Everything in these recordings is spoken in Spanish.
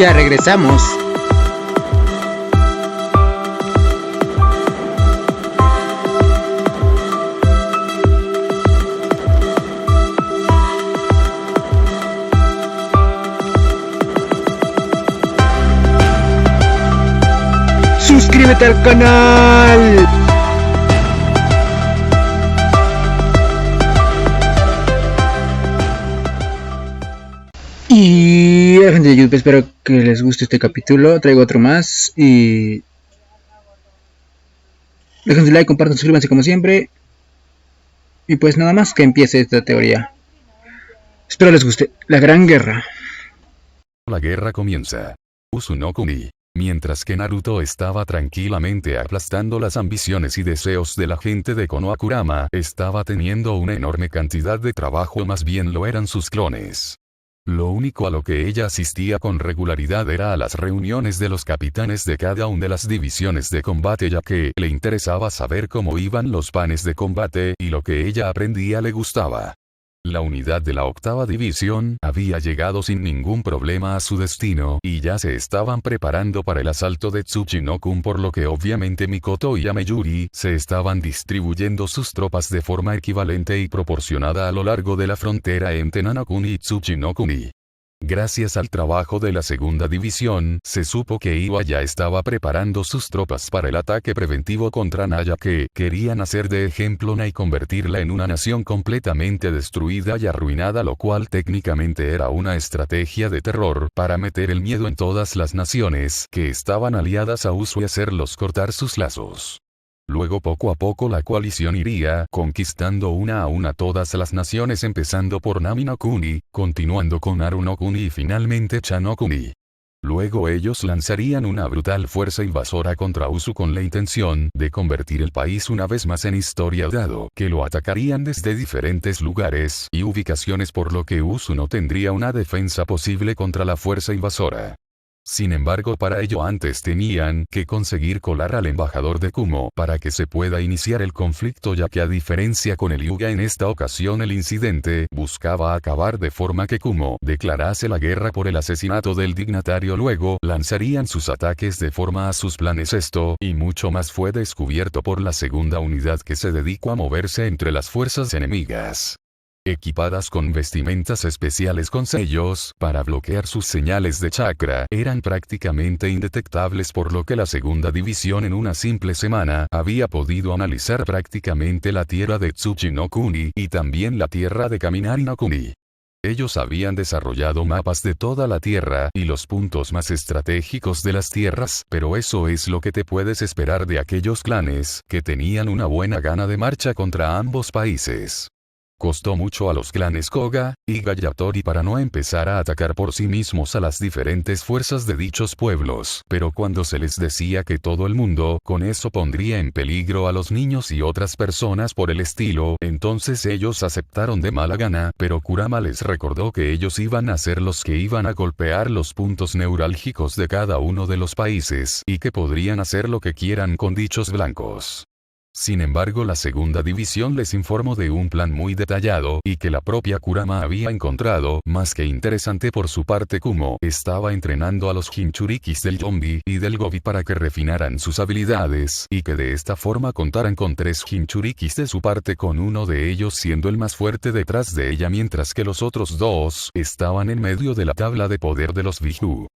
Ya regresamos. Suscríbete al canal. Y gente de YouTube, espero que les guste este capítulo. Traigo otro más y dejen su like, compartan, suscríbanse como siempre. Y pues nada más, que empiece esta teoría. Espero les guste. La Gran Guerra. La guerra comienza. Uzunokuni. Mientras que Naruto estaba tranquilamente aplastando las ambiciones y deseos de la gente de Konoha, estaba teniendo una enorme cantidad de trabajo, más bien lo eran sus clones. Lo único a lo que ella asistía con regularidad era a las reuniones de los capitanes de cada una de las divisiones de combate, ya que le interesaba saber cómo iban los planes de combate y lo que ella aprendía le gustaba. La unidad de la 8ª división había llegado sin ningún problema a su destino y ya se estaban preparando para el asalto de Tsuchinokun, por lo que obviamente Mikoto y Ameyuri se estaban distribuyendo sus tropas de forma equivalente y proporcionada a lo largo de la frontera entre Nanakuni y Tsuchinokuni. Gracias al trabajo de la 2ª división, se supo que Iwa ya estaba preparando sus tropas para el ataque preventivo contra Naya, que querían hacer de ejemplo y convertirla en una nación completamente destruida y arruinada, lo cual técnicamente era una estrategia de terror para meter el miedo en todas las naciones que estaban aliadas a Usu y hacerlos cortar sus lazos. Luego poco a poco la coalición iría conquistando una a una todas las naciones, empezando por Nami no Kuni, continuando con Haru no Kuni y finalmente Cha no Kuni. Luego ellos lanzarían una brutal fuerza invasora contra Usu con la intención de convertir el país una vez más en historia, dado que lo atacarían desde diferentes lugares y ubicaciones, por lo que Usu no tendría una defensa posible contra la fuerza invasora. Sin embargo, para ello antes tenían que conseguir colar al embajador de Kumo para que se pueda iniciar el conflicto, ya que a diferencia con el Hyuga, en esta ocasión el incidente buscaba acabar de forma que Kumo declarase la guerra por el asesinato del dignatario. Luego lanzarían sus ataques de forma a sus planes. Esto y mucho más fue descubierto por la 2ª unidad, que se dedicó a moverse entre las fuerzas enemigas. Equipadas con vestimentas especiales con sellos para bloquear sus señales de chakra, eran prácticamente indetectables, por lo que la 2ª división en una simple semana había podido analizar prácticamente la tierra de Tsuchi no Kuni y también la tierra de Kaminari no Kuni. Ellos habían desarrollado mapas de toda la tierra y los puntos más estratégicos de las tierras, pero eso es lo que te puedes esperar de aquellos clanes que tenían una buena gana de marcha contra ambos países. Costó mucho a los clanes Koga y Gayatori para no empezar a atacar por sí mismos a las diferentes fuerzas de dichos pueblos, pero cuando se les decía que todo el mundo con eso pondría en peligro a los niños y otras personas por el estilo, entonces ellos aceptaron de mala gana, pero Kurama les recordó que ellos iban a ser los que iban a golpear los puntos neurálgicos de cada uno de los países y que podrían hacer lo que quieran con dichos blancos. Sin embargo, la 2ª división les informó de un plan muy detallado y que la propia Kurama había encontrado más que interesante. Por su parte, Kumo estaba entrenando a los Jinchurikis del Yombi y del Gobi para que refinaran sus habilidades y que de esta forma contaran con 3 Jinchurikis de su parte, con uno de ellos siendo el más fuerte detrás de ella, mientras que los otros 2 estaban en medio de la tabla de poder de los Biju.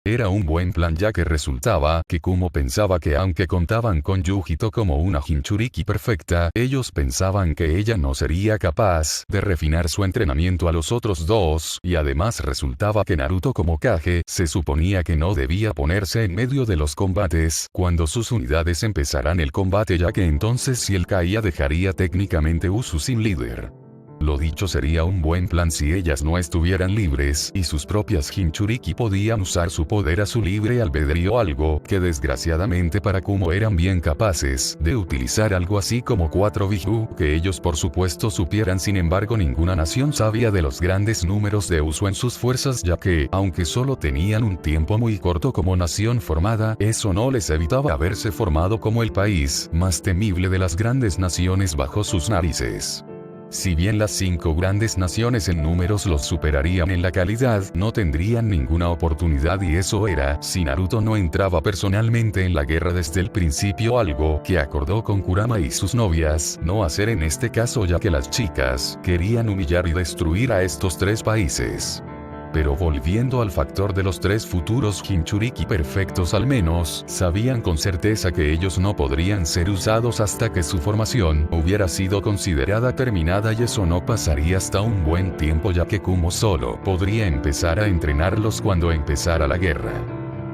Era un buen plan, ya que resultaba que Kumo pensaba que aunque contaban con Yujito como una Jinchuriki perfecta, ellos pensaban que ella no sería capaz de refinar su entrenamiento a los otros 2, y además resultaba que Naruto como Kage se suponía que no debía ponerse en medio de los combates cuando sus unidades empezaran el combate, ya que entonces si él caía dejaría técnicamente Usu sin líder. Lo dicho sería un buen plan si ellas no estuvieran libres y sus propias Jinchuriki podían usar su poder a su libre albedrío, algo que desgraciadamente para Kumo eran bien capaces de utilizar, algo así como 4 Biju que ellos por supuesto supieran. Sin embargo, ninguna nación sabía de los grandes números de Usu en sus fuerzas, ya que, aunque solo tenían un tiempo muy corto como nación formada, eso no les evitaba haberse formado como el país más temible de las grandes naciones bajo sus narices. Si bien las 5 grandes naciones en números los superarían en la calidad, no tendrían ninguna oportunidad y eso era, si Naruto no entraba personalmente en la guerra desde el principio, algo que acordó con Kurama y sus novias no hacer en este caso, ya que las chicas querían humillar y destruir a estos 3 países. Pero volviendo al factor de los 3 futuros Jinchuriki perfectos, al menos sabían con certeza que ellos no podrían ser usados hasta que su formación hubiera sido considerada terminada, y eso no pasaría hasta un buen tiempo, ya que Kumo solo podría empezar a entrenarlos cuando empezara la guerra.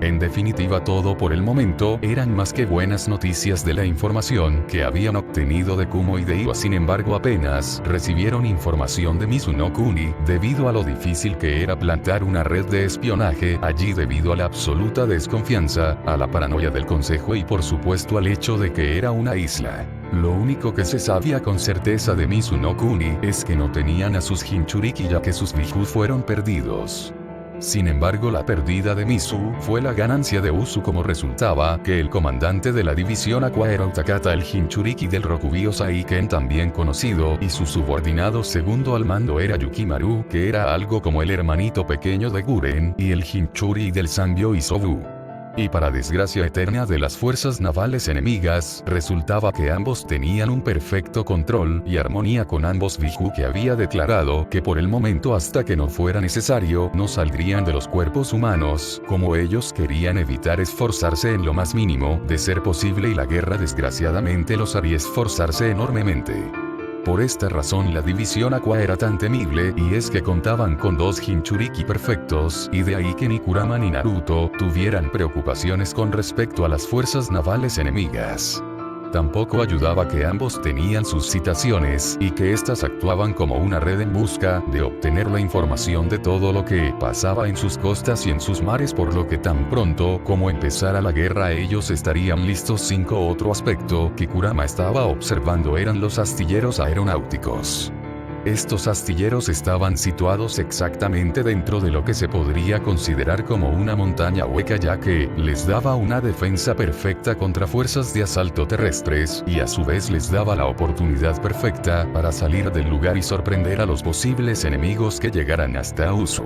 En definitiva, todo por el momento eran más que buenas noticias de la información que habían obtenido de Kumo y de Iwa. Sin embargo, apenas recibieron información de Mizuno Kuni, debido a lo difícil que era plantar una red de espionaje allí debido a la absoluta desconfianza, a la paranoia del consejo y por supuesto al hecho de que era una isla. Lo único que se sabía con certeza de Mizuno Kuni es que no tenían a sus Jinchuriki, ya que sus Biju fueron perdidos. Sin embargo, la pérdida de Mizu fue la ganancia de Usu, como resultaba que el comandante de la división Aqua era Utakata, el Jinchuriki del Rokubyo Saiken también conocido, y su subordinado segundo al mando era Yukimaru, que era algo como el hermanito pequeño de Guren, y el Jinchuri del Sanbyo Isobu. Y para desgracia eterna de las fuerzas navales enemigas, resultaba que ambos tenían un perfecto control y armonía con ambos Biju, que había declarado que por el momento, hasta que no fuera necesario, no saldrían de los cuerpos humanos, como ellos querían evitar esforzarse en lo más mínimo, de ser posible, y la guerra desgraciadamente los haría esforzarse enormemente. Por esta razón la división Aqua era tan temible, y es que contaban con 2 Jinchuriki perfectos, y de ahí que ni Kurama ni Naruto tuvieran preocupaciones con respecto a las fuerzas navales enemigas. Tampoco ayudaba que ambos tenían sus citaciones, y que éstas actuaban como una red en busca de obtener la información de todo lo que pasaba en sus costas y en sus mares, por lo que tan pronto como empezara la guerra ellos estarían listos. Otro aspecto que Kurama estaba observando eran los astilleros aeronáuticos. Estos astilleros estaban situados exactamente dentro de lo que se podría considerar como una montaña hueca, ya que les daba una defensa perfecta contra fuerzas de asalto terrestres, y a su vez les daba la oportunidad perfecta para salir del lugar y sorprender a los posibles enemigos que llegaran hasta Usu.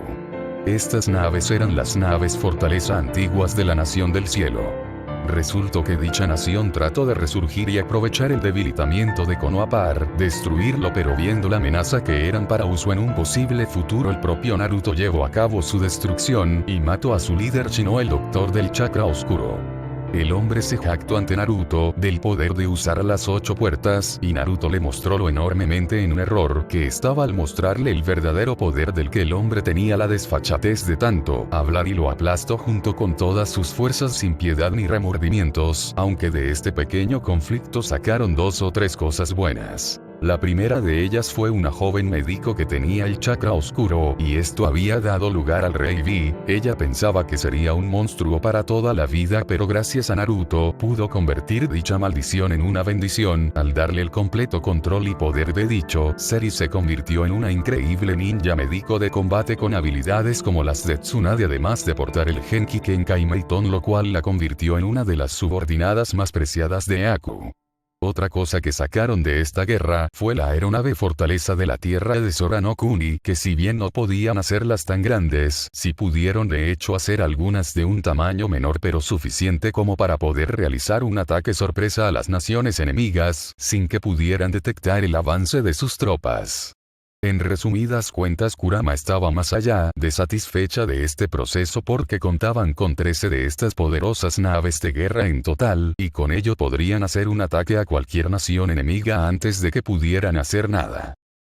Estas naves eran las naves fortaleza antiguas de la Nación del Cielo. Resultó que dicha nación trató de resurgir y aprovechar el debilitamiento de Konoha para destruirlo, pero viendo la amenaza que eran para Usu en un posible futuro, el propio Naruto llevó a cabo su destrucción y mató a su líder Shino, el doctor del chakra oscuro. El hombre se jactó ante Naruto del poder de usar las 8 puertas, y Naruto le mostró lo enormemente en un error que estaba al mostrarle el verdadero poder del que el hombre tenía la desfachatez de tanto hablar, y lo aplastó junto con todas sus fuerzas sin piedad ni remordimientos, aunque de este pequeño conflicto sacaron 2 o 3 cosas buenas. La primera de ellas fue una joven médico que tenía el chakra oscuro, y esto había dado lugar al rey Vi. Ella pensaba que sería un monstruo para toda la vida, pero gracias a Naruto pudo convertir dicha maldición en una bendición al darle el completo control y poder de dicho ser, y se convirtió en una increíble ninja médico de combate con habilidades como las de Tsunade, además de portar el Genki Kenkai Meiton, lo cual la convirtió en una de las subordinadas más preciadas de Aku. Otra cosa que sacaron de esta guerra fue la aeronave fortaleza de la tierra de Sora no Kuni, que si bien no podían hacerlas tan grandes, sí pudieron de hecho hacer algunas de un tamaño menor, pero suficiente como para poder realizar un ataque sorpresa a las naciones enemigas, sin que pudieran detectar el avance de sus tropas. En resumidas cuentas, Kurama estaba más allá de satisfecha de este proceso, porque contaban con 13 de estas poderosas naves de guerra en total, y con ello podrían hacer un ataque a cualquier nación enemiga antes de que pudieran hacer nada.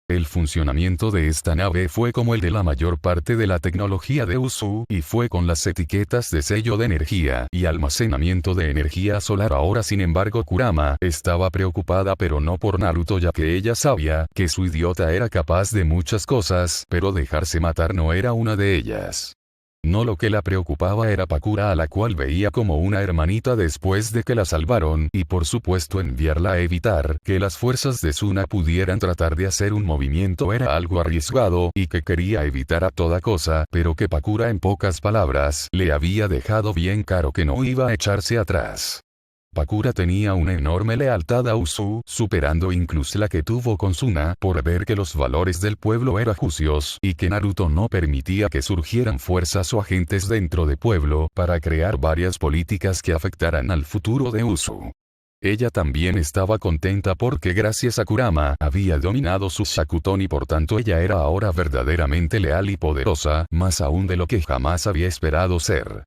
El funcionamiento de esta nave fue como el de la mayor parte de la tecnología de Usu, y fue con las etiquetas de sello de energía y almacenamiento de energía solar. Ahora, sin embargo, Kurama estaba preocupada, pero no por Naruto, ya que ella sabía que su idiota era capaz de muchas cosas, pero dejarse matar no era una de ellas. No, lo que la preocupaba era Pakura, a la cual veía como una hermanita después de que la salvaron, y por supuesto enviarla a evitar que las fuerzas de Suna pudieran tratar de hacer un movimiento era algo arriesgado, y que quería evitar a toda cosa, pero que Pakura, en pocas palabras, le había dejado bien claro que no iba a echarse atrás. Pakura tenía una enorme lealtad a Usu, superando incluso la que tuvo con Suna, por ver que los valores del pueblo eran justos, y que Naruto no permitía que surgieran fuerzas o agentes dentro del pueblo, para crear varias políticas que afectaran al futuro de Usu. Ella también estaba contenta porque gracias a Kurama había dominado su Shakuton y por tanto ella era ahora verdaderamente leal y poderosa, más aún de lo que jamás había esperado ser.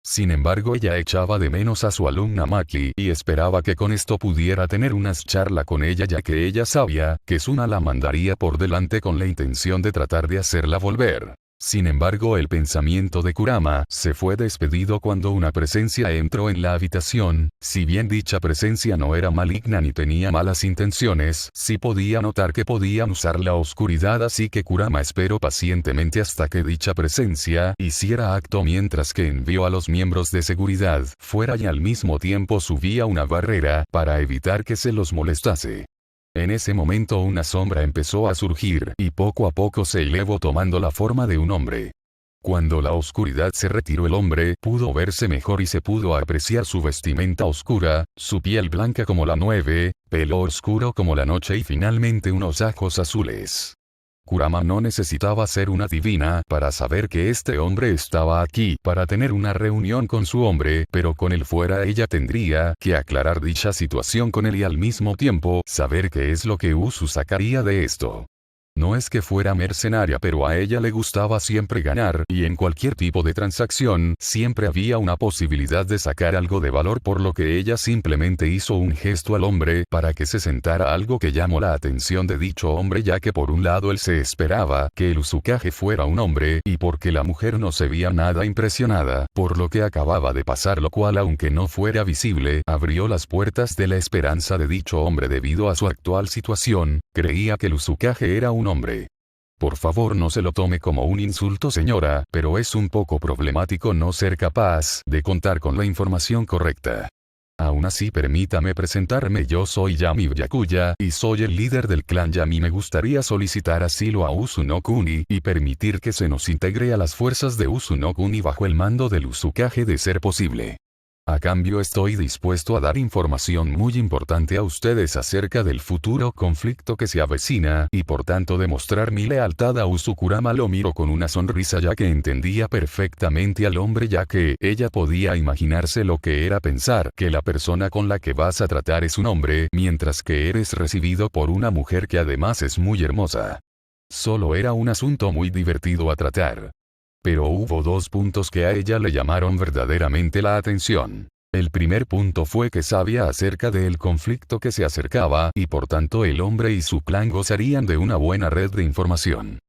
Sin embargo, ella echaba de menos a su alumna Maki y esperaba que con esto pudiera tener una charla con ella, ya que ella sabía que Suna la mandaría por delante con la intención de tratar de hacerla volver. Sin embargo, el pensamiento de Kurama se fue despedido cuando una presencia entró en la habitación. Si bien dicha presencia no era maligna ni tenía malas intenciones, sí podía notar que podían usar la oscuridad, así que Kurama esperó pacientemente hasta que dicha presencia hiciera acto mientras que envió a los miembros de seguridad fuera y al mismo tiempo subía una barrera para evitar que se los molestase. En ese momento una sombra empezó a surgir y poco a poco se elevó tomando la forma de un hombre. Cuando la oscuridad se retiró, el hombre pudo verse mejor y se pudo apreciar su vestimenta oscura, su piel blanca como la nieve, pelo oscuro como la noche y finalmente unos ojos azules. Kurama no necesitaba ser una divina para saber que este hombre estaba aquí para tener una reunión con su hombre, pero con él fuera ella tendría que aclarar dicha situación con él y al mismo tiempo saber qué es lo que Usu sacaría de esto. No es que fuera mercenaria, pero a ella le gustaba siempre ganar, y en cualquier tipo de transacción, siempre había una posibilidad de sacar algo de valor, por lo que ella simplemente hizo un gesto al hombre para que se sentara, algo que llamó la atención de dicho hombre, ya que por un lado él se esperaba que el Uzukage fuera un hombre, y porque la mujer no se veía nada impresionada por lo que acababa de pasar, lo cual aunque no fuera visible, abrió las puertas de la esperanza de dicho hombre debido a su actual situación. Creía que el Uzukage era un hombre. Por favor, no se lo tome como un insulto, señora, pero es un poco problemático no ser capaz de contar con la información correcta. Aún así, permítame presentarme, yo soy Yami Byakuya, y soy el líder del clan Yami. Me gustaría solicitar asilo a Uzunokuni, y permitir que se nos integre a las fuerzas de Uzunokuni bajo el mando del Uzukage de ser posible. A cambio estoy dispuesto a dar información muy importante a ustedes acerca del futuro conflicto que se avecina, y por tanto demostrar mi lealtad a Usu. Kurama lo miró con una sonrisa, ya que entendía perfectamente al hombre, ya que ella podía imaginarse lo que era pensar que la persona con la que vas a tratar es un hombre, mientras que eres recibido por una mujer que además es muy hermosa. Solo era un asunto muy divertido a tratar. Pero hubo dos puntos que a ella le llamaron verdaderamente la atención. El primer punto fue que sabía acerca del conflicto que se acercaba, y por tanto el hombre y su clan gozarían de una buena red de información.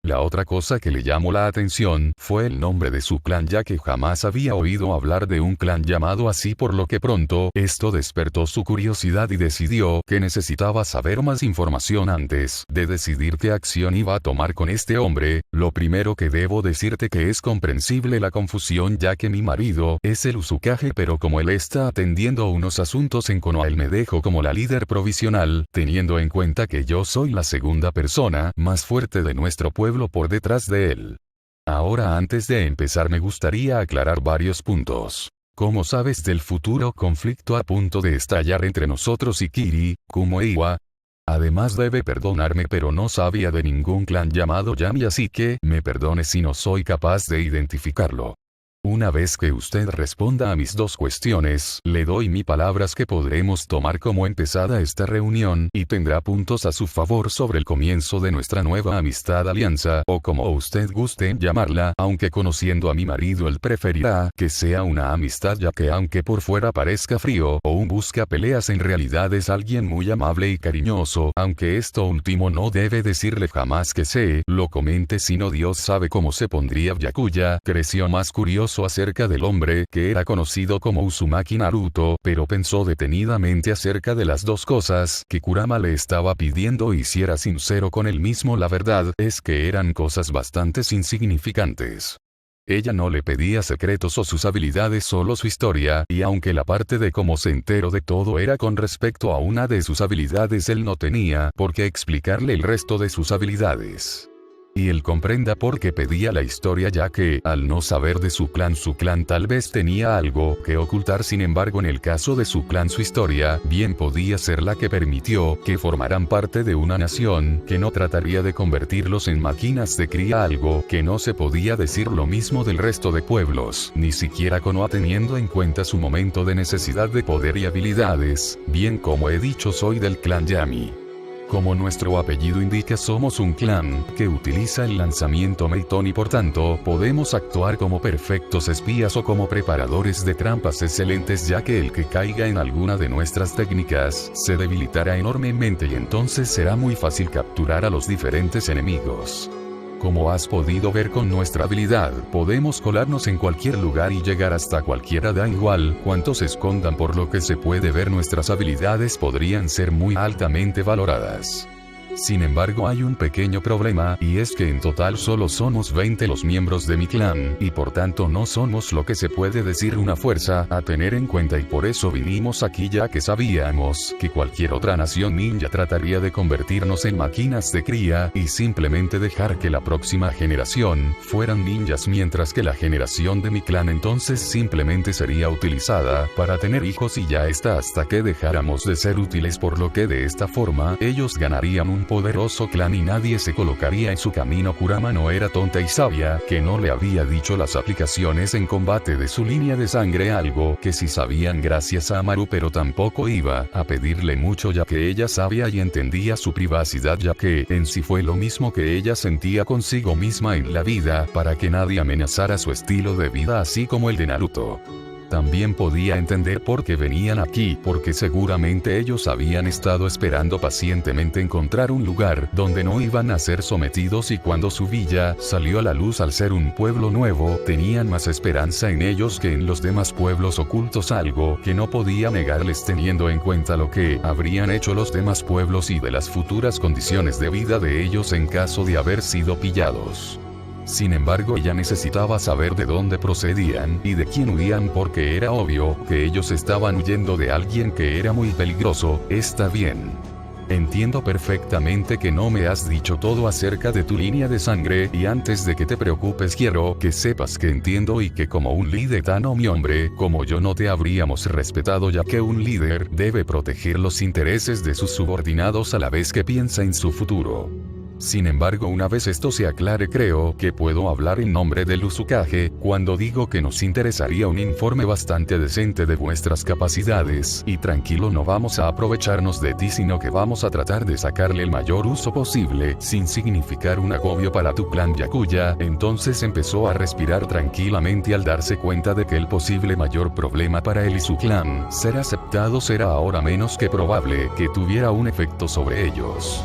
La otra cosa que le llamó la atención fue el nombre de su clan, ya que jamás había oído hablar de un clan llamado así, por lo que pronto esto despertó su curiosidad y decidió que necesitaba saber más información antes de decidir qué acción iba a tomar con este hombre. Lo primero que debo decirte que es comprensible la confusión, ya que mi marido es el Uzukage, pero como él está atendiendo unos asuntos en Konoha, él me dejó como la líder provisional, teniendo en cuenta que yo soy la segunda persona más fuerte de nuestro pueblo por detrás de él. Ahora, antes de empezar, me gustaría aclarar varios puntos. ¿Cómo sabes del futuro conflicto a punto de estallar entre nosotros y Kiri, Kumo e Iwa? Además, debe perdonarme, pero no sabía de ningún clan llamado Yami, así que me perdone si no soy capaz de identificarlo. Una vez que usted responda a mis dos cuestiones, le doy mi palabras que podremos tomar como empezada esta reunión, y tendrá puntos a su favor sobre el comienzo de nuestra nueva amistad, alianza, o como usted guste llamarla, aunque conociendo a mi marido él preferirá que sea una amistad, ya que aunque por fuera parezca frío o un busca peleas, en realidad es alguien muy amable y cariñoso, aunque esto último no debe decirle jamás que se lo comente, sino Dios sabe cómo se pondría. Byakuya creció más curioso acerca del hombre que era conocido como Uzumaki Naruto, pero pensó detenidamente acerca de las dos cosas que Kurama le estaba pidiendo, y si era sincero con él mismo, la verdad es que eran cosas bastante insignificantes. Ella no le pedía secretos o sus habilidades, solo su historia, y aunque la parte de cómo se enteró de todo era con respecto a una de sus habilidades, él no tenía por qué explicarle el resto de sus habilidades. Y él comprenda por qué pedía la historia, ya que, al no saber de su clan tal vez tenía algo que ocultar. Sin embargo, en el caso de su clan, su historia bien podía ser la que permitió que formaran parte de una nación que no trataría de convertirlos en máquinas de cría, algo que no se podía decir lo mismo del resto de pueblos, ni siquiera Konoha, teniendo en cuenta su momento de necesidad de poder y habilidades. Bien, como he dicho, soy del clan Yami. Como nuestro apellido indica, somos un clan que utiliza el lanzamiento Meiton y por tanto podemos actuar como perfectos espías o como preparadores de trampas excelentes, ya que el que caiga en alguna de nuestras técnicas se debilitará enormemente y entonces será muy fácil capturar a los diferentes enemigos. Como has podido ver con nuestra habilidad, podemos colarnos en cualquier lugar y llegar hasta cualquiera, da igual cuántos se escondan. Por lo que se puede ver, nuestras habilidades podrían ser muy altamente valoradas. Sin embargo, hay un pequeño problema, y es que en total solo somos 20 los miembros de mi clan, y por tanto no somos lo que se puede decir una fuerza a tener en cuenta, y por eso vinimos aquí, ya que sabíamos que cualquier otra nación ninja trataría de convertirnos en máquinas de cría y simplemente dejar que la próxima generación fueran ninjas, mientras que la generación de mi clan entonces simplemente sería utilizada para tener hijos y ya está, hasta que dejáramos de ser útiles, por lo que de esta forma ellos ganarían un poderoso clan y nadie se colocaría en su camino. Kurama no era tonta y sabía que no le había dicho las aplicaciones en combate de su línea de sangre, algo que sí sabían gracias a Amaru, pero tampoco iba a pedirle mucho, ya que ella sabía y entendía su privacidad, ya que en sí fue lo mismo que ella sentía consigo misma en la vida, para que nadie amenazara su estilo de vida así como el de Naruto. También podía entender por qué venían aquí, porque seguramente ellos habían estado esperando pacientemente encontrar un lugar donde no iban a ser sometidos, y cuando su villa salió a la luz al ser un pueblo nuevo, tenían más esperanza en ellos que en los demás pueblos ocultos, algo que no podía negarles teniendo en cuenta lo que habrían hecho los demás pueblos y de las futuras condiciones de vida de ellos en caso de haber sido pillados. Sin embargo, ella necesitaba saber de dónde procedían y de quién huían, porque era obvio que ellos estaban huyendo de alguien que era muy peligroso. Está bien. Entiendo perfectamente que no me has dicho todo acerca de tu línea de sangre, y antes de que te preocupes quiero que sepas que entiendo y que como un líder tan mi hombre como yo no te habríamos respetado, ya que un líder debe proteger los intereses de sus subordinados a la vez que piensa en su futuro. Sin embargo, una vez esto se aclare, creo que puedo hablar en nombre del Uzukage cuando digo que nos interesaría un informe bastante decente de vuestras capacidades, y tranquilo, no vamos a aprovecharnos de ti, sino que vamos a tratar de sacarle el mayor uso posible, sin significar un agobio para tu clan Byakuya. Entonces empezó a respirar tranquilamente al darse cuenta de que el posible mayor problema para él y su clan, ser aceptados, era ahora menos que probable que tuviera un efecto sobre ellos.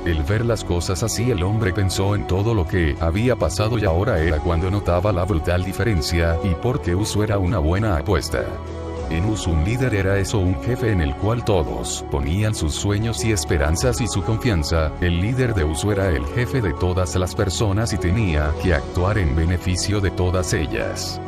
El ver las cosas así, el hombre pensó en todo lo que había pasado y ahora era cuando notaba la brutal diferencia, y porque Usu era una buena apuesta. En Usu un líder era eso, un jefe en el cual todos ponían sus sueños y esperanzas y su confianza. El líder de Usu era el jefe de todas las personas y tenía que actuar en beneficio de todas ellas.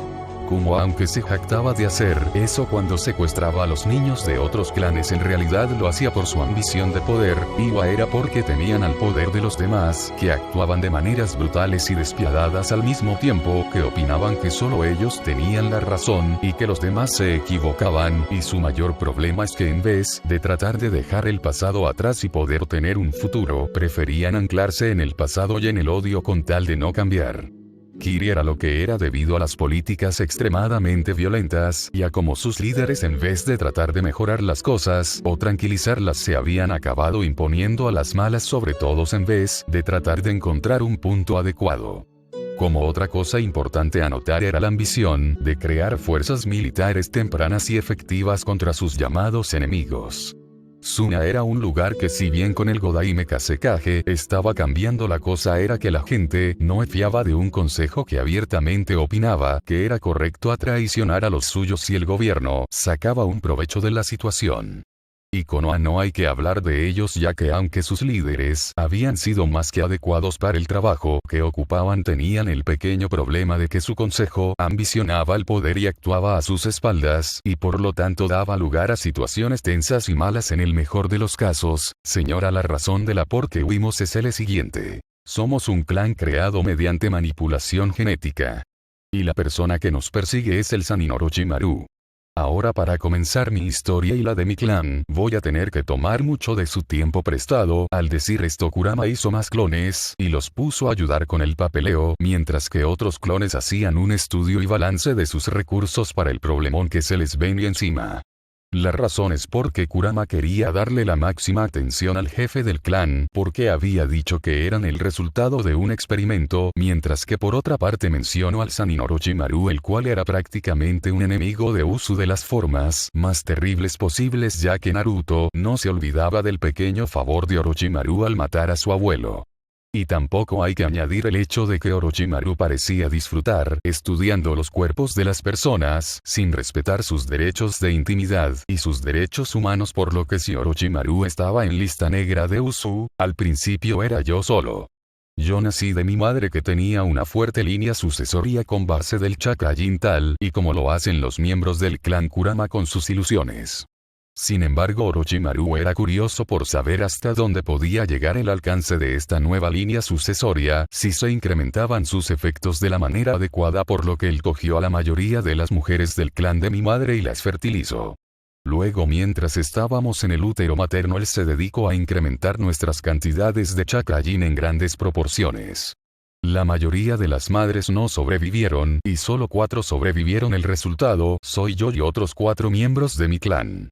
Como aunque se jactaba de hacer eso cuando secuestraba a los niños de otros clanes, en realidad lo hacía por su ambición de poder. Iwa era porque tenían al poder de los demás, que actuaban de maneras brutales y despiadadas al mismo tiempo que opinaban que solo ellos tenían la razón y que los demás se equivocaban, y su mayor problema es que en vez de tratar de dejar el pasado atrás y poder tener un futuro, preferían anclarse en el pasado y en el odio con tal de no cambiar. Kiri era lo que era debido a las políticas extremadamente violentas, y a cómo sus líderes, en vez de tratar de mejorar las cosas o tranquilizarlas, se habían acabado imponiendo a las malas sobre todos en vez de tratar de encontrar un punto adecuado. Como otra cosa importante a notar era la ambición de crear fuerzas militares tempranas y efectivas contra sus llamados enemigos. Suna era un lugar que, si bien con el Godaime Kazekage estaba cambiando la cosa, era que la gente no fiaba de un consejo que abiertamente opinaba que era correcto a traicionar a los suyos y el gobierno sacaba un provecho de la situación. Y Konoha no hay que hablar de ellos, ya que aunque sus líderes habían sido más que adecuados para el trabajo que ocupaban, tenían el pequeño problema de que su consejo ambicionaba el poder y actuaba a sus espaldas, y por lo tanto daba lugar a situaciones tensas y malas en el mejor de los casos. Señora, la razón de la por qué huimos es el siguiente. Somos un clan creado mediante manipulación genética. Y la persona que nos persigue es el Sannin Orochimaru. Ahora para comenzar mi historia y la de mi clan, voy a tener que tomar mucho de su tiempo prestado. Al decir esto, Kurama hizo más clones y los puso a ayudar con el papeleo, mientras que otros clones hacían un estudio y balance de sus recursos para el problemón que se les venía encima. La razón es porque Kurama quería darle la máxima atención al jefe del clan, porque había dicho que eran el resultado de un experimento, mientras que por otra parte mencionó al Sannin Orochimaru, el cual era prácticamente un enemigo de Usu de las formas más terribles posibles, ya que Naruto no se olvidaba del pequeño favor de Orochimaru al matar a su abuelo. Y tampoco hay que añadir el hecho de que Orochimaru parecía disfrutar estudiando los cuerpos de las personas, sin respetar sus derechos de intimidad y sus derechos humanos, por lo que si Orochimaru estaba en lista negra de Usu, al principio era yo solo. Yo nací de mi madre, que tenía una fuerte línea sucesoria con base del Chakra tal y como lo hacen los miembros del clan Kurama con sus ilusiones. Sin embargo, Orochimaru era curioso por saber hasta dónde podía llegar el alcance de esta nueva línea sucesoria si se incrementaban sus efectos de la manera adecuada, por lo que él cogió a la mayoría de las mujeres del clan de mi madre y las fertilizó. Luego, mientras estábamos en el útero materno, él se dedicó a incrementar nuestras cantidades de chakra en grandes proporciones. La mayoría de las madres no sobrevivieron y solo 4 sobrevivieron. El resultado soy yo y otros 4 miembros de mi clan.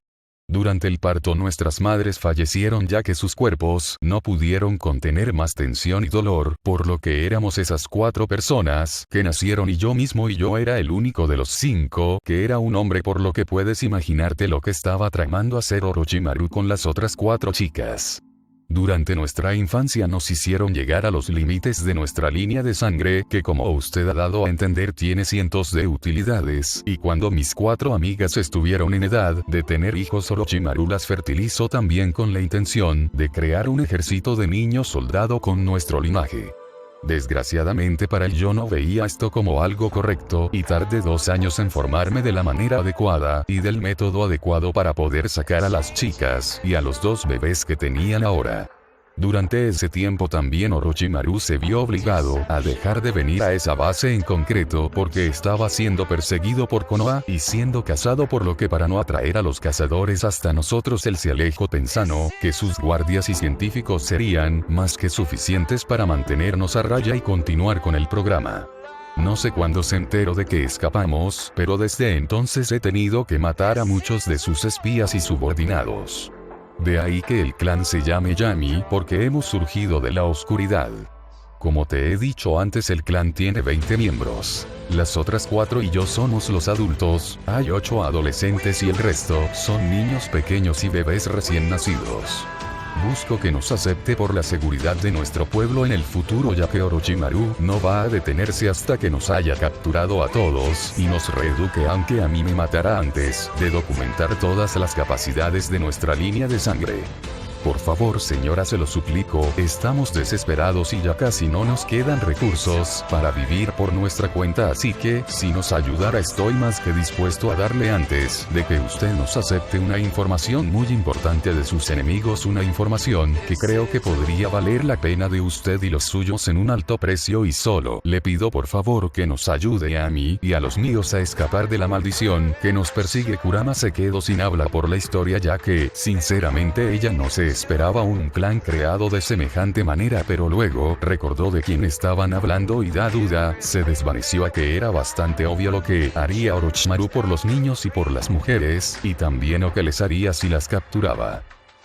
Durante el parto nuestras madres fallecieron, ya que sus cuerpos no pudieron contener más tensión y dolor, por lo que éramos esas 4 personas que nacieron y yo mismo, y yo era el único de los 5 que era un hombre, por lo que puedes imaginarte lo que estaba tramando hacer Orochimaru con las otras 4 chicas. Durante nuestra infancia nos hicieron llegar a los límites de nuestra línea de sangre, que como usted ha dado a entender tiene cientos de utilidades, y cuando mis 4 amigas estuvieron en edad de tener hijos, Orochimaru las fertilizó también con la intención de crear un ejército de niños soldado con nuestro linaje. Desgraciadamente para él, yo no veía esto como algo correcto y tardé 2 años en formarme de la manera adecuada y del método adecuado para poder sacar a las chicas y a los 2 bebés que tenían ahora. Durante ese tiempo también Orochimaru se vio obligado a dejar de venir a esa base en concreto porque estaba siendo perseguido por Konoha y siendo cazado, por lo que para no atraer a los cazadores hasta nosotros él se alejó pensando que sus guardias y científicos serían más que suficientes para mantenernos a raya y continuar con el programa. No sé cuándo se enteró de que escapamos, pero desde entonces he tenido que matar a muchos de sus espías y subordinados. De ahí que el clan se llame Yami, porque hemos surgido de la oscuridad. Como te he dicho antes, el clan tiene 20 miembros. Las otras 4 y yo somos los adultos, hay 8 adolescentes y el resto son niños pequeños y bebés recién nacidos. Busco que nos acepte por la seguridad de nuestro pueblo en el futuro, ya que Orochimaru no va a detenerse hasta que nos haya capturado a todos y nos reeduque, aunque a mí me matará antes de documentar todas las capacidades de nuestra línea de sangre. Por favor, señora, se lo suplico, estamos desesperados y ya casi no nos quedan recursos para vivir por nuestra cuenta, así que, si nos ayudara, estoy más que dispuesto a darle antes de que usted nos acepte una información muy importante de sus enemigos, una información que creo que podría valer la pena de usted y los suyos en un alto precio, y solo le pido por favor que nos ayude a mí y a los míos a escapar de la maldición que nos persigue. Kurama se quedó sin habla por la historia, ya que, sinceramente, ella no se esperaba un clan creado de semejante manera, pero luego recordó de quién estaban hablando y da duda se desvaneció a que era bastante obvio lo que haría Orochimaru por los niños y por las mujeres, y también lo que les haría si las capturaba.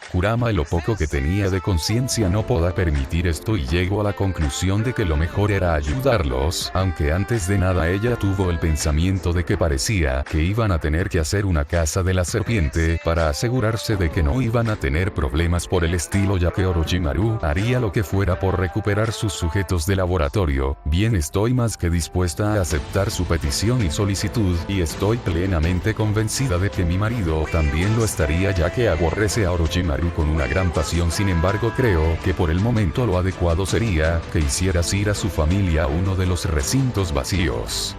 Kurama, lo poco que tenía de conciencia, no podía permitir esto y llegó a la conclusión de que lo mejor era ayudarlos, aunque antes de nada ella tuvo el pensamiento de que parecía que iban a tener que hacer una casa de la serpiente para asegurarse de que no iban a tener problemas por el estilo, ya que Orochimaru haría lo que fuera por recuperar sus sujetos de laboratorio. Bien, estoy más que dispuesta a aceptar su petición y solicitud, y estoy plenamente convencida de que mi marido también lo estaría, ya que aborrece a Orochimaru con una gran pasión. Sin embargo, creo que por el momento lo adecuado sería que hicieras ir a su familia a uno de los recintos vacíos.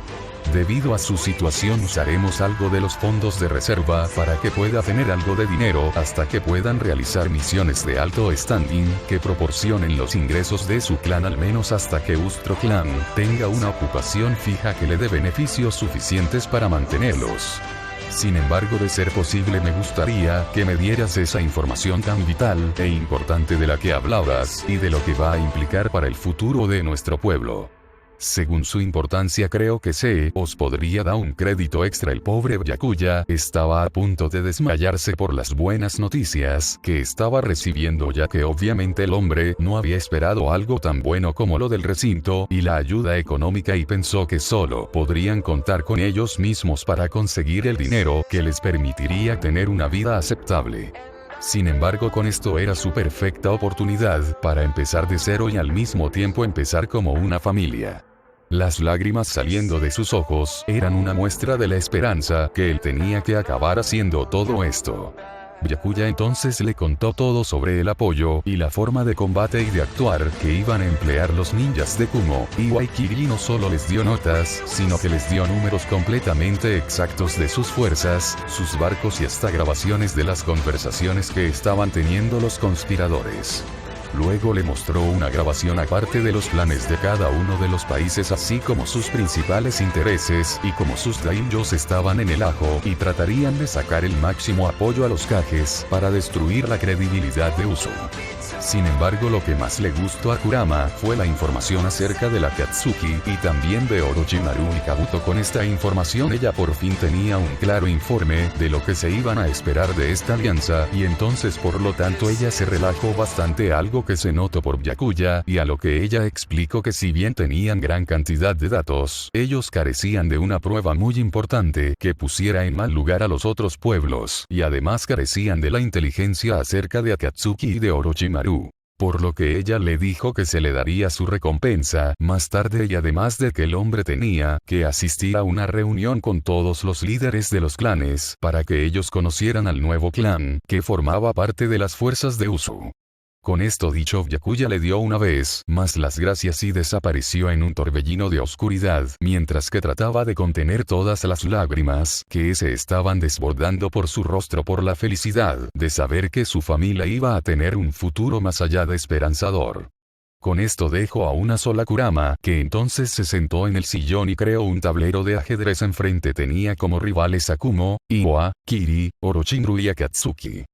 Debido a su situación usaremos algo de los fondos de reserva para que pueda tener algo de dinero hasta que puedan realizar misiones de alto standing que proporcionen los ingresos de su clan al menos hasta que vuestro clan tenga una ocupación fija que le dé beneficios suficientes para mantenerlos. Sin embargo, de ser posible me gustaría que me dieras esa información tan vital e importante de la que hablabas y de lo que va a implicar para el futuro de nuestro pueblo. Según su importancia creo que os podría dar un crédito extra. El pobre Byakuya estaba a punto de desmayarse por las buenas noticias que estaba recibiendo, ya que obviamente el hombre no había esperado algo tan bueno como lo del recinto y la ayuda económica y pensó que solo podrían contar con ellos mismos para conseguir el dinero que les permitiría tener una vida aceptable. Sin embargo, con esto era su perfecta oportunidad para empezar de cero y al mismo tiempo empezar como una familia. Las lágrimas saliendo de sus ojos eran una muestra de la esperanza que él tenía que acabar haciendo todo esto. Byakuya entonces le contó todo sobre el apoyo y la forma de combate y de actuar que iban a emplear los ninjas de Kumo, y Waikiri no solo les dio notas, sino que les dio números completamente exactos de sus fuerzas, sus barcos y hasta grabaciones de las conversaciones que estaban teniendo los conspiradores. Luego le mostró una grabación aparte de los planes de cada uno de los países, así como sus principales intereses y cómo sus daimyos estaban en el ajo y tratarían de sacar el máximo apoyo a los Kages para destruir la credibilidad de Usu. Sin embargo, lo que más le gustó a Kurama fue la información acerca de la Akatsuki y también de Orochimaru y Kabuto. Con esta información ella por fin tenía un claro informe de lo que se iban a esperar de esta alianza y entonces por lo tanto ella se relajó bastante, algo que se notó por Byakuya, y a lo que ella explicó que si bien tenían gran cantidad de datos, ellos carecían de una prueba muy importante que pusiera en mal lugar a los otros pueblos, y además carecían de la inteligencia acerca de Akatsuki y de Orochimaru. Por lo que ella le dijo que se le daría su recompensa más tarde, y además de que el hombre tenía que asistir a una reunión con todos los líderes de los clanes para que ellos conocieran al nuevo clan que formaba parte de las fuerzas de Usu. Con esto dicho, Byakuya le dio una vez más las gracias y desapareció en un torbellino de oscuridad, mientras que trataba de contener todas las lágrimas que se estaban desbordando por su rostro por la felicidad de saber que su familia iba a tener un futuro más allá de esperanzador. Con esto dejó a una sola Kurama, que entonces se sentó en el sillón y creó un tablero de ajedrez. Enfrente tenía como rivales a Kumo, Iwa, Kiri, Orochimaru y Akatsuki.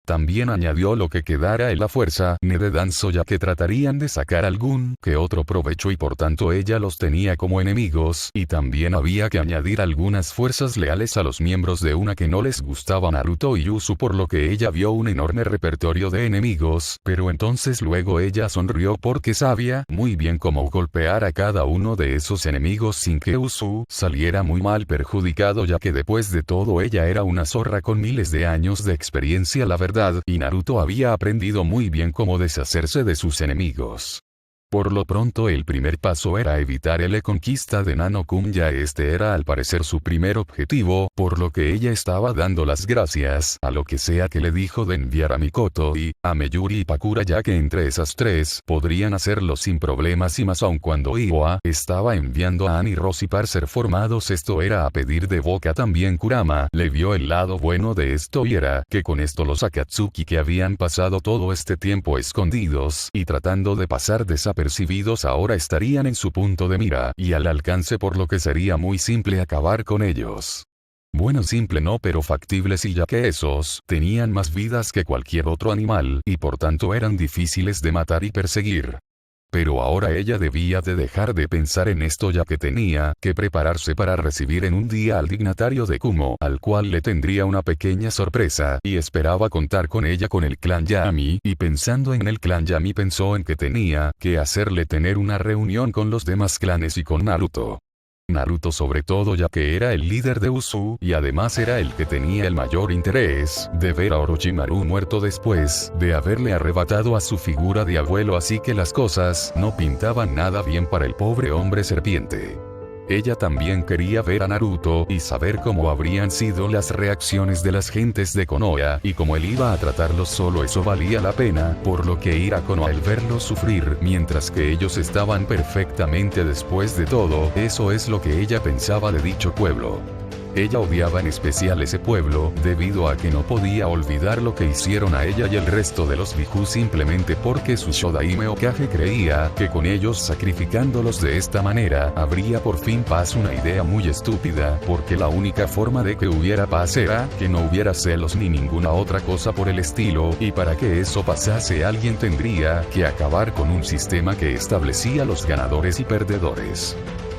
También añadió lo que quedara en la fuerza de Danzo, ya que tratarían de sacar algún que otro provecho y por tanto ella los tenía como enemigos, y también había que añadir algunas fuerzas leales a los miembros de una que no les gustaba Naruto y Usu, por lo que ella vio un enorme repertorio de enemigos, pero entonces luego ella sonrió porque sabía muy bien cómo golpear a cada uno de esos enemigos sin que Usu saliera muy mal perjudicado, ya que después de todo ella era una zorra con miles de años de experiencia, la verdad, y Naruto había aprendido muy bien cómo deshacerse de sus enemigos. Por lo pronto el primer paso era evitar la conquista de Nano-kun, ya este era al parecer su primer objetivo, por lo que ella estaba dando las gracias a lo que sea que le dijo de enviar a Mikoto y a Meyuri y Pakura, ya que entre esas tres podrían hacerlo sin problemas, y más aun cuando Iwa estaba enviando a Annie Rossi para ser formados. Esto era a pedir de boca. También Kurama le vio el lado bueno de esto, y era que con esto los Akatsuki, que habían pasado todo este tiempo escondidos y tratando de pasar desapercibidos, ahora estarían en su punto de mira y al alcance, por lo que sería muy simple acabar con ellos. Bueno, simple no, pero factible sí, ya que esos tenían más vidas que cualquier otro animal y por tanto eran difíciles de matar y perseguir. Pero ahora ella debía de dejar de pensar en esto, ya que tenía que prepararse para recibir en un día al dignatario de Kumo, al cual le tendría una pequeña sorpresa, y esperaba contar con ella con el clan Yami, y pensando en el clan Yami pensó en que tenía que hacerle tener una reunión con los demás clanes y con Naruto. Naruto sobre todo, ya que era el líder de Usu y además era el que tenía el mayor interés de ver a Orochimaru muerto después de haberle arrebatado a su figura de abuelo, así que las cosas no pintaban nada bien para el pobre hombre serpiente. Ella también quería ver a Naruto y saber cómo habrían sido las reacciones de las gentes de Konoha y cómo él iba a tratarlos. Solo eso valía la pena, por lo que ir a Konoha el verlos sufrir mientras que ellos estaban perfectamente. Después de todo, eso es lo que ella pensaba de dicho pueblo. Ella odiaba en especial ese pueblo, debido a que no podía olvidar lo que hicieron a ella y el resto de los Biju simplemente porque su Shodaime Hokage creía que con ellos sacrificándolos de esta manera, habría por fin paz. Una idea muy estúpida, porque la única forma de que hubiera paz era que no hubiera celos ni ninguna otra cosa por el estilo, y para que eso pasase alguien tendría que acabar con un sistema que establecía los ganadores y perdedores.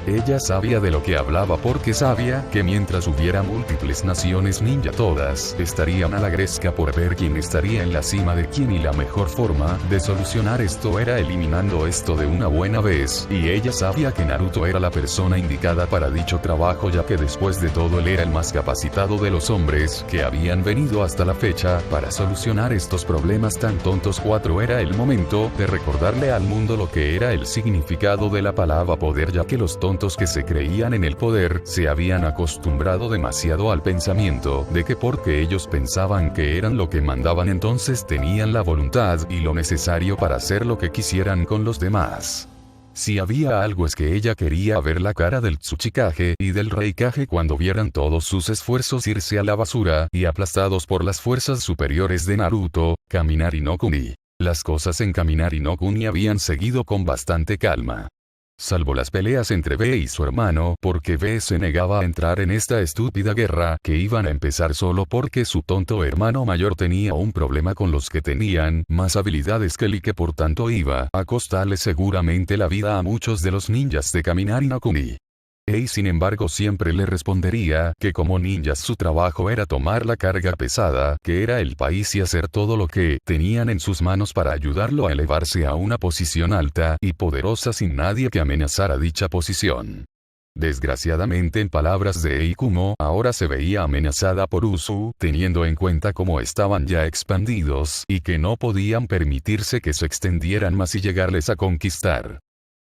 Ella sabía de lo que hablaba porque sabía que mientras hubiera múltiples naciones ninja todas estarían a la gresca por ver quién estaría en la cima de quién, y la mejor forma de solucionar esto era eliminando esto de una buena vez, y ella sabía que Naruto era la persona indicada para dicho trabajo, ya que después de todo él era el más capacitado de los hombres que habían venido hasta la fecha para solucionar estos problemas tan tontos. 4. Era el momento de recordarle al mundo lo que era el significado de la palabra poder, ya que los tontos que se creían en el poder se habían acostumbrado demasiado al pensamiento de que porque ellos pensaban que eran lo que mandaban entonces tenían la voluntad y lo necesario para hacer lo que quisieran con los demás. Si había algo es que ella quería ver la cara del Tsuchikage y del Raikage cuando vieran todos sus esfuerzos irse a la basura y aplastados por las fuerzas superiores de Naruto, Kaminari no Kuni. Las cosas en Kaminari no Kuni habían seguido con bastante calma. Salvo las peleas entre B y su hermano, porque B se negaba a entrar en esta estúpida guerra que iban a empezar solo porque su tonto hermano mayor tenía un problema con los que tenían más habilidades que él y que por tanto iba a costarle seguramente la vida a muchos de los ninjas de Kaminari no Kuni. Ei sin embargo siempre le respondería que como ninjas su trabajo era tomar la carga pesada que era el país y hacer todo lo que tenían en sus manos para ayudarlo a elevarse a una posición alta y poderosa sin nadie que amenazara dicha posición. Desgraciadamente, en palabras de Ei, Kumo ahora se veía amenazada por Usu, teniendo en cuenta cómo estaban ya expandidos y que no podían permitirse que se extendieran más y llegarles a conquistar.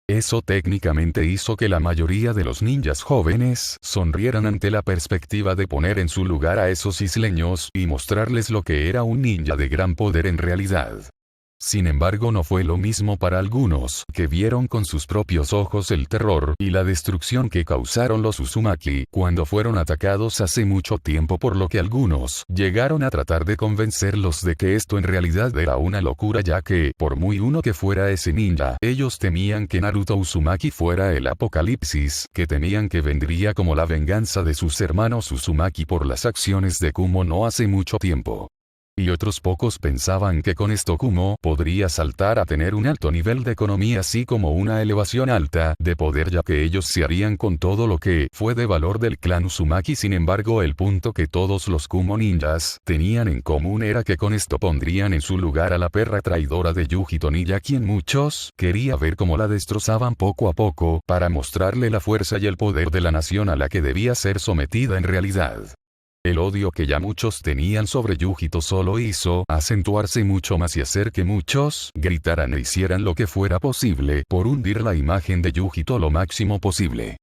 Eso técnicamente hizo que la mayoría de los ninjas jóvenes sonrieran ante la perspectiva de poner en su lugar a esos isleños y mostrarles lo que era un ninja de gran poder en realidad. Sin embargo, no fue lo mismo para algunos, que vieron con sus propios ojos el terror y la destrucción que causaron los Uzumaki cuando fueron atacados hace mucho tiempo, por lo que algunos llegaron a tratar de convencerlos de que esto en realidad era una locura, ya que, por muy uno que fuera ese ninja, ellos temían que Naruto Uzumaki fuera el apocalipsis, que temían que vendría como la venganza de sus hermanos Uzumaki por las acciones de Kumo no hace mucho tiempo. Y otros pocos pensaban que con esto Kumo podría saltar a tener un alto nivel de economía así como una elevación alta de poder, ya que ellos se harían con todo lo que fue de valor del clan Uzumaki. Sin embargo, el punto que todos los Kumo ninjas tenían en común era que con esto pondrían en su lugar a la perra traidora de Yuji Toniya, quien muchos quería ver cómo la destrozaban poco a poco para mostrarle la fuerza y el poder de la nación a la que debía ser sometida en realidad. El odio que ya muchos tenían sobre Yujito solo hizo acentuarse mucho más y hacer que muchos gritaran e hicieran lo que fuera posible por hundir la imagen de Yujito lo máximo posible.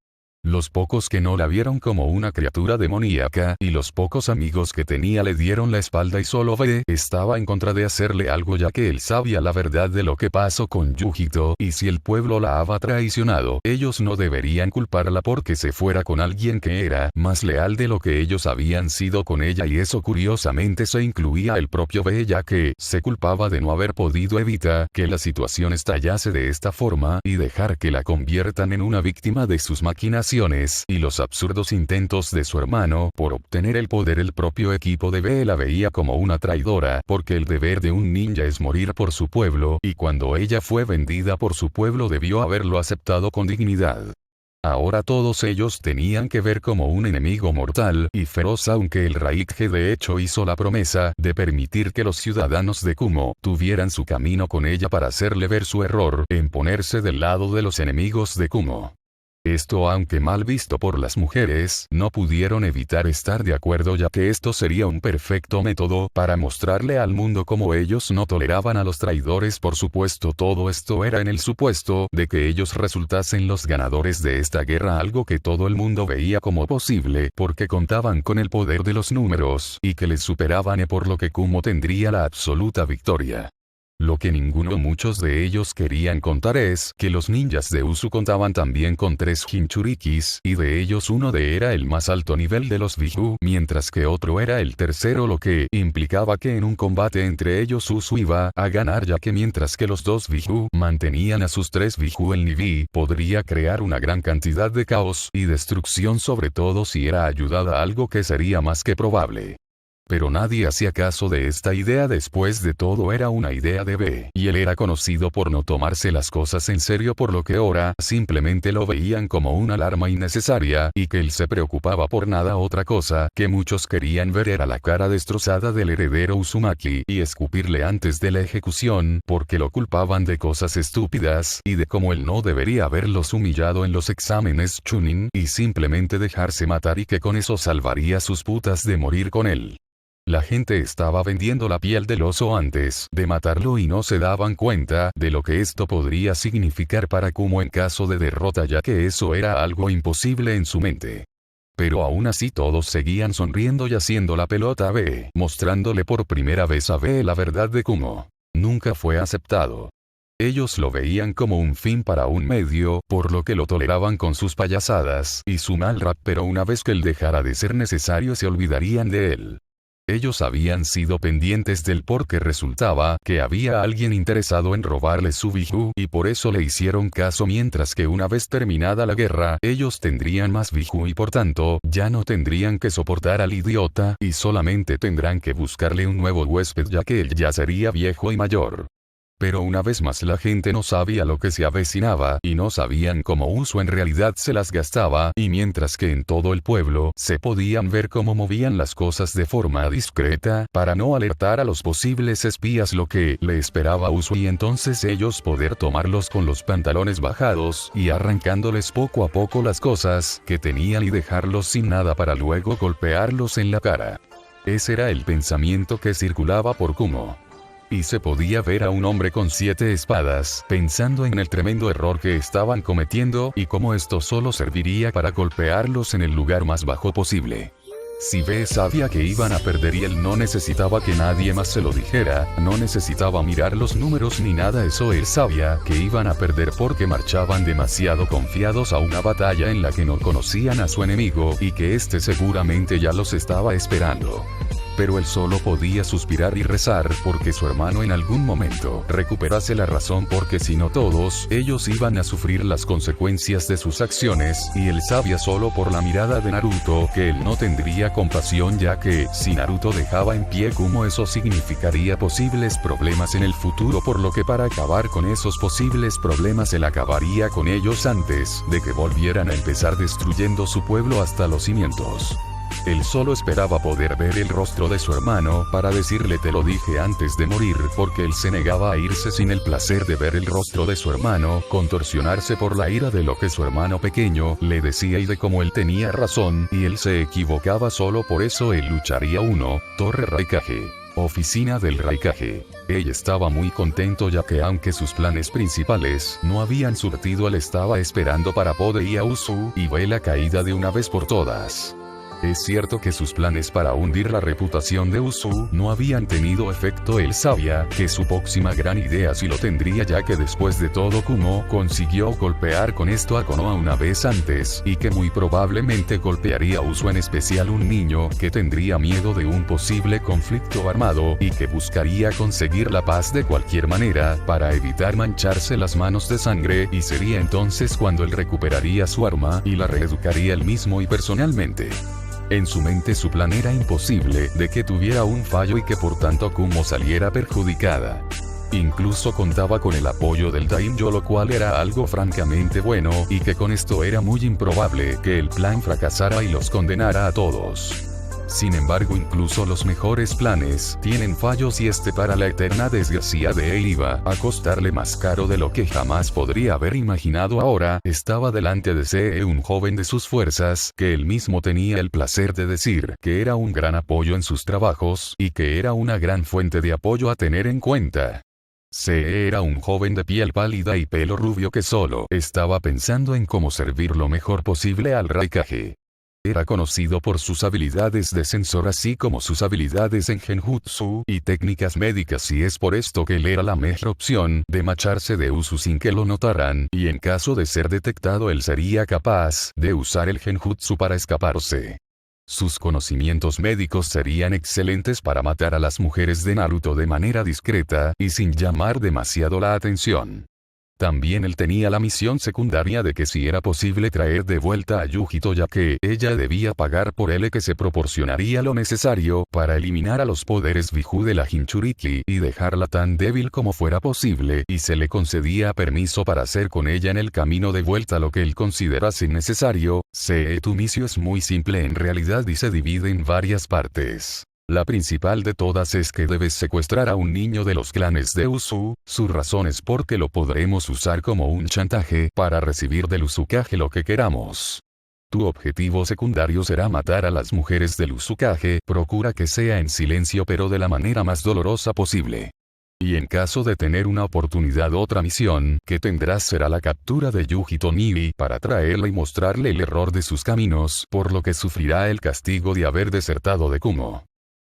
Los pocos que no la vieron como una criatura demoníaca y los pocos amigos que tenía le dieron la espalda y solo B estaba en contra de hacerle algo, ya que él sabía la verdad de lo que pasó con Yujito, y si el pueblo la había traicionado, ellos no deberían culparla porque se fuera con alguien que era más leal de lo que ellos habían sido con ella, y eso curiosamente se incluía el propio B, ya que se culpaba de no haber podido evitar que la situación estallase de esta forma y dejar que la conviertan en una víctima de sus maquinaciones y los absurdos intentos de su hermano por obtener el poder. El propio equipo de B la veía como una traidora, porque el deber de un ninja es morir por su pueblo, y cuando ella fue vendida por su pueblo debió haberlo aceptado con dignidad. Ahora todos ellos tenían que ver como un enemigo mortal y feroz, aunque el Raikage de hecho hizo la promesa de permitir que los ciudadanos de Kumo tuvieran su camino con ella para hacerle ver su error en ponerse del lado de los enemigos de Kumo. Esto, aunque mal visto por las mujeres, no pudieron evitar estar de acuerdo, ya que esto sería un perfecto método para mostrarle al mundo cómo ellos no toleraban a los traidores. Por supuesto, todo esto era en el supuesto de que ellos resultasen los ganadores de esta guerra, algo que todo el mundo veía como posible porque contaban con el poder de los números y que les superaban, y por lo que Kumo tendría la absoluta victoria. Lo que muchos de ellos querían contar es que los ninjas de Usu contaban también con 3 Jinchurikis, y de ellos uno era el más alto nivel de los Biju, mientras que otro era el tercero, lo que implicaba que en un combate entre ellos Usu iba a ganar, ya que mientras que los 2 Biju mantenían a sus 3 Biju, el Nibi podría crear una gran cantidad de caos y destrucción, sobre todo si era ayudada, algo que sería más que probable. Pero nadie hacía caso de esta idea. Después de todo, era una idea de B, y él era conocido por no tomarse las cosas en serio, por lo que ahora simplemente lo veían como una alarma innecesaria, y que él se preocupaba por nada. Otra cosa que muchos querían ver era la cara destrozada del heredero Uzumaki, y escupirle antes de la ejecución, porque lo culpaban de cosas estúpidas, y de cómo él no debería haberlos humillado en los exámenes Chunin, y simplemente dejarse matar, y que con eso salvaría sus putas de morir con él. La gente estaba vendiendo la piel del oso antes de matarlo y no se daban cuenta de lo que esto podría significar para Kumo en caso de derrota, ya que eso era algo imposible en su mente. Pero aún así todos seguían sonriendo y haciendo la pelota a B, mostrándole por primera vez a B la verdad de Kumo. Nunca fue aceptado. Ellos lo veían como un fin para un medio, por lo que lo toleraban con sus payasadas y su mal rap, pero una vez que él dejara de ser necesario se olvidarían de él. Ellos habían sido pendientes del porque resultaba que había alguien interesado en robarle su Biju, y por eso le hicieron caso, mientras que una vez terminada la guerra, ellos tendrían más Biju y por tanto, ya no tendrían que soportar al idiota, y solamente tendrán que buscarle un nuevo huésped, ya que él ya sería viejo y mayor. Pero una vez más la gente no sabía lo que se avecinaba, y no sabían cómo Usu en realidad se las gastaba, y mientras que en todo el pueblo se podían ver cómo movían las cosas de forma discreta, para no alertar a los posibles espías lo que le esperaba a Usu, y entonces ellos poder tomarlos con los pantalones bajados, y arrancándoles poco a poco las cosas que tenían y dejarlos sin nada para luego golpearlos en la cara. Ese era el pensamiento que circulaba por Kumo. Y se podía ver a un hombre con 7 espadas, pensando en el tremendo error que estaban cometiendo y cómo esto solo serviría para golpearlos en el lugar más bajo posible. Si B sabía que iban a perder y él no necesitaba que nadie más se lo dijera, no necesitaba mirar los números ni nada, eso él sabía que iban a perder porque marchaban demasiado confiados a una batalla en la que no conocían a su enemigo y que este seguramente ya los estaba esperando. Pero él solo podía suspirar y rezar porque su hermano en algún momento recuperase la razón, porque si no todos ellos iban a sufrir las consecuencias de sus acciones, y él sabía solo por la mirada de Naruto que él no tendría compasión, ya que si Naruto dejaba en pie Kumo eso significaría posibles problemas en el futuro, por lo que para acabar con esos posibles problemas él acabaría con ellos antes de que volvieran a empezar destruyendo su pueblo hasta los cimientos. Él solo esperaba poder ver el rostro de su hermano para decirle te lo dije antes de morir, porque él se negaba a irse sin el placer de ver el rostro de su hermano contorsionarse por la ira de lo que su hermano pequeño le decía y de cómo él tenía razón y él se equivocaba. Solo por eso él lucharía. 1. Torre Raikage. Oficina del Raikage. Él estaba muy contento, ya que aunque sus planes principales no habían surtido, él estaba esperando para poder ir a Usu y ver la caída de una vez por todas. Es cierto que sus planes para hundir la reputación de Usu no habían tenido efecto. Él sabía que su próxima gran idea sí lo tendría, ya que después de todo Kumo consiguió golpear con esto a Konoha una vez antes, y que muy probablemente golpearía a Usu, en especial un niño que tendría miedo de un posible conflicto armado y que buscaría conseguir la paz de cualquier manera para evitar mancharse las manos de sangre, y sería entonces cuando él recuperaría su arma y la reeducaría él mismo y personalmente. En su mente su plan era imposible de que tuviera un fallo y que por tanto Kumo saliera perjudicada. Incluso contaba con el apoyo del Daimyo, lo cual era algo francamente bueno, y que con esto era muy improbable que el plan fracasara y los condenara a todos. Sin embargo, incluso los mejores planes tienen fallos y para la eterna desgracia de él iba a costarle más caro de lo que jamás podría haber imaginado. Ahora, estaba delante de C.E. un joven de sus fuerzas, que él mismo tenía el placer de decir que era un gran apoyo en sus trabajos, y que era una gran fuente de apoyo a tener en cuenta. C.E. era un joven de piel pálida y pelo rubio que solo estaba pensando en cómo servir lo mejor posible al Raikage. Era conocido por sus habilidades de sensor así como sus habilidades en genjutsu y técnicas médicas, y es por esto que él era la mejor opción de marcharse de Usu sin que lo notaran, y en caso de ser detectado él sería capaz de usar el genjutsu para escaparse. Sus conocimientos médicos serían excelentes para matar a las mujeres de Naruto de manera discreta y sin llamar demasiado la atención. También él tenía la misión secundaria de que si era posible traer de vuelta a Yujito, ya que ella debía pagar por él, que se proporcionaría lo necesario para eliminar a los poderes Biju de la Jinchuriki y dejarla tan débil como fuera posible, y se le concedía permiso para hacer con ella en el camino de vuelta lo que él considerase necesario. Tu misión es muy simple en realidad y se divide en varias partes. La principal de todas es que debes secuestrar a un niño de los clanes de Usu. Su razón es porque lo podremos usar como un chantaje para recibir del Uzukage lo que queramos. Tu objetivo secundario será matar a las mujeres del Uzukage. Procura que sea en silencio pero de la manera más dolorosa posible. Y en caso de tener una oportunidad, otra misión que tendrás será la captura de Yujito Nibi para traerle y mostrarle el error de sus caminos, por lo que sufrirá el castigo de haber desertado de Kumo.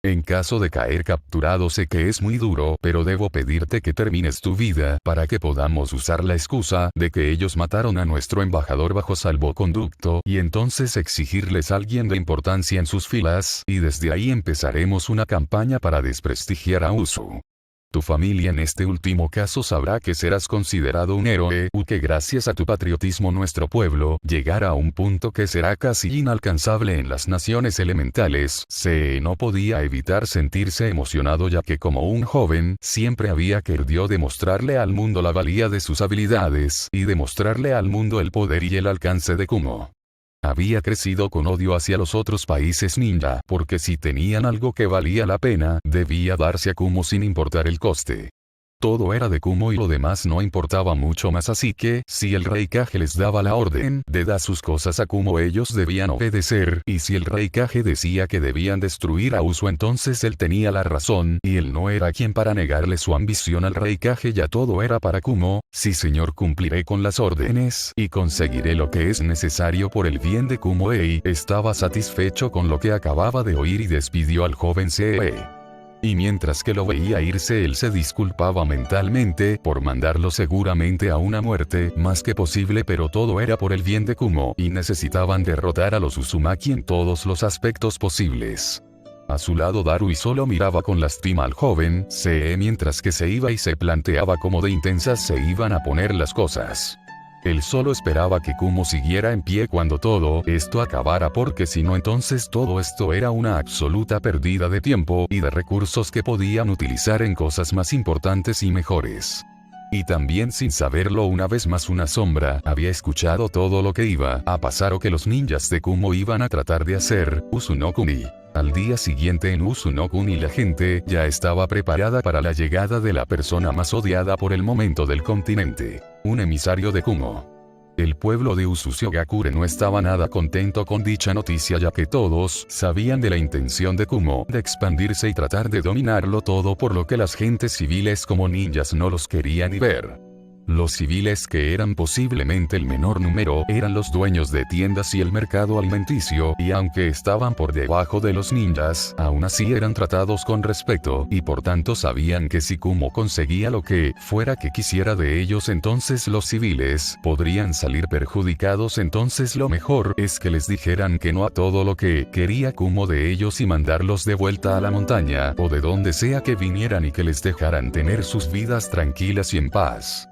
En caso de caer capturado, sé que es muy duro, pero debo pedirte que termines tu vida para que podamos usar la excusa de que ellos mataron a nuestro embajador bajo salvoconducto y entonces exigirles a alguien de importancia en sus filas, y desde ahí empezaremos una campaña para desprestigiar a Usu. Tu familia en este último caso sabrá que serás considerado un héroe, y que gracias a tu patriotismo nuestro pueblo llegará a un punto que será casi inalcanzable en las naciones elementales. No podía evitar sentirse emocionado, ya que como un joven siempre había querido demostrarle al mundo la valía de sus habilidades y demostrarle al mundo el poder y el alcance de Kumo. Había crecido con odio hacia los otros países ninja, porque si tenían algo que valía la pena, debía darse a Kumo sin importar el coste. Todo era de Kumo y lo demás no importaba mucho más, así que, si el Raikage les daba la orden de dar sus cosas a Kumo, ellos debían obedecer, y si el Raikage decía que debían destruir a Usu, entonces él tenía la razón, y él no era quien para negarle su ambición al Raikage. Ya todo era para Kumo. Sí señor, cumpliré con las órdenes, y conseguiré lo que es necesario por el bien de Kumo. Estaba satisfecho con lo que acababa de oír y despidió al joven C.E. Y mientras que lo veía irse, él se disculpaba mentalmente por mandarlo seguramente a una muerte más que posible, pero todo era por el bien de Kumo, y necesitaban derrotar a los Uzumaki en todos los aspectos posibles. A su lado Darui solo miraba con lástima al joven C.E. mientras que se iba y se planteaba cómo de intensas se iban a poner las cosas. Él solo esperaba que Kumo siguiera en pie cuando todo esto acabara, porque si no, entonces todo esto era una absoluta pérdida de tiempo y de recursos que podían utilizar en cosas más importantes y mejores. Y también, sin saberlo, una vez más una sombra había escuchado todo lo que iba a pasar o que los ninjas de Kumo iban a tratar de hacer. Uzunokuni. Al día siguiente en Uzunokuni la gente ya estaba preparada para la llegada de la persona más odiada por el momento del continente, un emisario de Kumo. El pueblo de Usushigakure no estaba nada contento con dicha noticia, ya que todos sabían de la intención de Kumo de expandirse y tratar de dominarlo todo, por lo que las gentes civiles como ninjas no los querían ni ver. Los civiles, que eran posiblemente el menor número, eran los dueños de tiendas y el mercado alimenticio, y aunque estaban por debajo de los ninjas, aún así eran tratados con respeto, y por tanto sabían que si Kumo conseguía lo que fuera que quisiera de ellos, entonces los civiles podrían salir perjudicados. Entonces lo mejor es que les dijeran que no a todo lo que quería Kumo de ellos y mandarlos de vuelta a la montaña, o de donde sea que vinieran, y que les dejaran tener sus vidas tranquilas y en paz.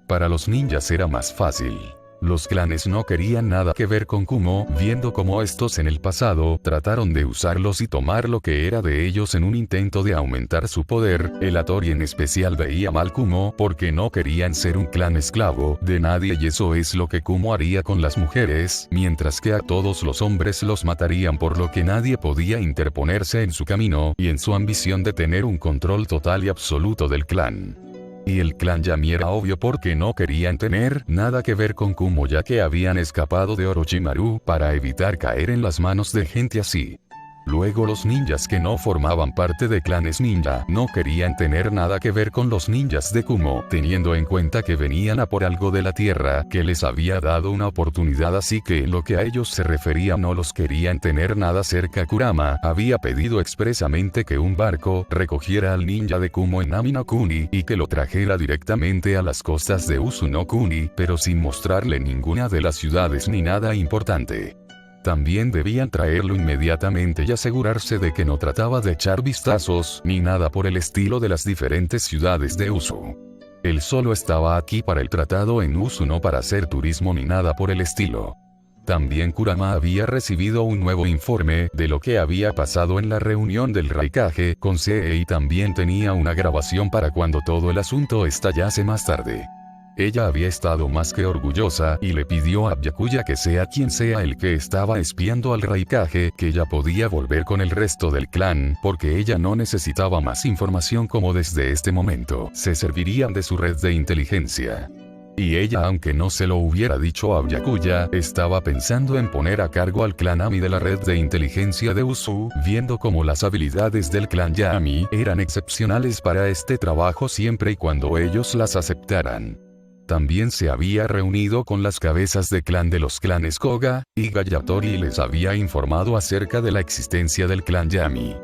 Para los ninjas era más fácil. Los clanes no querían nada que ver con Kumo, viendo cómo estos en el pasado trataron de usarlos y tomar lo que era de ellos en un intento de aumentar su poder. El Hattori en especial veía mal Kumo porque no querían ser un clan esclavo de nadie, y eso es lo que Kumo haría con las mujeres, mientras que a todos los hombres los matarían, por lo que nadie podía interponerse en su camino y en su ambición de tener un control total y absoluto del clan. Y el clan Yami era obvio porque no querían tener nada que ver con Kumo, ya que habían escapado de Orochimaru para evitar caer en las manos de gente así. Luego los ninjas que no formaban parte de clanes ninja no querían tener nada que ver con los ninjas de Kumo, teniendo en cuenta que venían a por algo de la tierra que les había dado una oportunidad, así que en lo que a ellos se refería no los querían tener nada cerca. Kurama había pedido expresamente que un barco recogiera al ninja de Kumo en Nami no Kuni y que lo trajera directamente a las costas de Usu no Kuni, pero sin mostrarle ninguna de las ciudades ni nada importante. También debían traerlo inmediatamente y asegurarse de que no trataba de echar vistazos ni nada por el estilo de las diferentes ciudades de Usu. Él solo estaba aquí para el tratado en Usu, no para hacer turismo ni nada por el estilo. También Kurama había recibido un nuevo informe de lo que había pasado en la reunión del Raikage con CE, y también tenía una grabación para cuando todo el asunto estallase más tarde. Ella había estado más que orgullosa y le pidió a Byakuya que sea quien sea el que estaba espiando al Raikage, que ella podía volver con el resto del clan, porque ella no necesitaba más información, como desde este momento se servirían de su red de inteligencia. Y ella, aunque no se lo hubiera dicho a Byakuya, estaba pensando en poner a cargo al clan Ami de la red de inteligencia de Usu, viendo cómo las habilidades del clan Yami eran excepcionales para este trabajo siempre y cuando ellos las aceptaran. También se había reunido con las cabezas de clan de los clanes Koga y Hattori y les había informado acerca de la existencia del clan Yami.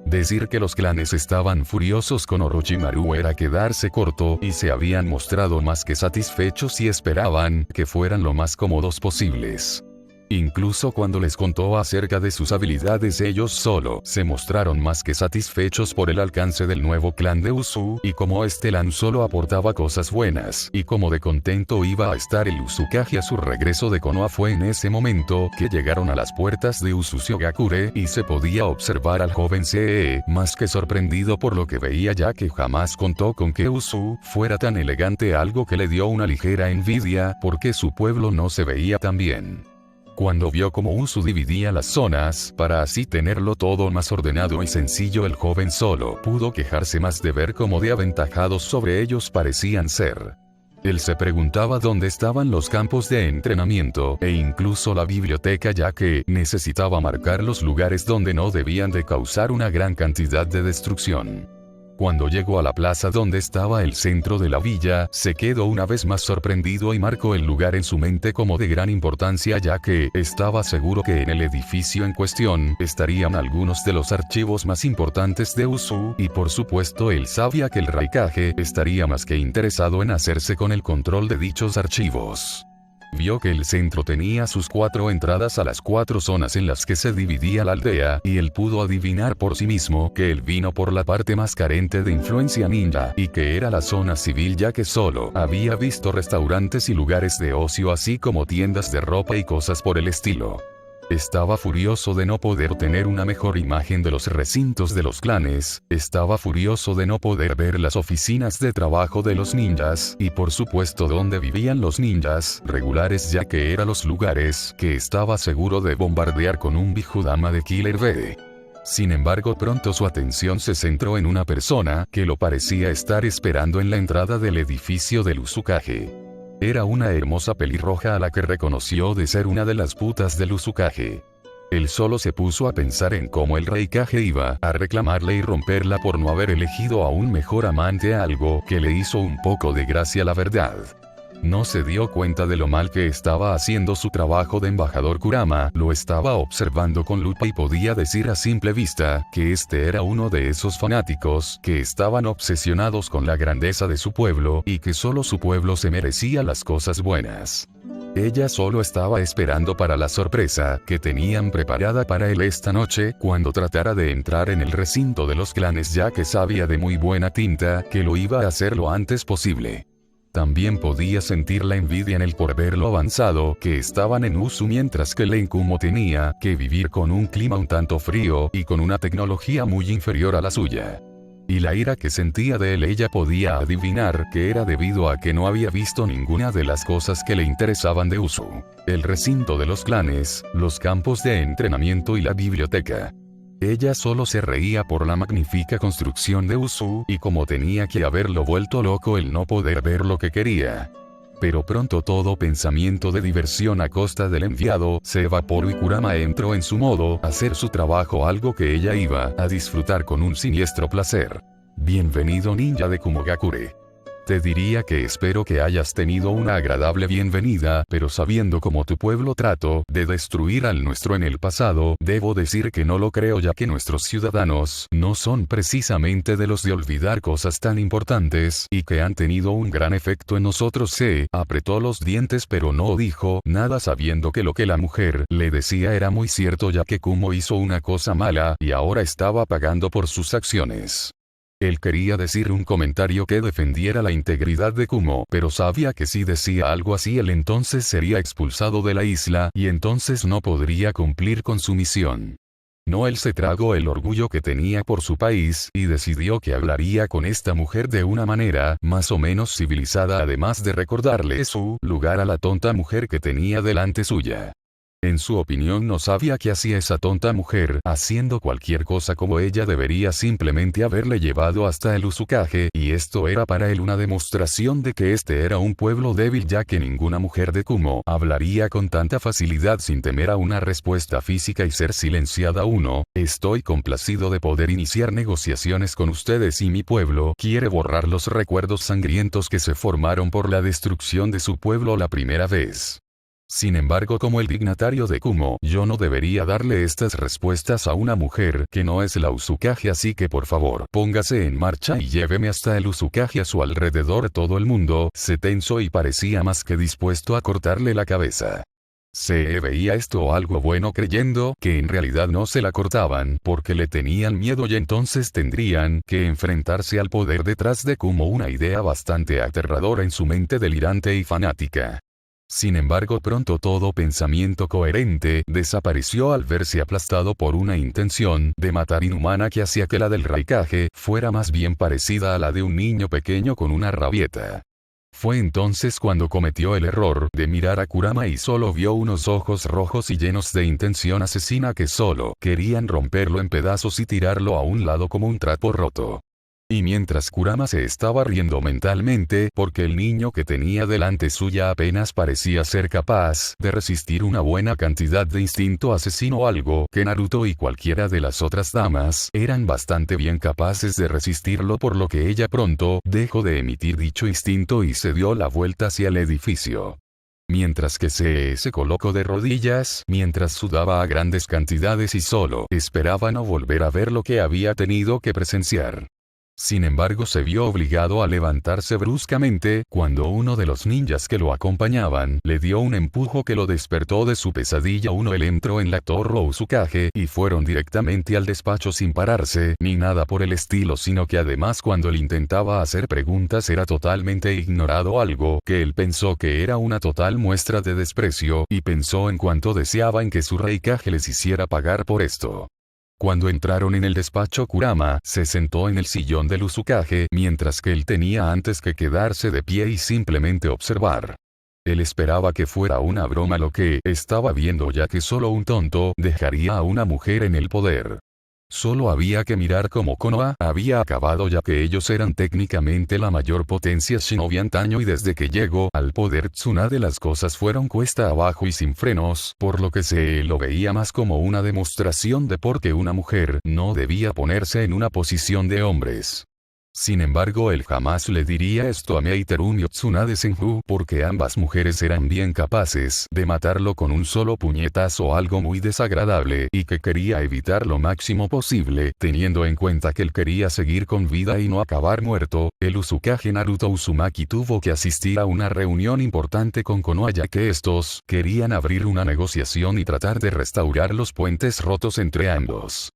Decir que los clanes estaban furiosos con Orochimaru era quedarse corto, y se habían mostrado más que satisfechos y esperaban que fueran lo más cómodos posibles. Incluso cuando les contó acerca de sus habilidades, ellos solo se mostraron más que satisfechos por el alcance del nuevo clan de Usu, y como este clan solo aportaba cosas buenas, y como de contento iba a estar el Uzukage a su regreso de Konoha. Fue en ese momento que llegaron a las puertas de Usushigakure, y se podía observar al joven CE más que sorprendido por lo que veía, ya que jamás contó con que Usu fuera tan elegante, algo que le dio una ligera envidia porque su pueblo no se veía tan bien. Cuando vio cómo Usu dividía las zonas para así tenerlo todo más ordenado y sencillo, el joven solo pudo quejarse más de ver cómo de aventajados sobre ellos parecían ser. Él se preguntaba dónde estaban los campos de entrenamiento e incluso la biblioteca, ya que necesitaba marcar los lugares donde no debían de causar una gran cantidad de destrucción. Cuando llegó a la plaza donde estaba el centro de la villa, se quedó una vez más sorprendido y marcó el lugar en su mente como de gran importancia, ya que estaba seguro que en el edificio en cuestión estarían algunos de los archivos más importantes de Usu, y por supuesto él sabía que el Raikage estaría más que interesado en hacerse con el control de dichos archivos. Vio que el centro tenía sus 4 entradas a las 4 zonas en las que se dividía la aldea, y él pudo adivinar por sí mismo que él vino por la parte más carente de influencia ninja, y que era la zona civil, ya que solo había visto restaurantes y lugares de ocio, así como tiendas de ropa y cosas por el estilo. Estaba furioso de no poder tener una mejor imagen de los recintos de los clanes, estaba furioso de no poder ver las oficinas de trabajo de los ninjas, y por supuesto donde vivían los ninjas regulares, ya que eran los lugares que estaba seguro de bombardear con un Bijudama de Killer Bee. Sin embargo, pronto su atención se centró en una persona que lo parecía estar esperando en la entrada del edificio del Uzukage. Era una hermosa pelirroja a la que reconoció de ser una de las putas del Uzukage. Él solo se puso a pensar en cómo el Raikage iba a reclamarle y romperla por no haber elegido a un mejor amante, algo que le hizo un poco de gracia, la verdad. No se dio cuenta de lo mal que estaba haciendo su trabajo de embajador. Kurama lo estaba observando con lupa y podía decir a simple vista que este era uno de esos fanáticos que estaban obsesionados con la grandeza de su pueblo y que solo su pueblo se merecía las cosas buenas. Ella solo estaba esperando para la sorpresa que tenían preparada para él esta noche cuando tratara de entrar en el recinto de los clanes, ya que sabía de muy buena tinta que lo iba a hacer lo antes posible. También podía sentir la envidia en él por ver lo avanzado que estaban en Usu, mientras que Len Kumo tenía que vivir con un clima un tanto frío y con una tecnología muy inferior a la suya. Y la ira que sentía de él, ella podía adivinar que era debido a que no había visto ninguna de las cosas que le interesaban de Usu: el recinto de los clanes, los campos de entrenamiento y la biblioteca. Ella solo se reía por la magnífica construcción de Usu y como tenía que haberlo vuelto loco el no poder ver lo que quería. Pero pronto todo pensamiento de diversión a costa del enviado se evaporó y Kurama entró en su modo hacer su trabajo, algo que ella iba a disfrutar con un siniestro placer. Bienvenido, ninja de Kumogakure. Te diría que espero que hayas tenido una agradable bienvenida, pero sabiendo cómo tu pueblo trató de destruir al nuestro en el pasado, debo decir que no lo creo, ya que nuestros ciudadanos no son precisamente de los de olvidar cosas tan importantes y que han tenido un gran efecto en nosotros. Se apretó los dientes pero no dijo nada, sabiendo que lo que la mujer le decía era muy cierto, ya que Kumo hizo una cosa mala y ahora estaba pagando por sus acciones. Él quería decir un comentario que defendiera la integridad de Kumo, pero sabía que si decía algo así él entonces sería expulsado de la isla y entonces no podría cumplir con su misión. No, él se tragó el orgullo que tenía por su país y decidió que hablaría con esta mujer de una manera más o menos civilizada, además de recordarle su lugar a la tonta mujer que tenía delante suya. En su opinión no sabía qué hacía esa tonta mujer haciendo cualquier cosa, como ella debería simplemente haberle llevado hasta el Uzukage, y esto era para él una demostración de que este era un pueblo débil, ya que ninguna mujer de Kumo hablaría con tanta facilidad sin temer a una respuesta física y ser silenciada. Estoy complacido de poder iniciar negociaciones con ustedes, y mi pueblo quiere borrar los recuerdos sangrientos que se formaron por la destrucción de su pueblo la primera vez. Sin embargo, como el dignatario de Kumo, yo no debería darle estas respuestas a una mujer que no es la Uzukage, así que por favor, póngase en marcha y lléveme hasta el Uzukage. A su alrededor todo el mundo se tensó y parecía más que dispuesto a cortarle la cabeza. Se veía esto algo bueno, creyendo que en realidad no se la cortaban porque le tenían miedo y entonces tendrían que enfrentarse al poder detrás de Kumo, una idea bastante aterradora en su mente delirante y fanática. Sin embargo, pronto todo pensamiento coherente desapareció al verse aplastado por una intención de matar inhumana que hacía que la del Raikage fuera más bien parecida a la de un niño pequeño con una rabieta. Fue entonces cuando cometió el error de mirar a Kurama y solo vio unos ojos rojos y llenos de intención asesina que solo querían romperlo en pedazos y tirarlo a un lado como un trapo roto. Y mientras Kurama se estaba riendo mentalmente porque el niño que tenía delante suya apenas parecía ser capaz de resistir una buena cantidad de instinto asesino, algo que Naruto y cualquiera de las otras damas eran bastante bien capaces de resistirlo, por lo que ella pronto dejó de emitir dicho instinto y se dio la vuelta hacia el edificio. Mientras que se colocó de rodillas, mientras sudaba a grandes cantidades y solo esperaba no volver a ver lo que había tenido que presenciar. Sin embargo, se vio obligado a levantarse bruscamente cuando uno de los ninjas que lo acompañaban le dio un empujo que lo despertó de su pesadilla. Él entró en la Torre Uzukage y fueron directamente al despacho sin pararse ni nada por el estilo, sino que además cuando él intentaba hacer preguntas era totalmente ignorado, algo que él pensó que era una total muestra de desprecio, y pensó en cuanto deseaba en que su Raikage les hiciera pagar por esto. Cuando entraron en el despacho, Kurama se sentó en el sillón del Uzukage, mientras que él tenía antes que quedarse de pie y simplemente observar. Él esperaba que fuera una broma lo que estaba viendo, ya que solo un tonto dejaría a una mujer en el poder. Solo había que mirar cómo Konoha había acabado, ya que ellos eran técnicamente la mayor potencia shinobi antaño, y desde que llegó al poder Tsunade las cosas fueron cuesta abajo y sin frenos, por lo que se lo veía más como una demostración de por qué una mujer no debía ponerse en una posición de hombres. Sin embargo, él jamás le diría esto a Meiteru y Tsunade Senju, porque ambas mujeres eran bien capaces de matarlo con un solo puñetazo, algo muy desagradable y que quería evitar lo máximo posible, teniendo en cuenta que él quería seguir con vida y no acabar muerto. El Uzukage Naruto Uzumaki tuvo que asistir a una reunión importante con Konoha, ya que estos querían abrir una negociación y tratar de restaurar los puentes rotos entre ambos.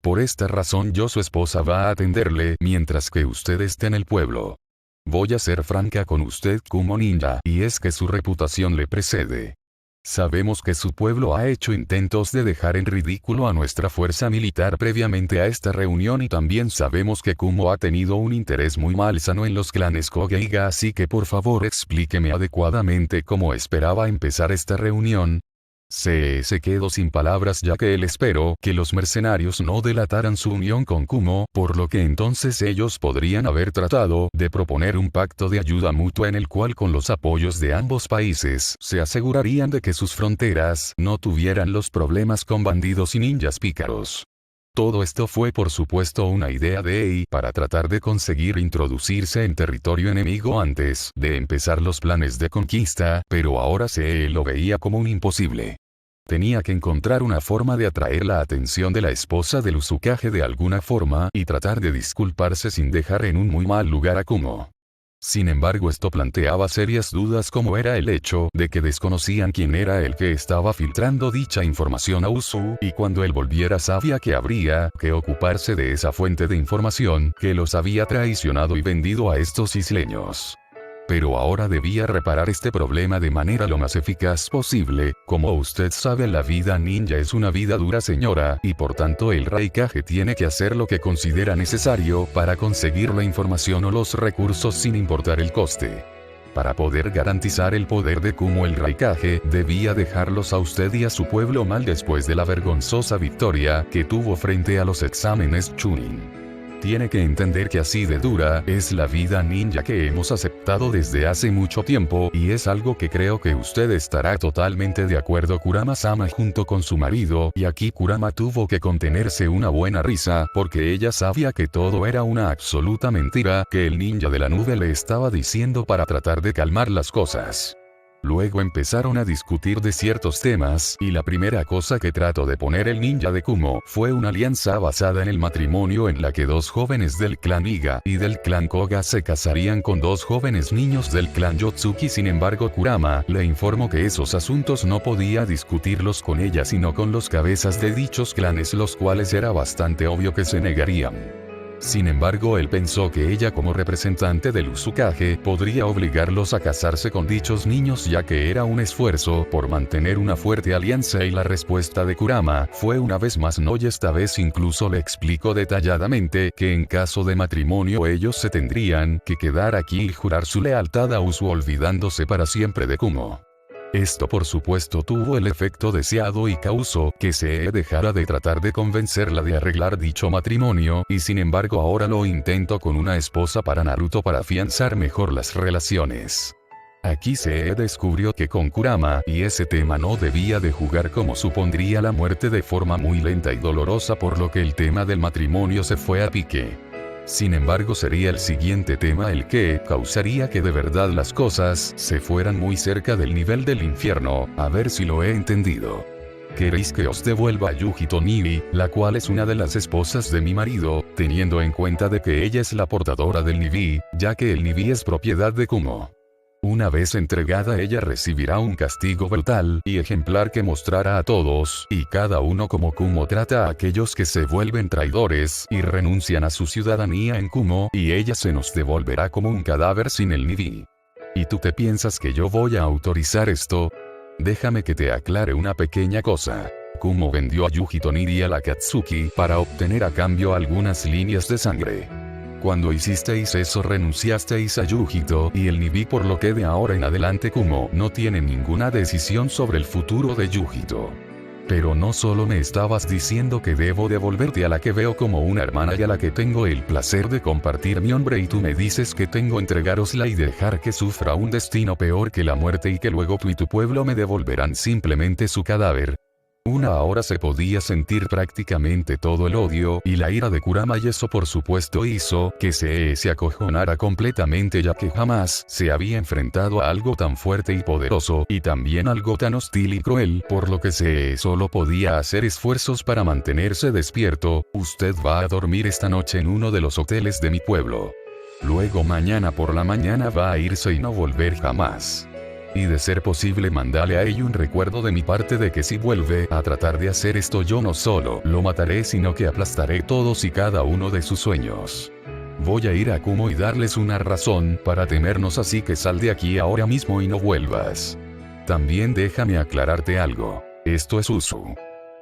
Por esta razón su esposa va a atenderle mientras que usted esté en el pueblo. Voy a ser franca con usted Kumo ninja, y es que su reputación le precede. Sabemos que su pueblo ha hecho intentos de dejar en ridículo a nuestra fuerza militar previamente a esta reunión y también sabemos que Kumo ha tenido un interés muy malsano en los clanes Kogeiga, así que por favor explíqueme adecuadamente cómo esperaba empezar esta reunión. Se quedó sin palabras ya que él esperó que los mercenarios no delataran su unión con Kumo, por lo que entonces ellos podrían haber tratado de proponer un pacto de ayuda mutua en el cual con los apoyos de ambos países se asegurarían de que sus fronteras no tuvieran los problemas con bandidos y ninjas pícaros. Todo esto fue por supuesto una idea de Ei para tratar de conseguir introducirse en territorio enemigo antes de empezar los planes de conquista, pero ahora se lo veía como un imposible. Tenía que encontrar una forma de atraer la atención de la esposa del Uzukage de alguna forma y tratar de disculparse sin dejar en un muy mal lugar a Kumo. Sin embargo, esto planteaba serias dudas como era el hecho de que desconocían quién era el que estaba filtrando dicha información a Usu, y cuando él volviera sabía que habría que ocuparse de esa fuente de información que los había traicionado y vendido a estos isleños. Pero ahora debía reparar este problema de manera lo más eficaz posible. Como usted sabe, la vida ninja es una vida dura, señora, y por tanto el Raikage tiene que hacer lo que considera necesario para conseguir la información o los recursos sin importar el coste. Para poder garantizar el poder de Kumo, el Raikage debía dejarlos a usted y a su pueblo mal después de la vergonzosa victoria que tuvo frente a los exámenes Chunin. Tiene que entender que así de dura es la vida ninja que hemos aceptado desde hace mucho tiempo, y es algo que creo que usted estará totalmente de acuerdo. Kurama-sama junto con su marido, y aquí Kurama tuvo que contenerse una buena risa, porque ella sabía que todo era una absoluta mentira que el ninja de la nube le estaba diciendo para tratar de calmar las cosas. Luego empezaron a discutir de ciertos temas, y la primera cosa que trató de poner el ninja de Kumo fue una alianza basada en el matrimonio en la que dos jóvenes del clan Iga y del clan Koga se casarían con dos jóvenes niños del clan Yotsuki. Sin embargo, Kurama le informó que esos asuntos no podía discutirlos con ella sino con los cabezas de dichos clanes, los cuales era bastante obvio que se negarían. Sin embargo, él pensó que ella como representante del Uzukage podría obligarlos a casarse con dichos niños, ya que era un esfuerzo por mantener una fuerte alianza, y la respuesta de Kurama fue una vez más no, y esta vez incluso le explicó detalladamente que en caso de matrimonio ellos se tendrían que quedar aquí y jurar su lealtad a Usu, olvidándose para siempre de Kumo. Esto por supuesto tuvo el efecto deseado y causó que se dejara de tratar de convencerla de arreglar dicho matrimonio, y sin embargo ahora lo intentó con una esposa para Naruto para afianzar mejor las relaciones. Aquí se descubrió que con Kurama y ese tema no debía de jugar, como supondría la muerte de forma muy lenta y dolorosa, por lo que el tema del matrimonio se fue a pique. Sin embargo, sería el siguiente tema el que causaría que de verdad las cosas se fueran muy cerca del nivel del infierno. A ver si lo he entendido. ¿Queréis que os devuelva a Yujito Nibi, la cual es una de las esposas de mi marido, teniendo en cuenta de que ella es la portadora del Nibi, ya que el Nibi es propiedad de Kumo? Una vez entregada, ella recibirá un castigo brutal y ejemplar que mostrará a todos y cada uno cómo Kumo trata a aquellos que se vuelven traidores y renuncian a su ciudadanía en Kumo, y ella se nos devolverá como un cadáver sin el Nibi. ¿Y tú te piensas que yo voy a autorizar esto? Déjame que te aclare una pequeña cosa. Kumo vendió a Yujito Nibi a la Katsuki para obtener a cambio algunas líneas de sangre. Cuando hicisteis eso renunciasteis a Yujito y el Nibi, por lo que de ahora en adelante Kumo no tiene ninguna decisión sobre el futuro de Yujito. Pero no solo me estabas diciendo que debo devolverte a la que veo como una hermana y a la que tengo el placer de compartir mi hombre, y tú me dices que tengo entregárosla y dejar que sufra un destino peor que la muerte, y que luego tú y tu pueblo me devolverán simplemente su cadáver. Ahora se podía sentir prácticamente todo el odio y la ira de Kurama, y eso por supuesto hizo que se acojonara completamente, ya que jamás se había enfrentado a algo tan fuerte y poderoso, y también algo tan hostil y cruel, por lo que solo podía hacer esfuerzos para mantenerse despierto. Usted va a dormir esta noche en uno de los hoteles de mi pueblo. Luego mañana por la mañana va a irse y no volver jamás. Y de ser posible, mandale a ella un recuerdo de mi parte de que si vuelve a tratar de hacer esto, yo no solo lo mataré sino que aplastaré todos y cada uno de sus sueños. Voy a ir a Kumo y darles una razón para temernos, así que sal de aquí ahora mismo y no vuelvas. También déjame aclararte algo. Esto es Usu.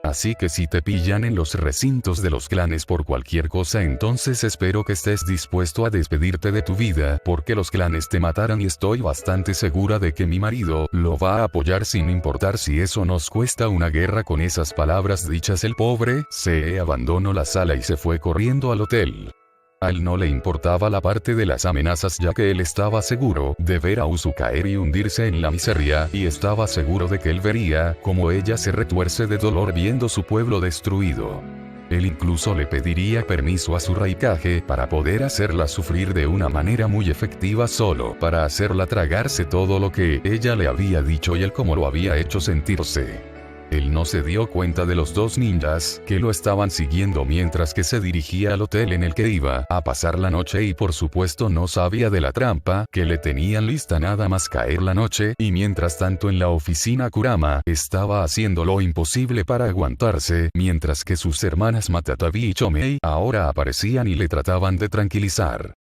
Así que si te pillan en los recintos de los clanes por cualquier cosa, entonces espero que estés dispuesto a despedirte de tu vida, porque los clanes te matarán y estoy bastante segura de que mi marido lo va a apoyar sin importar si eso nos cuesta una guerra. Con esas palabras dichas, el pobre Se abandonó la sala y se fue corriendo al hotel. A él no le importaba la parte de las amenazas, ya que él estaba seguro de ver a Usu caer y hundirse en la miseria, y estaba seguro de que él vería cómo ella se retuerce de dolor viendo su pueblo destruido. Él incluso le pediría permiso a su Raikage para poder hacerla sufrir de una manera muy efectiva, solo para hacerla tragarse todo lo que ella le había dicho y él cómo lo había hecho sentirse. Él no se dio cuenta de los dos ninjas que lo estaban siguiendo mientras que se dirigía al hotel en el que iba a pasar la noche, y por supuesto no sabía de la trampa que le tenían lista nada más caer la noche. Y mientras tanto en la oficina, Kurama estaba haciendo lo imposible para aguantarse, mientras que sus hermanas Matatabi y Chomei ahora aparecían y le trataban de tranquilizar.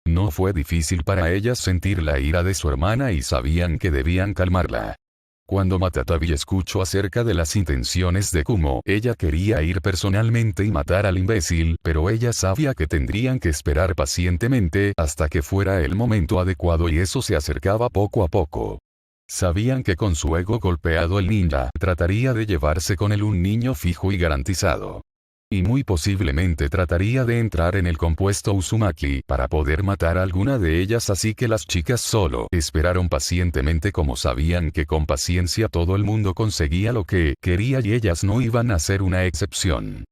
No fue difícil para ellas sentir la ira de su hermana y sabían que debían calmarla. Cuando Matatabi escuchó acerca de las intenciones de Kumo, ella quería ir personalmente y matar al imbécil, pero ella sabía que tendrían que esperar pacientemente hasta que fuera el momento adecuado, y eso se acercaba poco a poco. Sabían que con su ego golpeado el ninja trataría de llevarse con él un niño fijo y garantizado. Y muy posiblemente trataría de entrar en el compuesto Uzumaki para poder matar a alguna de ellas, así que las chicas solo esperaron pacientemente, como sabían que con paciencia todo el mundo conseguía lo que quería y ellas no iban a ser una excepción.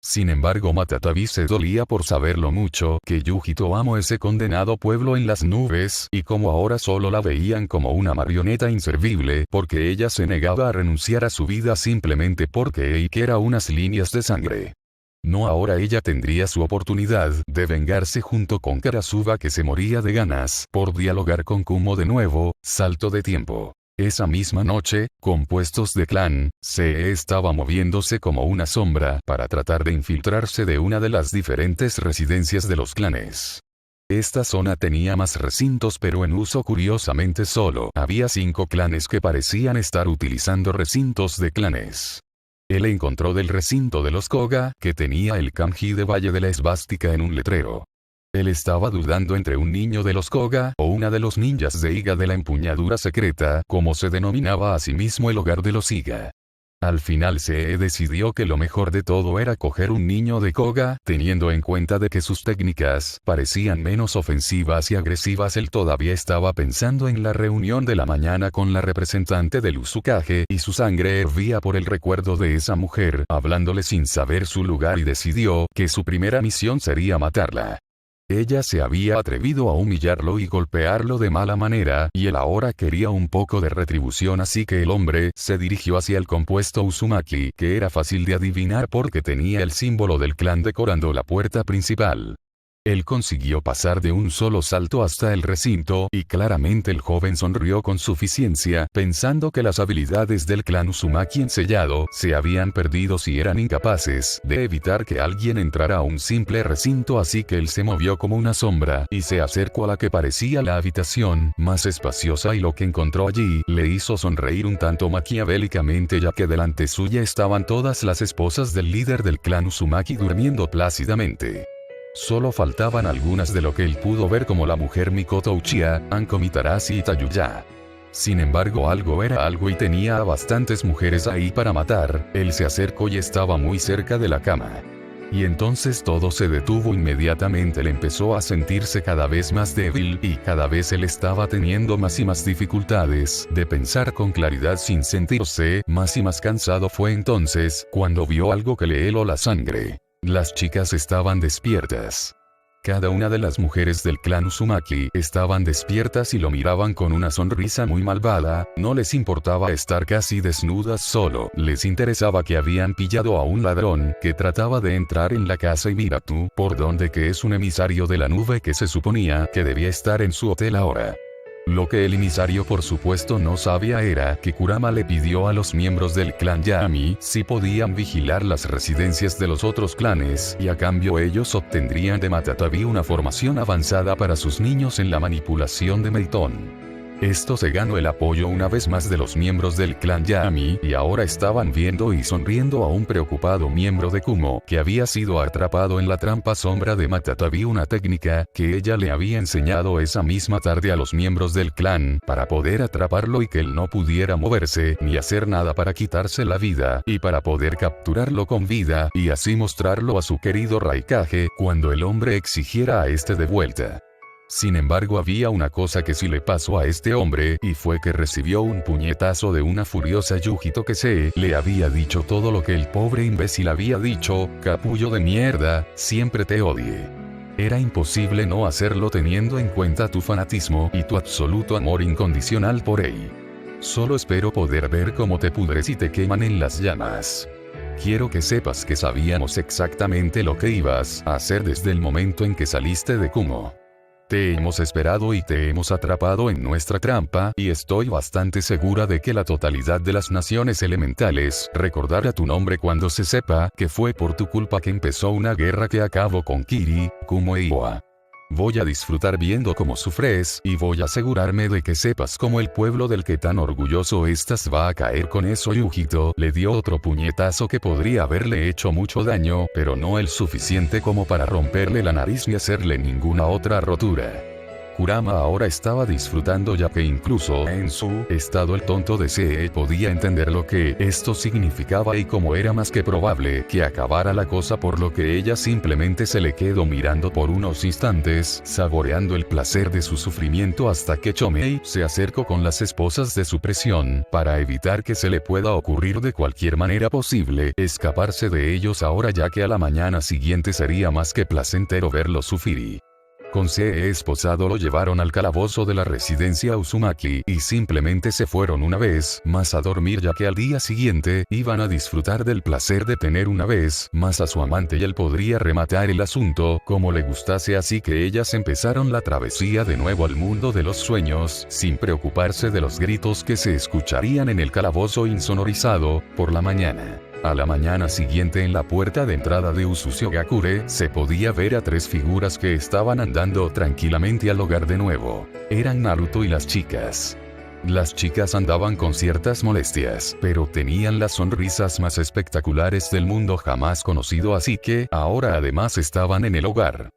Sin embargo, Matatabi se dolía por saber lo mucho que Yujito amó ese condenado pueblo en las nubes, y como ahora solo la veían como una marioneta inservible, porque ella se negaba a renunciar a su vida simplemente porque Eike era unas líneas de sangre. No, ahora ella tendría su oportunidad de vengarse junto con Karasuba, que se moría de ganas por dialogar con Kumo de nuevo. Salto de tiempo. Esa misma noche, compuestos de clan, Se estaba moviéndose como una sombra para tratar de infiltrarse de una de las diferentes residencias de los clanes. Esta zona tenía más recintos, pero en uso curiosamente solo había 5 clanes que parecían estar utilizando recintos de clanes. Él encontró del recinto de los Koga, que tenía el kanji de Valle de la Esvástica en un letrero. Él estaba dudando entre un niño de los Koga o una de los ninjas de Iga de la empuñadura secreta, como se denominaba a sí mismo el hogar de los Iga. Al final se decidió que lo mejor de todo era coger un niño de Koga, teniendo en cuenta de que sus técnicas parecían menos ofensivas y agresivas. Él todavía estaba pensando en la reunión de la mañana con la representante del Uzukage, y su sangre hervía por el recuerdo de esa mujer, hablándole sin saber su lugar, y decidió que su primera misión sería matarla. Ella se había atrevido a humillarlo y golpearlo de mala manera, y él ahora quería un poco de retribución, así que el hombre se dirigió hacia el compuesto Uzumaki, que era fácil de adivinar porque tenía el símbolo del clan decorando la puerta principal. Él consiguió pasar de un solo salto hasta el recinto, y claramente el joven sonrió con suficiencia, pensando que las habilidades del clan Uzumaki ensellado se habían perdido si eran incapaces de evitar que alguien entrara a un simple recinto, así que él se movió como una sombra y se acercó a la que parecía la habitación más espaciosa, y lo que encontró allí le hizo sonreír un tanto maquiavélicamente, ya que delante suya estaban todas las esposas del líder del clan Uzumaki durmiendo plácidamente. Solo faltaban algunas de lo que él pudo ver, como la mujer Mikoto Uchiha, Anko Mitarashi y Tayuya. Sin embargo, algo era algo y tenía a bastantes mujeres ahí para matar. Él se acercó y estaba muy cerca de la cama. Y entonces todo se detuvo inmediatamente. Él empezó a sentirse cada vez más débil, y cada vez él estaba teniendo más y más dificultades de pensar con claridad sin sentirse más y más cansado. Fue entonces cuando vio algo que le heló la sangre. Las chicas estaban despiertas. Cada una de las mujeres del clan Uzumaki estaban despiertas y lo miraban con una sonrisa muy malvada. No les importaba estar casi desnudas, solo les interesaba que habían pillado a un ladrón que trataba de entrar en la casa, y mira tú por dónde que es un emisario de la nube que se suponía que debía estar en su hotel ahora. Lo que el emisario por supuesto no sabía era que Kurama le pidió a los miembros del clan Yami si podían vigilar las residencias de los otros clanes, y a cambio ellos obtendrían de Matatabi una formación avanzada para sus niños en la manipulación de Meitón. Esto se ganó el apoyo una vez más de los miembros del clan Yami, y ahora estaban viendo y sonriendo a un preocupado miembro de Kumo, que había sido atrapado en la trampa sombra de Matatabi, una técnica que ella le había enseñado esa misma tarde a los miembros del clan, para poder atraparlo y que él no pudiera moverse, ni hacer nada para quitarse la vida, y para poder capturarlo con vida, y así mostrarlo a su querido Raikage, cuando el hombre exigiera a este de vuelta. Sin embargo, había una cosa que sí le pasó a este hombre, y fue que recibió un puñetazo de una furiosa Yujito que le había dicho todo lo que el pobre imbécil había dicho: capullo de mierda, siempre te odié. Era imposible no hacerlo teniendo en cuenta tu fanatismo y tu absoluto amor incondicional por él. Solo espero poder ver cómo te pudres y te queman en las llamas. Quiero que sepas que sabíamos exactamente lo que ibas a hacer desde el momento en que saliste de Kumo. Te hemos esperado y te hemos atrapado en nuestra trampa, y estoy bastante segura de que la totalidad de las naciones elementales recordará tu nombre cuando se sepa que fue por tu culpa que empezó una guerra que acabó con Kiri, Kumo e Iwa. Voy a disfrutar viendo cómo sufres, y voy a asegurarme de que sepas cómo el pueblo del que tan orgulloso estás va a caer con eso. Yujito le dio otro puñetazo que podría haberle hecho mucho daño, pero no el suficiente como para romperle la nariz ni hacerle ninguna otra rotura. Kurama ahora estaba disfrutando, ya que incluso en su estado el tonto de Se podía entender lo que esto significaba, y como era más que probable que acabara la cosa, por lo que ella simplemente se le quedó mirando por unos instantes, saboreando el placer de su sufrimiento, hasta que Chomei se acercó con las esposas de su presión, para evitar que se le pueda ocurrir de cualquier manera posible escaparse de ellos ahora, ya que a la mañana siguiente sería más que placentero verlo sufrir. Con Se esposado lo llevaron al calabozo de la residencia Uzumaki, y simplemente se fueron una vez más a dormir, ya que al día siguiente iban a disfrutar del placer de tener una vez más a su amante y él podría rematar el asunto como le gustase, así que ellas empezaron la travesía de nuevo al mundo de los sueños, sin preocuparse de los gritos que se escucharían en el calabozo insonorizado por la mañana. A la mañana siguiente, en la puerta de entrada de Usushigakure se podía ver a tres figuras que estaban andando tranquilamente al hogar de nuevo. Eran Naruto y las chicas. Las chicas andaban con ciertas molestias, pero tenían las sonrisas más espectaculares del mundo jamás conocido, así que ahora además estaban en el hogar.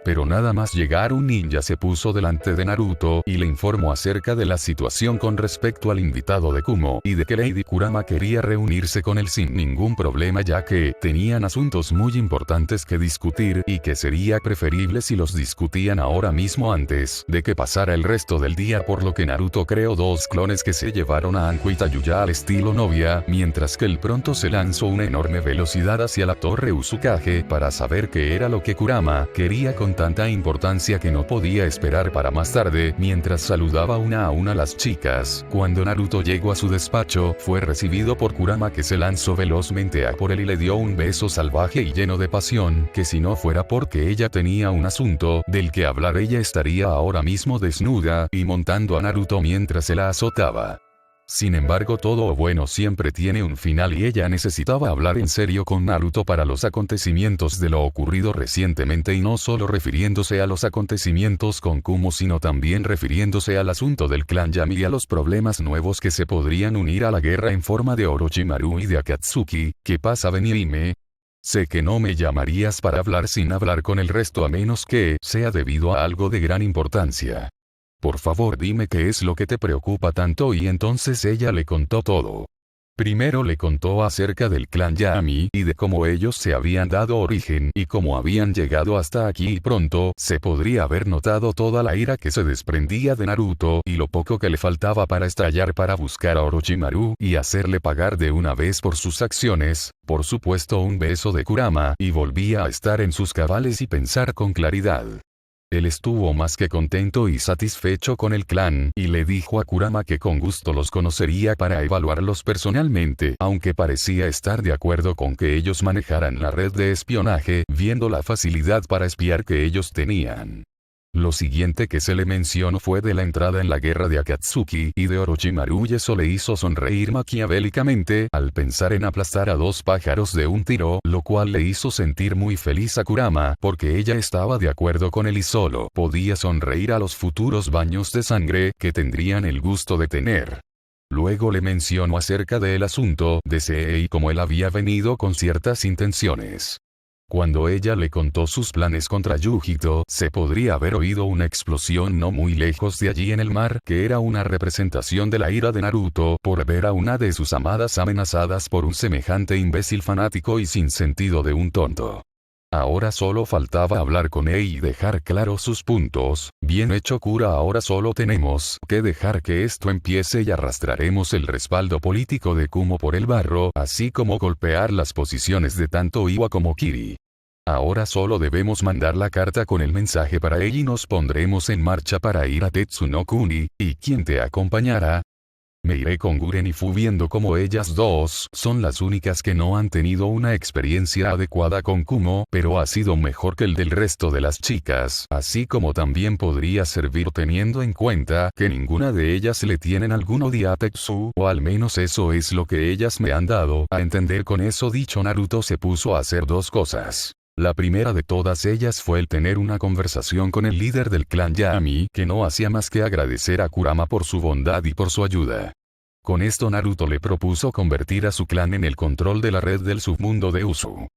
Pero nada más llegar, un ninja se puso delante de Naruto y le informó acerca de la situación con respecto al invitado de Kumo, y de que Lady Kurama quería reunirse con él sin ningún problema, ya que tenían asuntos muy importantes que discutir, y que sería preferible si los discutían ahora mismo antes de que pasara el resto del día, por lo que Naruto creó dos clones que se llevaron a Anko y Tayuya al estilo novia, mientras que él pronto se lanzó a una enorme velocidad hacia la torre Uzukage para saber qué era lo que Kurama quería con tanta importancia que no podía esperar para más tarde. Mientras saludaba una a una a las chicas, cuando Naruto llegó a su despacho, fue recibido por Kurama, que se lanzó velozmente a por él y le dio un beso salvaje y lleno de pasión, que si no fuera porque ella tenía un asunto del que hablar, ella estaría ahora mismo desnuda y montando a Naruto mientras se la azotaba. Sin embargo, todo bueno siempre tiene un final, y ella necesitaba hablar en serio con Naruto para los acontecimientos de lo ocurrido recientemente, y no solo refiriéndose a los acontecimientos con Kumo, sino también refiriéndose al asunto del clan Yami y a los problemas nuevos que se podrían unir a la guerra en forma de Orochimaru y de Akatsuki. ¿Qué pasa, Benihime? Sé que no me llamarías para hablar sin hablar con el resto, a menos que sea debido a algo de gran importancia. Por favor, dime qué es lo que te preocupa tanto. Y entonces ella le contó todo. Primero le contó acerca del clan Yami y de cómo ellos se habían dado origen y cómo habían llegado hasta aquí, y pronto se podría haber notado toda la ira que se desprendía de Naruto y lo poco que le faltaba para estallar para buscar a Orochimaru y hacerle pagar de una vez por sus acciones. Por supuesto, un beso de Kurama y volvía a estar en sus cabales y pensar con claridad. Él estuvo más que contento y satisfecho con el clan, y le dijo a Kurama que con gusto los conocería para evaluarlos personalmente, aunque parecía estar de acuerdo con que ellos manejaran la red de espionaje, viendo la facilidad para espiar que ellos tenían. Lo siguiente que se le mencionó fue de la entrada en la guerra de Akatsuki y de Orochimaru, y eso le hizo sonreír maquiavélicamente al pensar en aplastar a 2 pájaros de un tiro, lo cual le hizo sentir muy feliz a Kurama porque ella estaba de acuerdo con él y solo podía sonreír a los futuros baños de sangre que tendrían el gusto de tener. Luego le mencionó acerca del asunto de Sei y cómo él había venido con ciertas intenciones. Cuando ella le contó sus planes contra Yujito, se podría haber oído una explosión no muy lejos de allí en el mar, que era una representación de la ira de Naruto por ver a una de sus amadas amenazadas por un semejante imbécil fanático y sin sentido de un tonto. Ahora solo faltaba hablar con él y dejar claros sus puntos. Bien hecho, Kura, ahora solo tenemos que dejar que esto empiece y arrastraremos el respaldo político de Kumo por el barro, así como golpear las posiciones de tanto Iwa como Kiri. Ahora solo debemos mandar la carta con el mensaje para él y nos pondremos en marcha para ir a Tetsunokuni. ¿Y quién te acompañará? Me iré con Guren y Fu, viendo como ellas dos son las únicas que no han tenido una experiencia adecuada con Kumo, pero ha sido mejor que el del resto de las chicas, así como también podría servir teniendo en cuenta que ninguna de ellas le tienen algún odio a Tetsu, o al menos eso es lo que ellas me han dado a entender. Con eso dicho, Naruto se puso a hacer 2 cosas. La primera de todas ellas fue el tener una conversación con el líder del clan Yami, que no hacía más que agradecer a Kurama por su bondad y por su ayuda. Con esto Naruto le propuso convertir a su clan en el control de la red del submundo de Usu.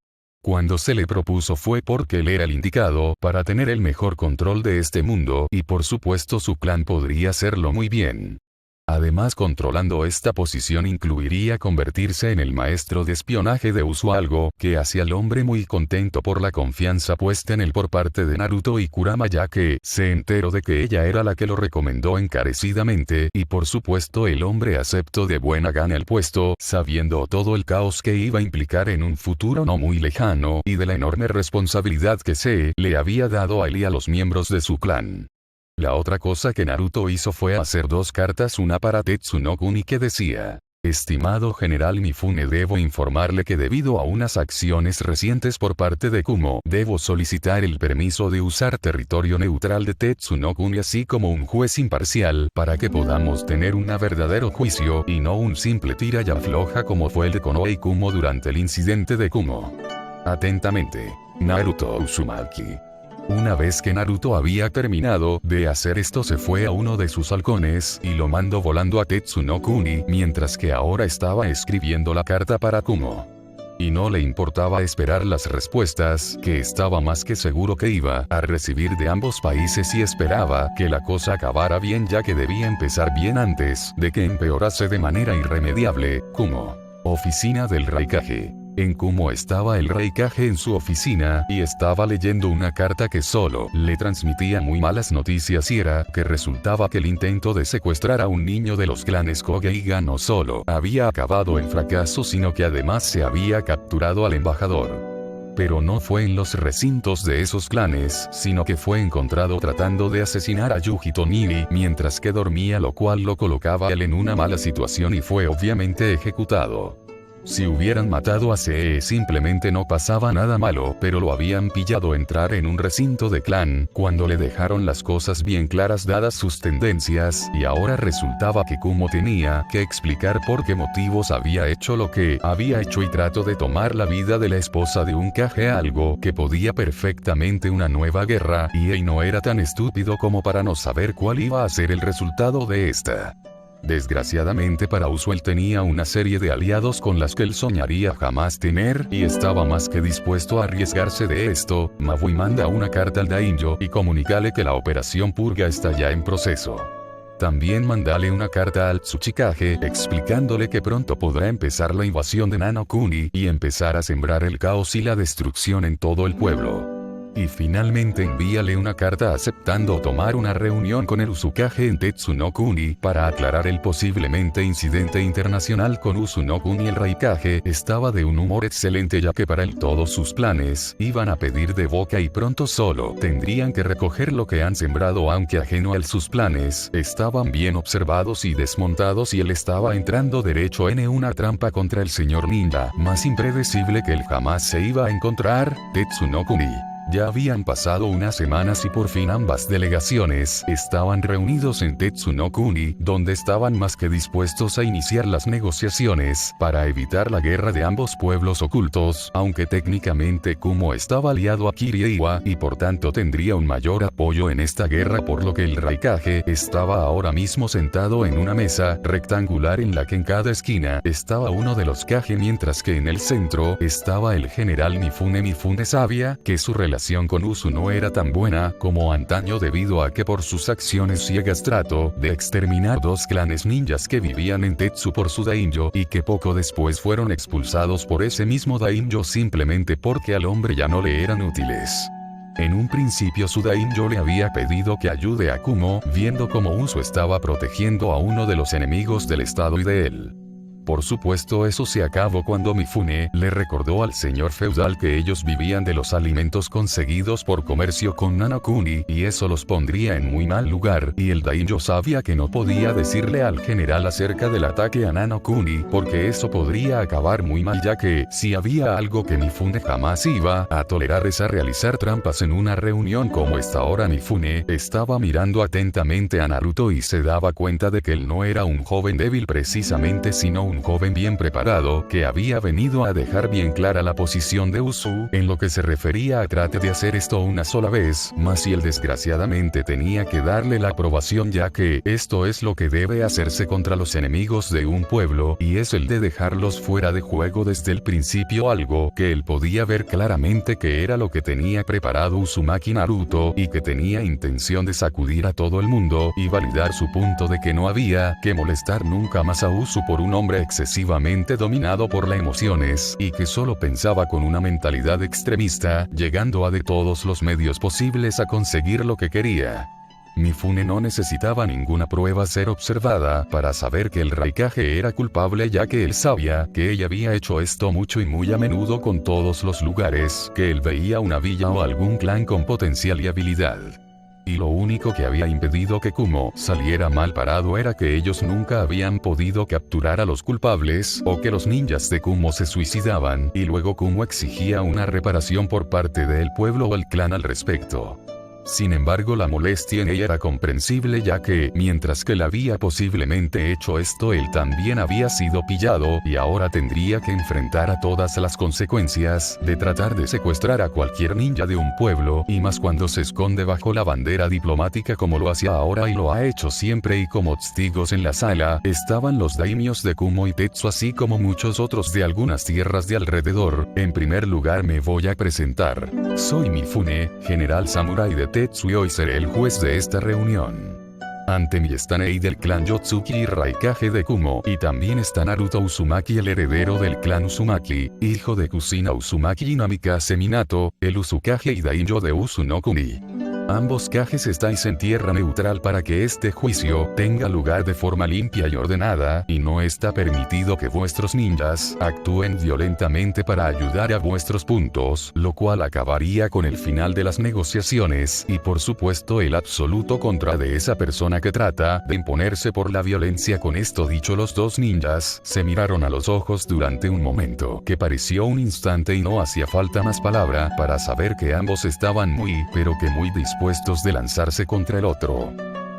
Cuando se le propuso fue porque él era el indicado para tener el mejor control de este mundo, y por supuesto su clan podría hacerlo muy bien. Además, controlando esta posición incluiría convertirse en el maestro de espionaje de Usu, algo que hacía al hombre muy contento por la confianza puesta en él por parte de Naruto y Kurama, ya que se enteró de que ella era la que lo recomendó encarecidamente, y por supuesto el hombre aceptó de buena gana el puesto, sabiendo todo el caos que iba a implicar en un futuro no muy lejano, y de la enorme responsabilidad que se le había dado a él y a los miembros de su clan. La otra cosa que Naruto hizo fue hacer 2 cartas, una para Tetsunokuni que decía: estimado general Mifune, debo informarle que debido a unas acciones recientes por parte de Kumo, debo solicitar el permiso de usar territorio neutral de Tetsunokuni, así como un juez imparcial, para que podamos tener un verdadero juicio, y no un simple tira y afloja como fue el de Konoha y Kumo durante el incidente de Kumo. Atentamente, Naruto Uzumaki. Una vez que Naruto había terminado de hacer esto, se fue a uno de sus halcones y lo mandó volando a Tetsunokuni, mientras que ahora estaba escribiendo la carta para Kumo. Y no le importaba esperar las respuestas, que estaba más que seguro que iba a recibir de ambos países, y esperaba que la cosa acabara bien, ya que debía empezar bien antes de que empeorase de manera irremediable. Kumo. Oficina del Raikage. En Kumo estaba el Raikage en su oficina, y estaba leyendo una carta que solo le transmitía muy malas noticias, y era que resultaba que el intento de secuestrar a un niño de los clanes Koge no solo había acabado en fracaso, sino que además se había capturado al embajador. Pero no fue en los recintos de esos clanes, sino que fue encontrado tratando de asesinar a Yuji Toniri mientras que dormía, lo cual lo colocaba a él en una mala situación y fue obviamente ejecutado. Si hubieran matado a See, simplemente no pasaba nada malo, pero lo habían pillado entrar en un recinto de clan, cuando le dejaron las cosas bien claras dadas sus tendencias, y ahora resultaba que Kumo tenía que explicar por qué motivos había hecho lo que había hecho, y trató de tomar la vida de la esposa de un Kage, algo que podía perfectamente una nueva guerra, y él no era tan estúpido como para no saber cuál iba a ser el resultado de esta. Desgraciadamente para Usu, él tenía una serie de aliados con las que él soñaría jamás tener, y estaba más que dispuesto a arriesgarse de esto. Mabui manda una carta al Dainjo y comunícale que la operación Purga está ya en proceso. También mandale una carta al Tsuchikage explicándole que pronto podrá empezar la invasión de Nanokuni y empezar a sembrar el caos y la destrucción en todo el pueblo. Y finalmente envíale una carta aceptando tomar una reunión con el Uzukage en Tetsunokuni para aclarar el posiblemente incidente internacional con Uzunokuni. El Raikage estaba de un humor excelente, ya que para él todos sus planes iban a pedir de boca y pronto solo tendrían que recoger lo que han sembrado, aunque ajeno a sus planes, estaban bien observados y desmontados, y él estaba entrando derecho en una trampa contra el señor ninja más impredecible que él jamás se iba a encontrar, Tetsunokuni. Ya habían pasado unas semanas y por fin ambas delegaciones estaban reunidos en Tetsunokuni, donde estaban más que dispuestos a iniciar las negociaciones para evitar la guerra de ambos pueblos ocultos, aunque técnicamente Kumo estaba aliado a Kiryu y por tanto tendría un mayor apoyo en esta guerra, por lo que el Raikage estaba ahora mismo sentado en una mesa rectangular en la que en cada esquina estaba uno de los Kage, mientras que en el centro estaba el general Mifune sabía que su relación con Usu no era tan buena como antaño debido a que por sus acciones ciegas trató de exterminar dos clanes ninjas que vivían en Tetsu por su daimyo y que poco después fueron expulsados por ese mismo daimyo simplemente porque al hombre ya no le eran útiles. En un principio su daimyo le había pedido que ayude a Kumo, viendo cómo Usu estaba protegiendo a uno de los enemigos del estado y de él. Por supuesto, eso se acabó cuando Mifune le recordó al señor feudal que ellos vivían de los alimentos conseguidos por comercio con Nanokuni, y eso los pondría en muy mal lugar, y el daimyo sabía que no podía decirle al general acerca del ataque a Nanokuni, porque eso podría acabar muy mal, ya que, si había algo que Mifune jamás iba a tolerar, es a realizar trampas en una reunión como esta. Ahora Mifune estaba mirando atentamente a Naruto y se daba cuenta de que él no era un joven débil precisamente, sino un joven bien preparado, que había venido a dejar bien clara la posición de Usu, en lo que se refería a trate de hacer esto una sola vez, más y él desgraciadamente tenía que darle la aprobación, ya que esto es lo que debe hacerse contra los enemigos de un pueblo, y es el de dejarlos fuera de juego desde el principio, algo que él podía ver claramente que era lo que tenía preparado Uzumaki Naruto, y que tenía intención de sacudir a todo el mundo y validar su punto de que no había que molestar nunca más a Usu por un hombre excesivamente dominado por las emociones, y que solo pensaba con una mentalidad extremista, llegando a de todos los medios posibles a conseguir lo que quería. Mifune no necesitaba ninguna prueba ser observada para saber que el Raikage era culpable, ya que él sabía que ella había hecho esto mucho y muy a menudo con todos los lugares que él veía una villa o algún clan con potencial y habilidad. Y lo único que había impedido que Kumo saliera mal parado era que ellos nunca habían podido capturar a los culpables, o que los ninjas de Kumo se suicidaban, y luego Kumo exigía una reparación por parte del pueblo o el clan al respecto. Sin embargo, la molestia en ella era comprensible, ya que, mientras que él había posiblemente hecho esto, él también había sido pillado, y ahora tendría que enfrentar a todas las consecuencias de tratar de secuestrar a cualquier ninja de un pueblo, y más cuando se esconde bajo la bandera diplomática como lo hacía ahora y lo ha hecho siempre. Y como testigos en la sala estaban los daimios de Kumo y Tetsu, así como muchos otros de algunas tierras de alrededor. En primer lugar me voy a presentar. Soy Mifune, general samurái de Tetsu, y hoy seré el juez de esta reunión. Ante mí está Nei del clan Yotsuki y Raikage de Kumo, y también está Naruto Uzumaki, el heredero del clan Uzumaki, hijo de Kusina Uzumaki y Namikaze Minato, el Uzukage y daimyo de Uzunokuni. Ambos Kages estáis en tierra neutral para que este juicio tenga lugar de forma limpia y ordenada, y no está permitido que vuestros ninjas actúen violentamente para ayudar a vuestros puntos, lo cual acabaría con el final de las negociaciones y por supuesto el absoluto contra de esa persona que trata de imponerse por la violencia. Con esto dicho, los dos ninjas se miraron a los ojos durante un momento que pareció un instante, y no hacía falta más palabra para saber que ambos estaban muy, pero que muy dispuestos de lanzarse contra el otro.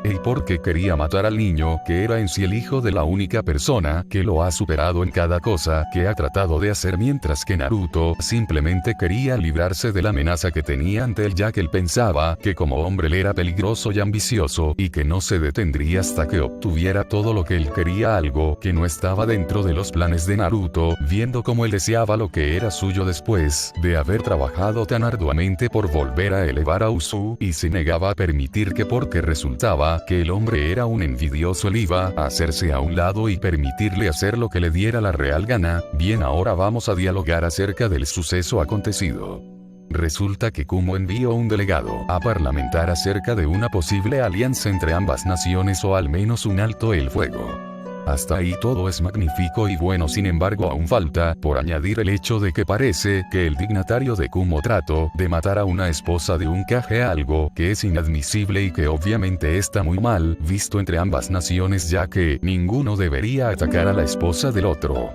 Y porque quería matar al niño, que era en sí el hijo de la única persona que lo ha superado en cada cosa que ha tratado de hacer, mientras que Naruto simplemente quería librarse de la amenaza que tenía ante él, ya que él pensaba que como hombre él era peligroso y ambicioso, y que no se detendría hasta que obtuviera todo lo que él quería, algo que no estaba dentro de los planes de Naruto, viendo cómo él deseaba lo que era suyo después de haber trabajado tan arduamente por volver a elevar a Usu, y se negaba a permitir que, porque resultaba que el hombre era un envidioso, él iba a hacerse a un lado y permitirle hacer lo que le diera la real gana. Bien, ahora vamos a dialogar acerca del suceso acontecido. Resulta que Kumo envió un delegado a parlamentar acerca de una posible alianza entre ambas naciones, o al menos un alto el fuego. Hasta ahí todo es magnífico y bueno, sin embargo aún falta por añadir el hecho de que parece que el dignatario de Kumo trató de matar a una esposa de un Kage, algo que es inadmisible y que obviamente está muy mal visto entre ambas naciones, ya que ninguno debería atacar a la esposa del otro.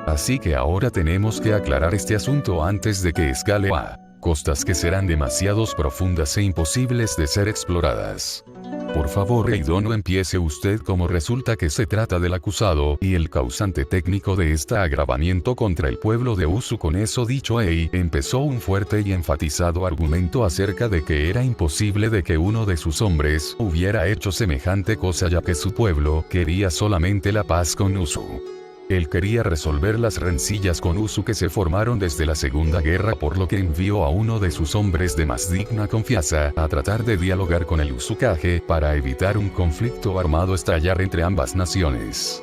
Así que ahora tenemos que aclarar este asunto antes de que escale a Costas que serán demasiado profundas e imposibles de ser exploradas. Por favor, Eido, no empiece usted, como resulta que se trata del acusado y el causante técnico de este agravamiento contra el pueblo de Usu. Con eso dicho, empezó un fuerte y enfatizado argumento acerca de que era imposible de que uno de sus hombres hubiera hecho semejante cosa, ya que su pueblo quería solamente la paz con Usu. Él quería resolver las rencillas con Usu que se formaron desde la Segunda Guerra, por lo que envió a uno de sus hombres de más digna confianza a tratar de dialogar con el Uzukage para evitar un conflicto armado estallar entre ambas naciones.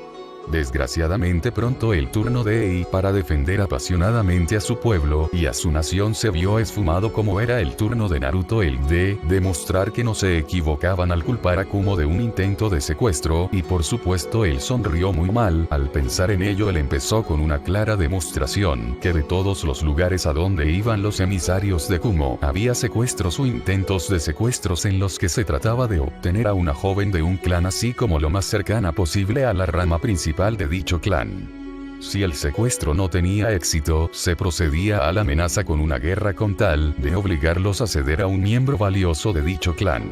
Desgraciadamente, pronto el turno de Ei para defender apasionadamente a su pueblo y a su nación se vio esfumado, como era el turno de Naruto el de demostrar que no se equivocaban al culpar a Kumo de un intento de secuestro, y por supuesto él sonrió muy mal al pensar en ello. Él empezó con una clara demostración que de todos los lugares a donde iban los emisarios de Kumo había secuestros o intentos de secuestros en los que se trataba de obtener a una joven de un clan, así como lo más cercana posible a la rama principal de dicho clan. Si el secuestro no tenía éxito, se procedía a la amenaza con una guerra con tal de obligarlos a ceder a un miembro valioso de dicho clan.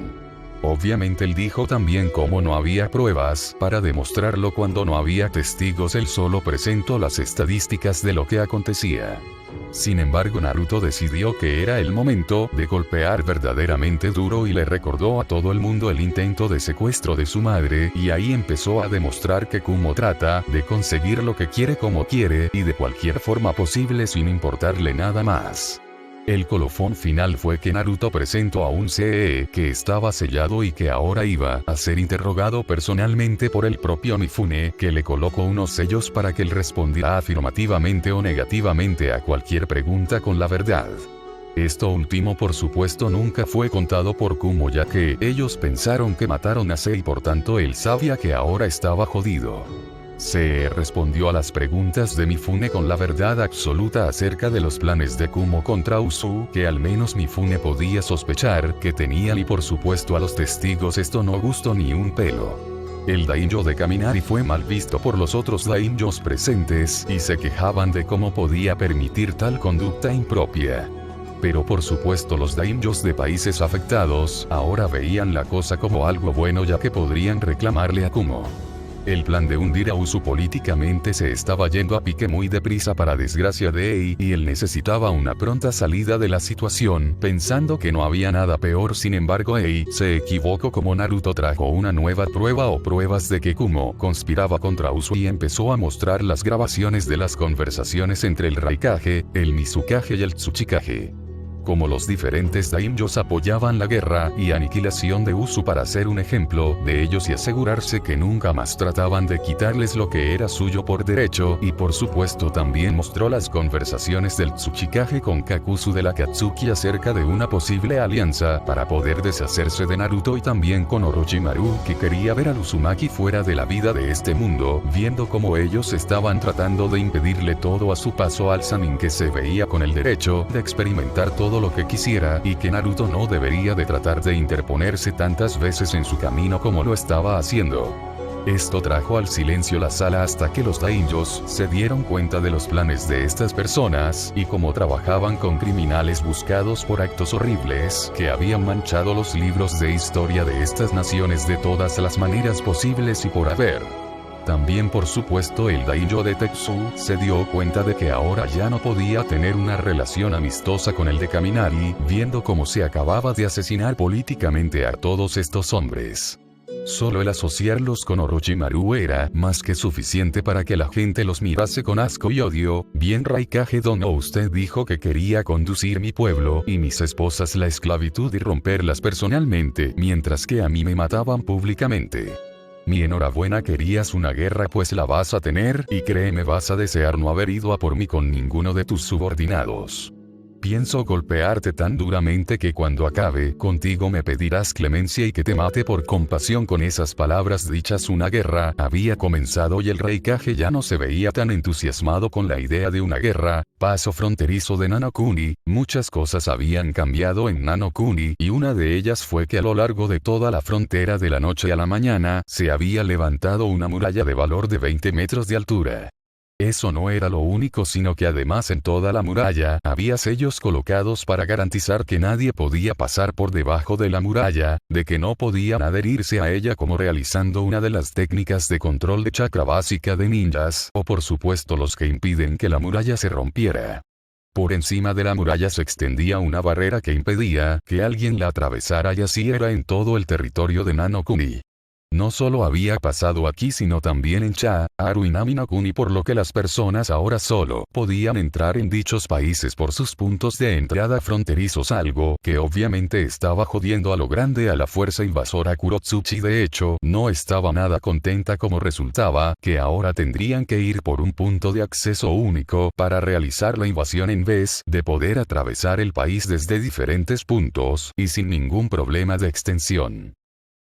Obviamente él dijo también cómo no había pruebas para demostrarlo cuando no había testigos, él solo presentó las estadísticas de lo que acontecía. Sin embargo, Naruto decidió que era el momento de golpear verdaderamente duro y le recordó a todo el mundo el intento de secuestro de su madre, y ahí empezó a demostrar que Kumo trata de conseguir lo que quiere como quiere y de cualquier forma posible sin importarle nada más. El colofón final fue que Naruto presentó a un CE que estaba sellado y que ahora iba a ser interrogado personalmente por el propio Mifune, que le colocó unos sellos para que él respondiera afirmativamente o negativamente a cualquier pregunta con la verdad. Esto último, por supuesto, nunca fue contado por Kumo, ya que ellos pensaron que mataron a Sei, por tanto él sabía que ahora estaba jodido. Se respondió a las preguntas de Mifune con la verdad absoluta acerca de los planes de Kumo contra Usu, que al menos Mifune podía sospechar que tenían, y por supuesto a los testigos esto no gustó ni un pelo. El daimyo de Kaminari fue mal visto por los otros daimyos presentes y se quejaban de cómo podía permitir tal conducta impropia. Pero por supuesto los daimyos de países afectados ahora veían la cosa como algo bueno, ya que podrían reclamarle a Kumo. El plan de hundir a Usu políticamente se estaba yendo a pique muy deprisa, para desgracia de Ei, y él necesitaba una pronta salida de la situación, pensando que no había nada peor. Sin embargo, Ei se equivocó, como Naruto trajo una nueva prueba o pruebas de que Kumo conspiraba contra Usu y empezó a mostrar las grabaciones de las conversaciones entre el Raikage, el Mizukage y el Tsuchikage. Como los diferentes daimyos apoyaban la guerra y aniquilación de Usu para ser un ejemplo de ellos y asegurarse que nunca más trataban de quitarles lo que era suyo por derecho, y por supuesto también mostró las conversaciones del Tsuchikage con Kakuzu de la Katsuki acerca de una posible alianza para poder deshacerse de Naruto, y también con Orochimaru, que quería ver al Uzumaki fuera de la vida de este mundo, viendo cómo ellos estaban tratando de impedirle todo a su paso al Sannin, que se veía con el derecho de experimentar todo lo que quisiera, y que Naruto no debería de tratar de interponerse tantas veces en su camino como lo estaba haciendo. Esto trajo al silencio la sala hasta que los daimyos se dieron cuenta de los planes de estas personas y cómo trabajaban con criminales buscados por actos horribles que habían manchado los libros de historia de estas naciones de todas las maneras posibles y por haber. También por supuesto el daimyo de Tetsu se dio cuenta de que ahora ya no podía tener una relación amistosa con el de Kaminari, viendo cómo se acababa de asesinar políticamente a todos estos hombres. Solo el asociarlos con Orochimaru era más que suficiente para que la gente los mirase con asco y odio. Bien, Raikage Dono, usted dijo que quería conducir mi pueblo y mis esposas la esclavitud y romperlas personalmente, mientras que a mí me mataban públicamente. Mi enhorabuena, querías una guerra, pues la vas a tener, y créeme, vas a desear no haber ido a por mí con ninguno de tus subordinados. Pienso golpearte tan duramente que cuando acabe contigo me pedirás clemencia y que te mate por compasión. Con esas palabras dichas, una guerra había comenzado y el Raikage ya no se veía tan entusiasmado con la idea de una guerra. Paso fronterizo de Nanokuni. Muchas cosas habían cambiado en Nanokuni, y una de ellas fue que a lo largo de toda la frontera, de la noche a la mañana, se había levantado una muralla de valor de 20 metros de altura. Eso no era lo único, sino que además en toda la muralla había sellos colocados para garantizar que nadie podía pasar por debajo de la muralla, de que no podían adherirse a ella como realizando una de las técnicas de control de chakra básica de ninjas, o por supuesto los que impiden que la muralla se rompiera. Por encima de la muralla se extendía una barrera que impedía que alguien la atravesara, y así era en todo el territorio de Nano Kuni. No solo había pasado aquí, sino también en Cha, Aru y Nami no Kuni, por lo que las personas ahora solo podían entrar en dichos países por sus puntos de entrada fronterizos, algo que obviamente estaba jodiendo a lo grande a la fuerza invasora Kurotsuchi. De hecho, no estaba nada contenta como resultaba que ahora tendrían que ir por un punto de acceso único para realizar la invasión en vez de poder atravesar el país desde diferentes puntos y sin ningún problema de extensión.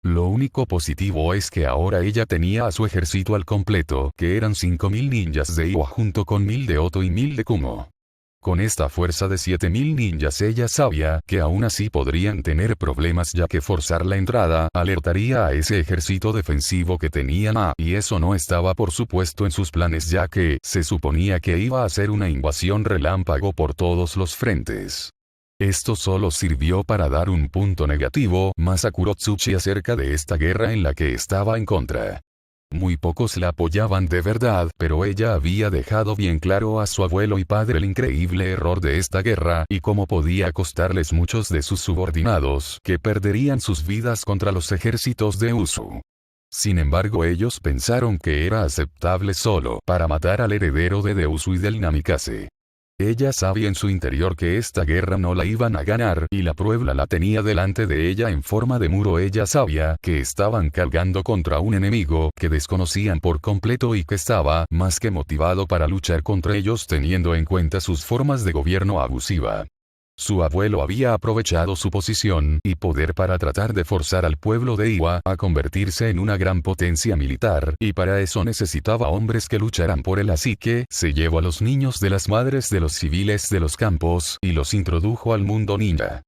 Lo único positivo es que ahora ella tenía a su ejército al completo, que eran 5000 ninjas de Iwa junto con 1000 de Oto y 1000 de Kumo. Con esta fuerza de 7000 ninjas ella sabía que aún así podrían tener problemas, ya que forzar la entrada alertaría a ese ejército defensivo que tenían y eso no estaba por supuesto en sus planes, ya que se suponía que iba a ser una invasión relámpago por todos los frentes. Esto solo sirvió para dar un punto negativo más a Kurotsuchi acerca de esta guerra en la que estaba en contra. Muy pocos la apoyaban de verdad, pero ella había dejado bien claro a su abuelo y padre el increíble error de esta guerra y cómo podía costarles muchos de sus subordinados que perderían sus vidas contra los ejércitos de Usu. Sin embargo, ellos pensaron que era aceptable solo para matar al heredero de Usu y del Namikaze. Ella sabía en su interior que esta guerra no la iban a ganar, y la prueba la tenía delante de ella en forma de muro. Ella sabía que estaban cargando contra un enemigo que desconocían por completo y que estaba más que motivado para luchar contra ellos, teniendo en cuenta sus formas de gobierno abusiva. Su abuelo había aprovechado su posición y poder para tratar de forzar al pueblo de Iwa a convertirse en una gran potencia militar, y para eso necesitaba hombres que lucharan por él, así que se llevó a los niños de las madres de los civiles de los campos y los introdujo al mundo ninja.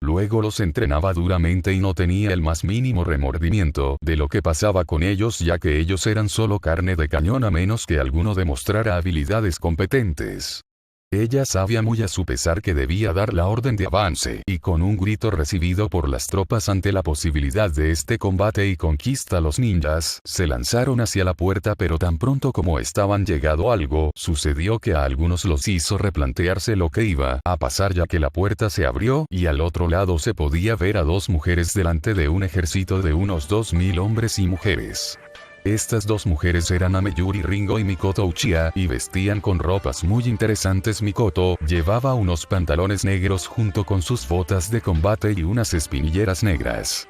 Luego los entrenaba duramente y no tenía el más mínimo remordimiento de lo que pasaba con ellos, ya que ellos eran solo carne de cañón a menos que alguno demostrara habilidades competentes. Ella sabía muy a su pesar que debía dar la orden de avance, y con un grito recibido por las tropas ante la posibilidad de este combate y conquista, los ninjas se lanzaron hacia la puerta, pero tan pronto como estaban llegado algo sucedió que a algunos los hizo replantearse lo que iba a pasar, ya que la puerta se abrió y al otro lado se podía ver a dos mujeres delante de un ejército de unos 2000 hombres y mujeres. Estas dos mujeres eran Ameyuri Ringo y Mikoto Uchiha, y vestían con ropas muy interesantes. Mikoto llevaba unos pantalones negros junto con sus botas de combate y unas espinilleras negras.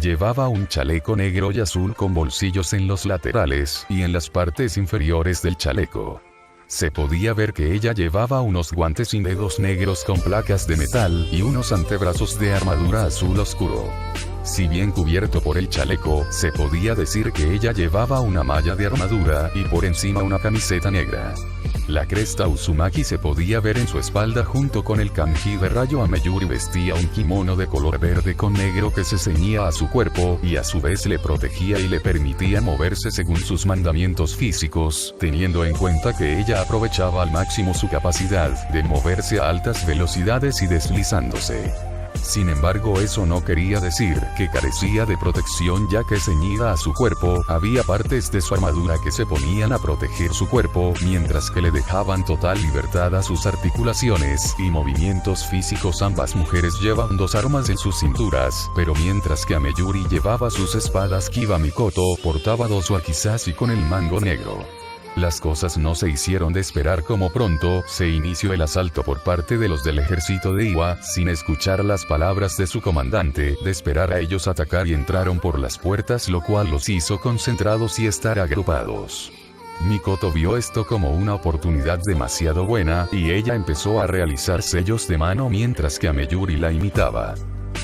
Llevaba un chaleco negro y azul con bolsillos en los laterales y en las partes inferiores del chaleco. Se podía ver que ella llevaba unos guantes sin dedos negros con placas de metal y unos antebrazos de armadura azul oscuro. Si bien cubierto por el chaleco, se podía decir que ella llevaba una malla de armadura y por encima una camiseta negra. La cresta Uzumaki se podía ver en su espalda junto con el kanji de rayo. Ameyuri vestía un kimono de color verde con negro que se ceñía a su cuerpo y a su vez le protegía y le permitía moverse según sus mandamientos físicos, teniendo en cuenta que ella aprovechaba al máximo su capacidad de moverse a altas velocidades y deslizándose. Sin embargo, eso no quería decir que carecía de protección, ya que ceñida a su cuerpo, había partes de su armadura que se ponían a proteger su cuerpo, mientras que le dejaban total libertad a sus articulaciones y movimientos físicos. Ambas mujeres llevaban dos armas en sus cinturas, pero mientras que Ameyuri llevaba sus espadas, Kiba Mikoto portaba dos wakizashi con el mango negro. Las cosas no se hicieron de esperar. Como pronto se inició el asalto por parte de los del ejército de Iwa, sin escuchar las palabras de su comandante de esperar a ellos atacar, y entraron por las puertas, lo cual los hizo concentrados y estar agrupados. Mikoto vio esto como una oportunidad demasiado buena, y ella empezó a realizar sellos de mano mientras que Ameyuri la imitaba.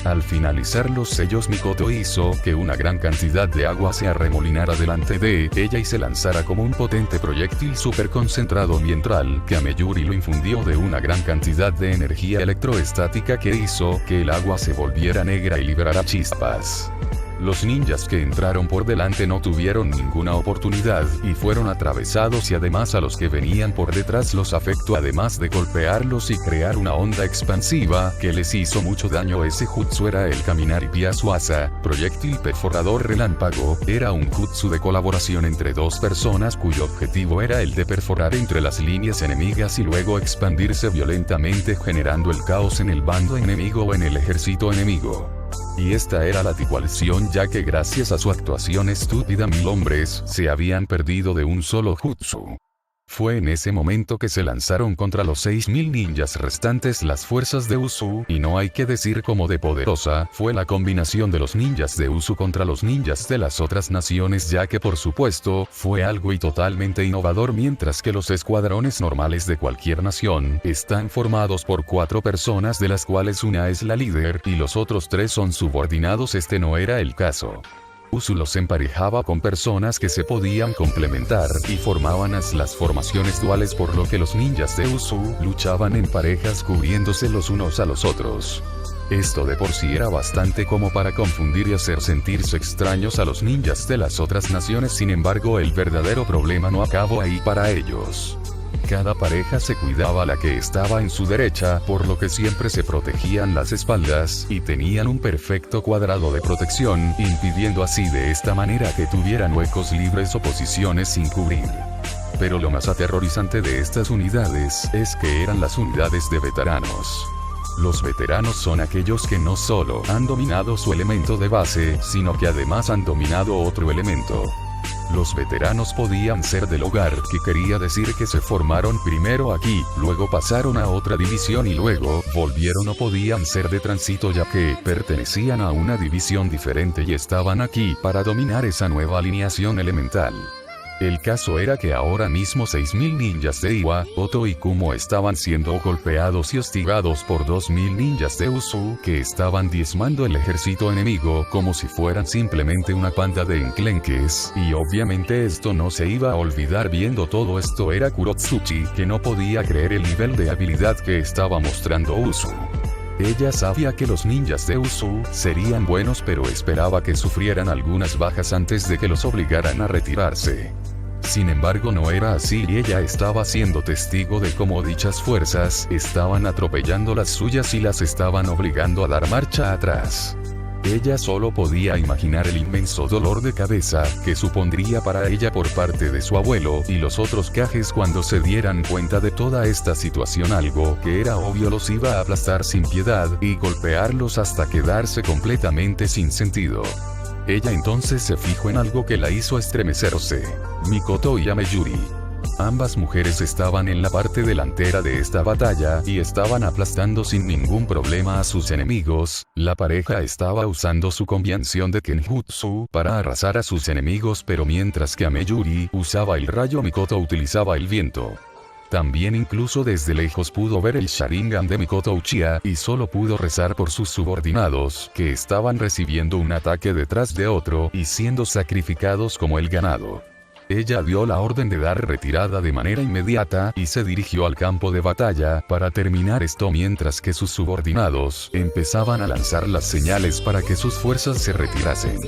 Al finalizar los sellos, Mikoto hizo que una gran cantidad de agua se arremolinara delante de ella y se lanzara como un potente proyectil super concentrado, mientras que Ameyuri lo infundió de una gran cantidad de energía electroestática que hizo que el agua se volviera negra y liberara chispas. Los ninjas que entraron por delante no tuvieron ninguna oportunidad, y fueron atravesados y además a los que venían por detrás los afectó además de golpearlos y crear una onda expansiva, que les hizo mucho daño. Ese jutsu era el Kaminari Byasuasa, proyectil perforador relámpago, era un jutsu de colaboración entre dos personas cuyo objetivo era el de perforar entre las líneas enemigas y luego expandirse violentamente generando el caos en el bando enemigo o en el ejército enemigo. Y esta era la tripulación, ya que gracias a su actuación estúpida 1000 hombres se habían perdido de un solo jutsu. Fue en ese momento que se lanzaron contra los 6000 ninjas restantes las fuerzas de Usu, y no hay que decir cómo de poderosa fue la combinación de los ninjas de Usu contra los ninjas de las otras naciones, ya que por supuesto, fue algo y totalmente innovador. Mientras que los escuadrones normales de cualquier nación están formados por 4 personas, de las cuales una es la líder y los otros 3 son subordinados, este no era el caso. Usu los emparejaba con personas que se podían complementar y formaban las formaciones duales, por lo que los ninjas de Usu luchaban en parejas cubriéndose los unos a los otros. Esto de por sí era bastante como para confundir y hacer sentirse extraños a los ninjas de las otras naciones. Sin embargo, el verdadero problema no acabó ahí para ellos. Cada pareja se cuidaba la que estaba en su derecha, por lo que siempre se protegían las espaldas, y tenían un perfecto cuadrado de protección, impidiendo así de esta manera que tuvieran huecos libres o posiciones sin cubrir. Pero lo más aterrorizante de estas unidades es que eran las unidades de veteranos. Los veteranos son aquellos que no solo han dominado su elemento de base, sino que además han dominado otro elemento. Los veteranos podían ser del hogar, que quería decir que se formaron primero aquí, luego pasaron a otra división y luego volvieron, o podían ser de tránsito ya que pertenecían a una división diferente y estaban aquí para dominar esa nueva alineación elemental. El caso era que ahora mismo 6000 ninjas de Iwa, Oto y Kumo estaban siendo golpeados y hostigados por 2000 ninjas de Usu, que estaban diezmando el ejército enemigo como si fueran simplemente una panda de enclenques, y obviamente esto no se iba a olvidar. Viendo todo esto era Kurotsuchi, que no podía creer el nivel de habilidad que estaba mostrando Usu. Ella sabía que los ninjas de Usu serían buenos, pero esperaba que sufrieran algunas bajas antes de que los obligaran a retirarse. Sin embargo, no era así, y ella estaba siendo testigo de cómo dichas fuerzas estaban atropellando las suyas y las estaban obligando a dar marcha atrás. Ella solo podía imaginar el inmenso dolor de cabeza que supondría para ella por parte de su abuelo y los otros Kages cuando se dieran cuenta de toda esta situación. Algo que era obvio los iba a aplastar sin piedad y golpearlos hasta quedarse completamente sin sentido. Ella entonces se fijó en algo que la hizo estremecerse: Mikoto y Ameyuri. Ambas mujeres estaban en la parte delantera de esta batalla y estaban aplastando sin ningún problema a sus enemigos. La pareja estaba usando su combinación de Kenjutsu para arrasar a sus enemigos, pero mientras que Ameyuri usaba el rayo, Mikoto utilizaba el viento. También incluso desde lejos pudo ver el Sharingan de Mikoto Uchiha y solo pudo rezar por sus subordinados, que estaban recibiendo un ataque detrás de otro y siendo sacrificados como el ganado. Ella dio la orden de dar retirada de manera inmediata y se dirigió al campo de batalla para terminar esto, mientras que sus subordinados empezaban a lanzar las señales para que sus fuerzas se retirasen.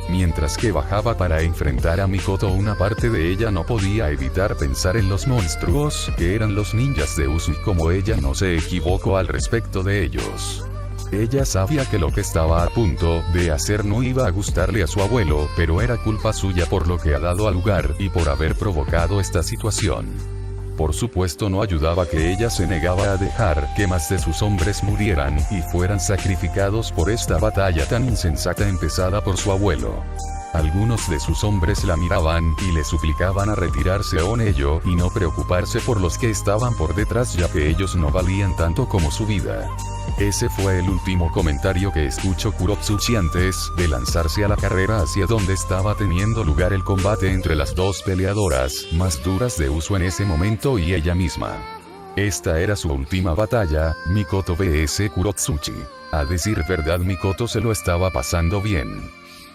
Mientras que bajaba para enfrentar a Mikoto, una parte de ella no podía evitar pensar en los monstruos que eran los ninjas de Usu, y como ella no se equivocó al respecto de ellos. Ella sabía que lo que estaba a punto de hacer no iba a gustarle a su abuelo, pero era culpa suya por lo que ha dado al lugar y por haber provocado esta situación. Por supuesto, no ayudaba que ella se negaba a dejar que más de sus hombres murieran y fueran sacrificados por esta batalla tan insensata empezada por su abuelo. Algunos de sus hombres la miraban y le suplicaban a retirarse con ello y no preocuparse por los que estaban por detrás, ya que ellos no valían tanto como su vida. Ese fue el último comentario que escuchó Kurotsuchi antes de lanzarse a la carrera hacia donde estaba teniendo lugar el combate entre las dos peleadoras más duras de Usu en ese momento y ella misma. Esta era su última batalla, Mikoto vs Kurotsuchi. A decir verdad, Mikoto se lo estaba pasando bien.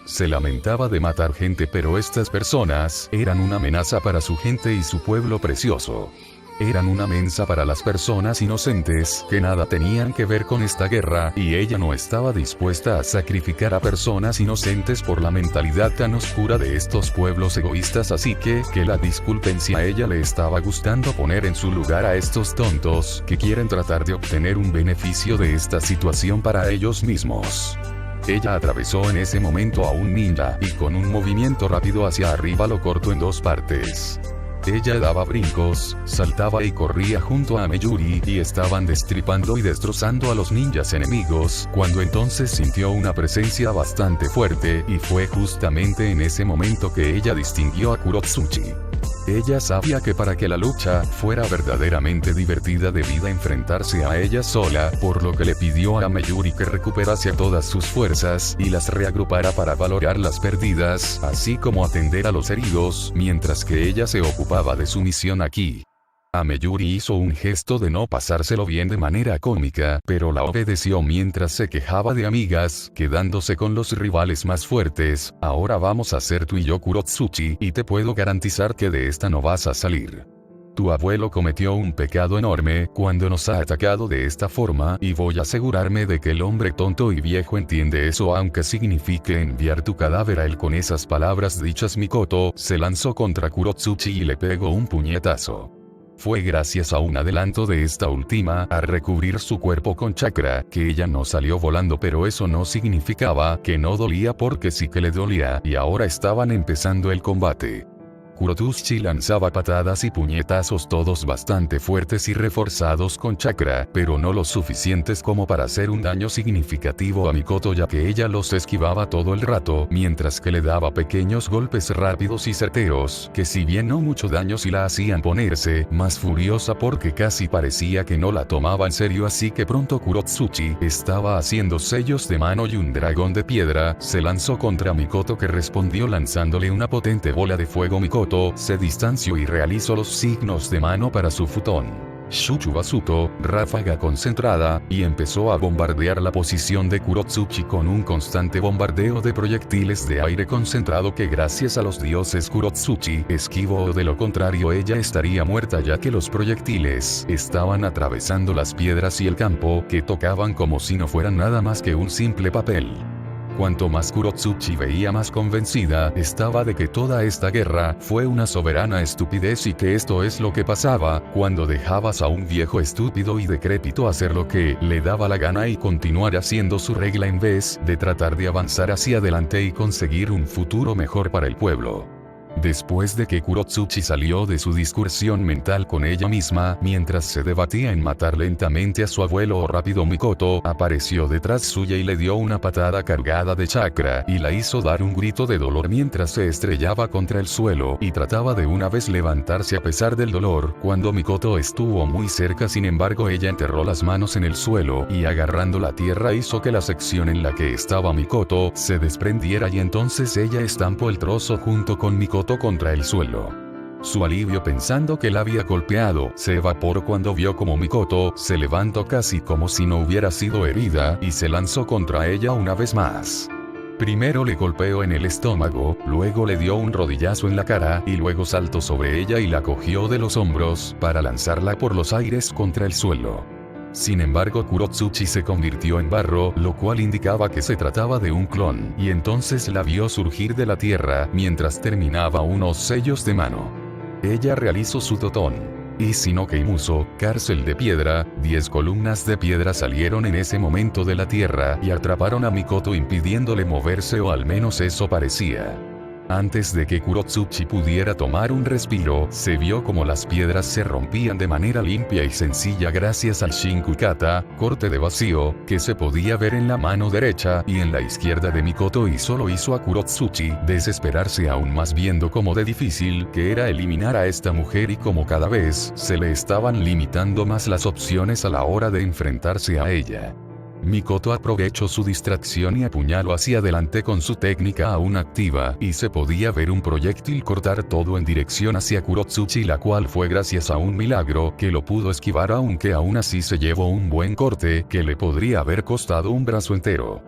Se lamentaba de matar gente, pero estas personas eran una amenaza para su gente y su pueblo precioso. Eran una mensa para las personas inocentes que nada tenían que ver con esta guerra, y ella no estaba dispuesta a sacrificar a personas inocentes por la mentalidad tan oscura de estos pueblos egoístas, así que la disculpen si a ella le estaba gustando poner en su lugar a estos tontos que quieren tratar de obtener un beneficio de esta situación para ellos mismos. Ella atravesó en ese momento a un ninja y con un movimiento rápido hacia arriba lo cortó en dos partes. Ella daba brincos, saltaba y corría junto a Meyuri y estaban destripando y destrozando a los ninjas enemigos, cuando entonces sintió una presencia bastante fuerte y fue justamente en ese momento que ella distinguió a Kurotsuchi. Ella sabía que para que la lucha fuera verdaderamente divertida debía enfrentarse a ella sola, por lo que le pidió a Meyuri que recuperase todas sus fuerzas y las reagrupara para valorar las pérdidas, así como atender a los heridos, mientras que ella se ocupaba de su misión aquí. Meyuri hizo un gesto de no pasárselo bien de manera cómica, pero la obedeció mientras se quejaba de amigas, quedándose con los rivales más fuertes. Ahora vamos a ser tú y yo, Kurotsuchi, y te puedo garantizar que de esta no vas a salir. Tu abuelo cometió un pecado enorme cuando nos ha atacado de esta forma, y voy a asegurarme de que el hombre tonto y viejo entiende eso, aunque signifique enviar tu cadáver a él. Con esas palabras dichas, Mikoto se lanzó contra Kurotsuchi y le pegó un puñetazo. Fue gracias a un adelanto de esta última a recubrir su cuerpo con chakra que ella no salió volando, pero eso no significaba que no dolía, porque sí que le dolía, y ahora estaban empezando el combate. Kurotsuchi lanzaba patadas y puñetazos, todos bastante fuertes y reforzados con chakra, pero no lo suficientes como para hacer un daño significativo a Mikoto, ya que ella los esquivaba todo el rato, mientras que le daba pequeños golpes rápidos y certeros, que si bien no mucho daño sí la hacían ponerse más furiosa, porque casi parecía que no la tomaba en serio. Así que pronto Kurotsuchi estaba haciendo sellos de mano y un dragón de piedra se lanzó contra Mikoto, que respondió lanzándole una potente bola de fuego. Mikoto se distanció y realizó los signos de mano para su futón Shuchubasuto, ráfaga concentrada, y empezó a bombardear la posición de Kurotsuchi con un constante bombardeo de proyectiles de aire concentrado que, gracias a los dioses, Kurotsuchi esquivó, o de lo contrario ella estaría muerta, ya que los proyectiles estaban atravesando las piedras y el campo que tocaban como si no fueran nada más que un simple papel. Cuanto más Kurotsuchi veía, más convencida estaba de que toda esta guerra fue una soberana estupidez, y que esto es lo que pasaba cuando dejabas a un viejo estúpido y decrépito hacer lo que le daba la gana y continuar haciendo su regla en vez de tratar de avanzar hacia adelante y conseguir un futuro mejor para el pueblo. Después de que Kurotsuchi salió de su discusión mental con ella misma, mientras se debatía en matar lentamente a su abuelo rápido, Mikoto apareció detrás suya y le dio una patada cargada de chakra, y la hizo dar un grito de dolor mientras se estrellaba contra el suelo y trataba de una vez levantarse a pesar del dolor. Cuando Mikoto estuvo muy cerca, sin embargo, ella enterró las manos en el suelo y, agarrando la tierra, hizo que la sección en la que estaba Mikoto se desprendiera, y entonces ella estampó el trozo junto con Mikoto contra el suelo. Su alivio pensando que la había golpeado se evaporó cuando vio como Mikoto se levantó casi como si no hubiera sido herida y se lanzó contra ella una vez más. Primero le golpeó en el estómago, luego le dio un rodillazo en la cara y luego saltó sobre ella y la cogió de los hombros para lanzarla por los aires contra el suelo. Sin embargo, Kurotsuchi se convirtió en barro, lo cual indicaba que se trataba de un clon, y entonces la vio surgir de la tierra mientras terminaba unos sellos de mano. Ella realizó su totón. Y Sino Keimuso, cárcel de piedra, 10 columnas de piedra salieron en ese momento de la tierra y atraparon a Mikoto, impidiéndole moverse, o al menos eso parecía. Antes de que Kurotsuchi pudiera tomar un respiro, se vio como las piedras se rompían de manera limpia y sencilla gracias al Shinkukata, corte de vacío, que se podía ver en la mano derecha y en la izquierda de Mikoto, y solo hizo a Kurotsuchi desesperarse aún más, viendo cómo de difícil que era eliminar a esta mujer y cómo cada vez se le estaban limitando más las opciones a la hora de enfrentarse a ella. Mikoto aprovechó su distracción y apuñaló hacia adelante con su técnica aún activa, y se podía ver un proyectil cortar todo en dirección hacia Kurotsuchi, la cual fue gracias a un milagro que lo pudo esquivar, aunque aún así se llevó un buen corte que le podría haber costado un brazo entero.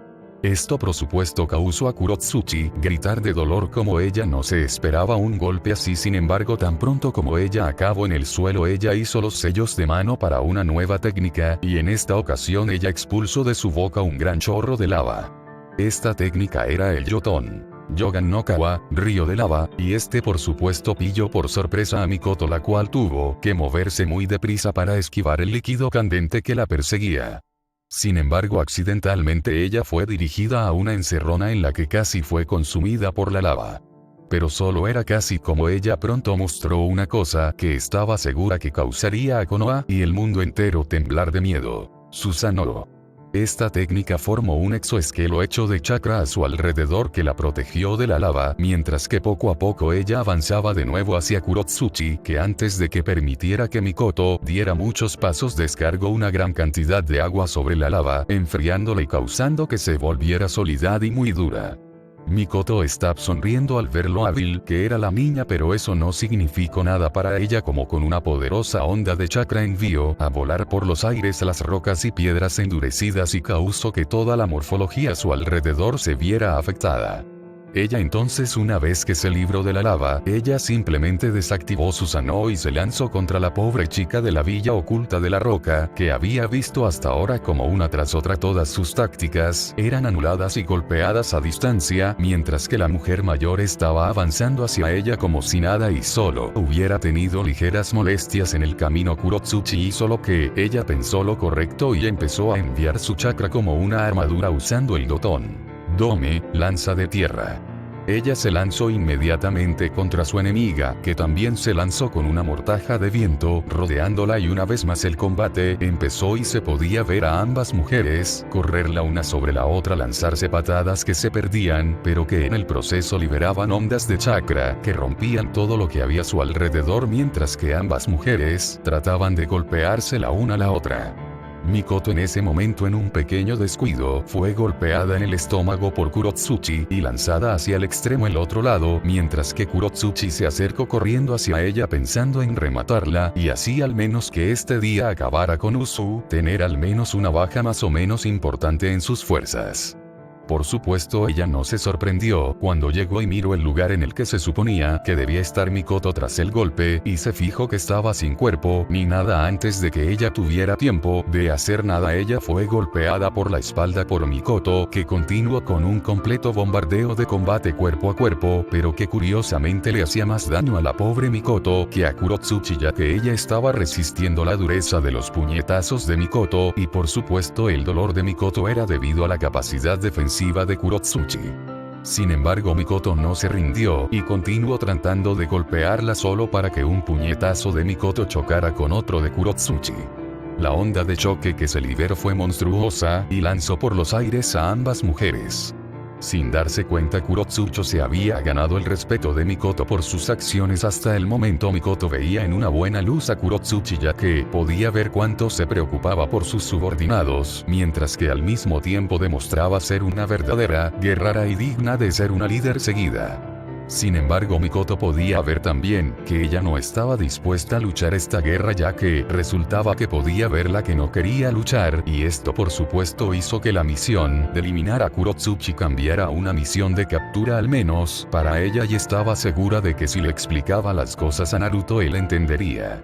Esto por supuesto causó a Kurotsuchi gritar de dolor como ella no se esperaba un golpe así. Sin embargo, tan pronto como ella acabó en el suelo, ella hizo los sellos de mano para una nueva técnica, y en esta ocasión ella expulsó de su boca un gran chorro de lava. Esta técnica era el Yoton Yogan no Kawa, río de lava, y este por supuesto pilló por sorpresa a Mikoto, la cual tuvo que moverse muy deprisa para esquivar el líquido candente que la perseguía. Sin embargo, accidentalmente ella fue dirigida a una encerrona en la que casi fue consumida por la lava. Pero solo era casi, como ella pronto mostró una cosa que estaba segura que causaría a Konoha y el mundo entero temblar de miedo: Susanoo. Esta técnica formó un exoesquelo hecho de chakra a su alrededor que la protegió de la lava, mientras que poco a poco ella avanzaba de nuevo hacia Kurotsuchi, que antes de que permitiera que Mikoto diera muchos pasos descargó una gran cantidad de agua sobre la lava, enfriándola y causando que se volviera sólida y muy dura. Mikoto estaba sonriendo al ver lo hábil que era la niña, pero eso no significó nada para ella, como con una poderosa onda de chakra envió a volar por los aires las rocas y piedras endurecidas y causó que toda la morfología a su alrededor se viera afectada. Ella entonces, una vez que se libró de la lava, ella simplemente desactivó Susanoo y se lanzó contra la pobre chica de la villa oculta de la roca, que había visto hasta ahora como una tras otra todas sus tácticas eran anuladas y golpeadas a distancia, mientras que la mujer mayor estaba avanzando hacia ella como si nada y solo hubiera tenido ligeras molestias en el camino. Kurotsuchi hizo lo que ella pensó lo correcto y empezó a enviar su chakra como una armadura usando el Doton Dome, lanza de tierra. Ella se lanzó inmediatamente contra su enemiga, que también se lanzó con una mortaja de viento rodeándola, y una vez más el combate empezó y se podía ver a ambas mujeres correr la una sobre la otra, lanzarse patadas que se perdían, pero que en el proceso liberaban ondas de chakra que rompían todo lo que había a su alrededor, mientras que ambas mujeres trataban de golpearse la una a la otra. Mikoto en ese momento, en un pequeño descuido, fue golpeada en el estómago por Kurotsuchi y lanzada hacia el extremo el otro lado, mientras que Kurotsuchi se acercó corriendo hacia ella pensando en rematarla, y así al menos que este día acabara con Usu, tener al menos una baja más o menos importante en sus fuerzas. Por supuesto, ella no se sorprendió cuando llegó y miró el lugar en el que se suponía que debía estar Mikoto tras el golpe, y se fijó que estaba sin cuerpo ni nada. Antes de que ella tuviera tiempo de hacer nada, ella fue golpeada por la espalda por Mikoto, que continuó con un completo bombardeo de combate cuerpo a cuerpo, pero que curiosamente le hacía más daño a la pobre Mikoto que a Kurotsuchi, ya que ella estaba resistiendo la dureza de los puñetazos de Mikoto, y por supuesto el dolor de Mikoto era debido a la capacidad defensiva de Kurotsuchi. Sin embargo, Mikoto no se rindió y continuó tratando de golpearla solo para que un puñetazo de Mikoto chocara con otro de Kurotsuchi. La onda de choque que se liberó fue monstruosa y lanzó por los aires a ambas mujeres. Sin darse cuenta, Kurotsuchi se había ganado el respeto de Mikoto por sus acciones. Hasta el momento Mikoto veía en una buena luz a Kurotsuchi, ya que podía ver cuánto se preocupaba por sus subordinados, mientras que al mismo tiempo demostraba ser una verdadera guerrera y digna de ser una líder seguida. Sin embargo, Mikoto podía ver también que ella no estaba dispuesta a luchar esta guerra, ya que resultaba que podía verla que no quería luchar, y esto por supuesto hizo que la misión de eliminar a Kurotsuchi cambiara a una misión de captura, al menos para ella, y estaba segura de que si le explicaba las cosas a Naruto él entendería.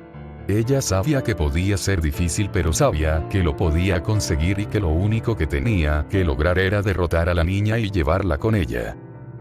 Ella sabía que podía ser difícil, pero sabía que lo podía conseguir y que lo único que tenía que lograr era derrotar a la niña y llevarla con ella.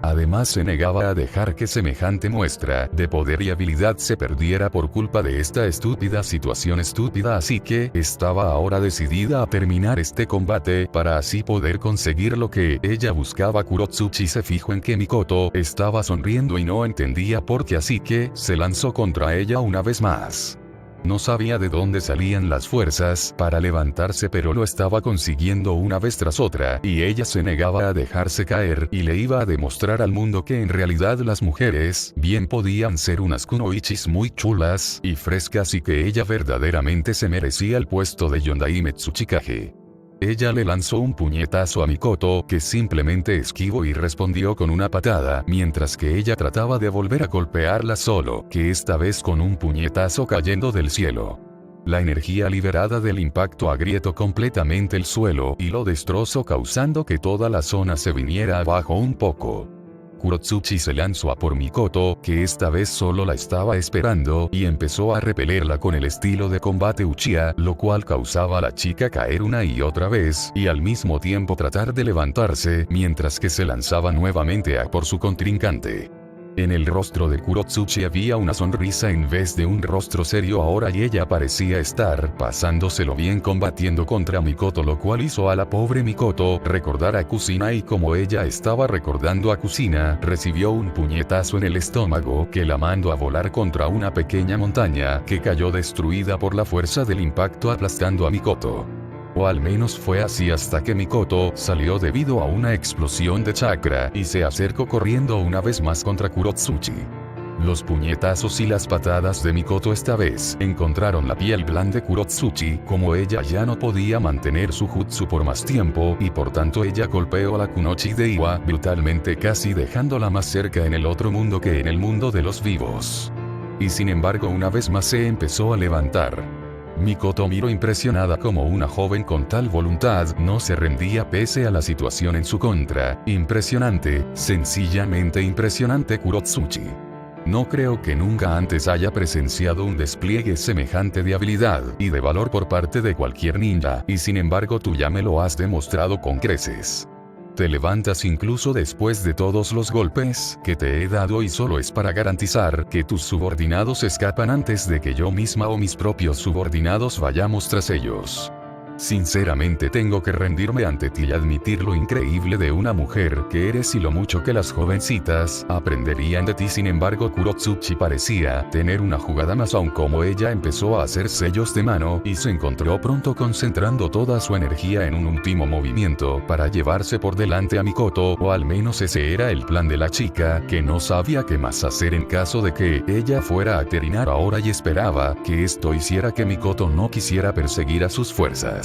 Además, se negaba a dejar que semejante muestra de poder y habilidad se perdiera por culpa de esta estúpida situación estúpida, así que estaba ahora decidida a terminar este combate para así poder conseguir lo que ella buscaba. Kurotsuchi se fijó en que Mikoto estaba sonriendo y no entendía por qué, así que se lanzó contra ella una vez más. No sabía de dónde salían las fuerzas para levantarse, pero lo estaba consiguiendo una vez tras otra, y ella se negaba a dejarse caer y le iba a demostrar al mundo que en realidad las mujeres bien podían ser unas kunoichis muy chulas y frescas, y que ella verdaderamente se merecía el puesto de Yondaime Tsuchikage. Ella le lanzó un puñetazo a Mikoto, que simplemente esquivó y respondió con una patada, mientras que ella trataba de volver a golpearla, solo que esta vez con un puñetazo cayendo del cielo. La energía liberada del impacto agrietó completamente el suelo y lo destrozó, causando que toda la zona se viniera abajo un poco. Kurotsuchi se lanzó a por Mikoto, que esta vez solo la estaba esperando, y empezó a repelerla con el estilo de combate Uchiha, lo cual causaba a la chica caer una y otra vez, y al mismo tiempo tratar de levantarse, mientras que se lanzaba nuevamente a por su contrincante. En el rostro de Kurotsuchi había una sonrisa en vez de un rostro serio ahora, y ella parecía estar pasándoselo bien combatiendo contra Mikoto, lo cual hizo a la pobre Mikoto recordar a Kusina, y como ella estaba recordando a Kusina, recibió un puñetazo en el estómago que la mandó a volar contra una pequeña montaña que cayó destruida por la fuerza del impacto, aplastando a Mikoto. O al menos fue así hasta que Mikoto salió debido a una explosión de chakra y se acercó corriendo una vez más contra Kurotsuchi. Los puñetazos y las patadas de Mikoto esta vez encontraron la piel blanda de Kurotsuchi, como ella ya no podía mantener su jutsu por más tiempo, y por tanto ella golpeó a la Kunoichi de Iwa brutalmente, casi dejándola más cerca en el otro mundo que en el mundo de los vivos. Y sin embargo una vez más se empezó a levantar. Mikoto miró impresionada como una joven con tal voluntad no se rendía pese a la situación en su contra. Impresionante, sencillamente impresionante Kurotsuchi. No creo que nunca antes haya presenciado un despliegue semejante de habilidad y de valor por parte de cualquier ninja, y sin embargo tú ya me lo has demostrado con creces. Te levantas incluso después de todos los golpes que te he dado, y solo es para garantizar que tus subordinados escapan antes de que yo misma o mis propios subordinados vayamos tras ellos. Sinceramente tengo que rendirme ante ti y admitir lo increíble de una mujer que eres y lo mucho que las jovencitas aprenderían de ti. Sin embargo Kurotsuchi parecía tener una jugada más, aun como ella empezó a hacer sellos de mano y se encontró pronto concentrando toda su energía en un último movimiento para llevarse por delante a Mikoto, o al menos ese era el plan de la chica, que no sabía qué más hacer en caso de que ella fuera a terminar ahora, y esperaba que esto hiciera que Mikoto no quisiera perseguir a sus fuerzas.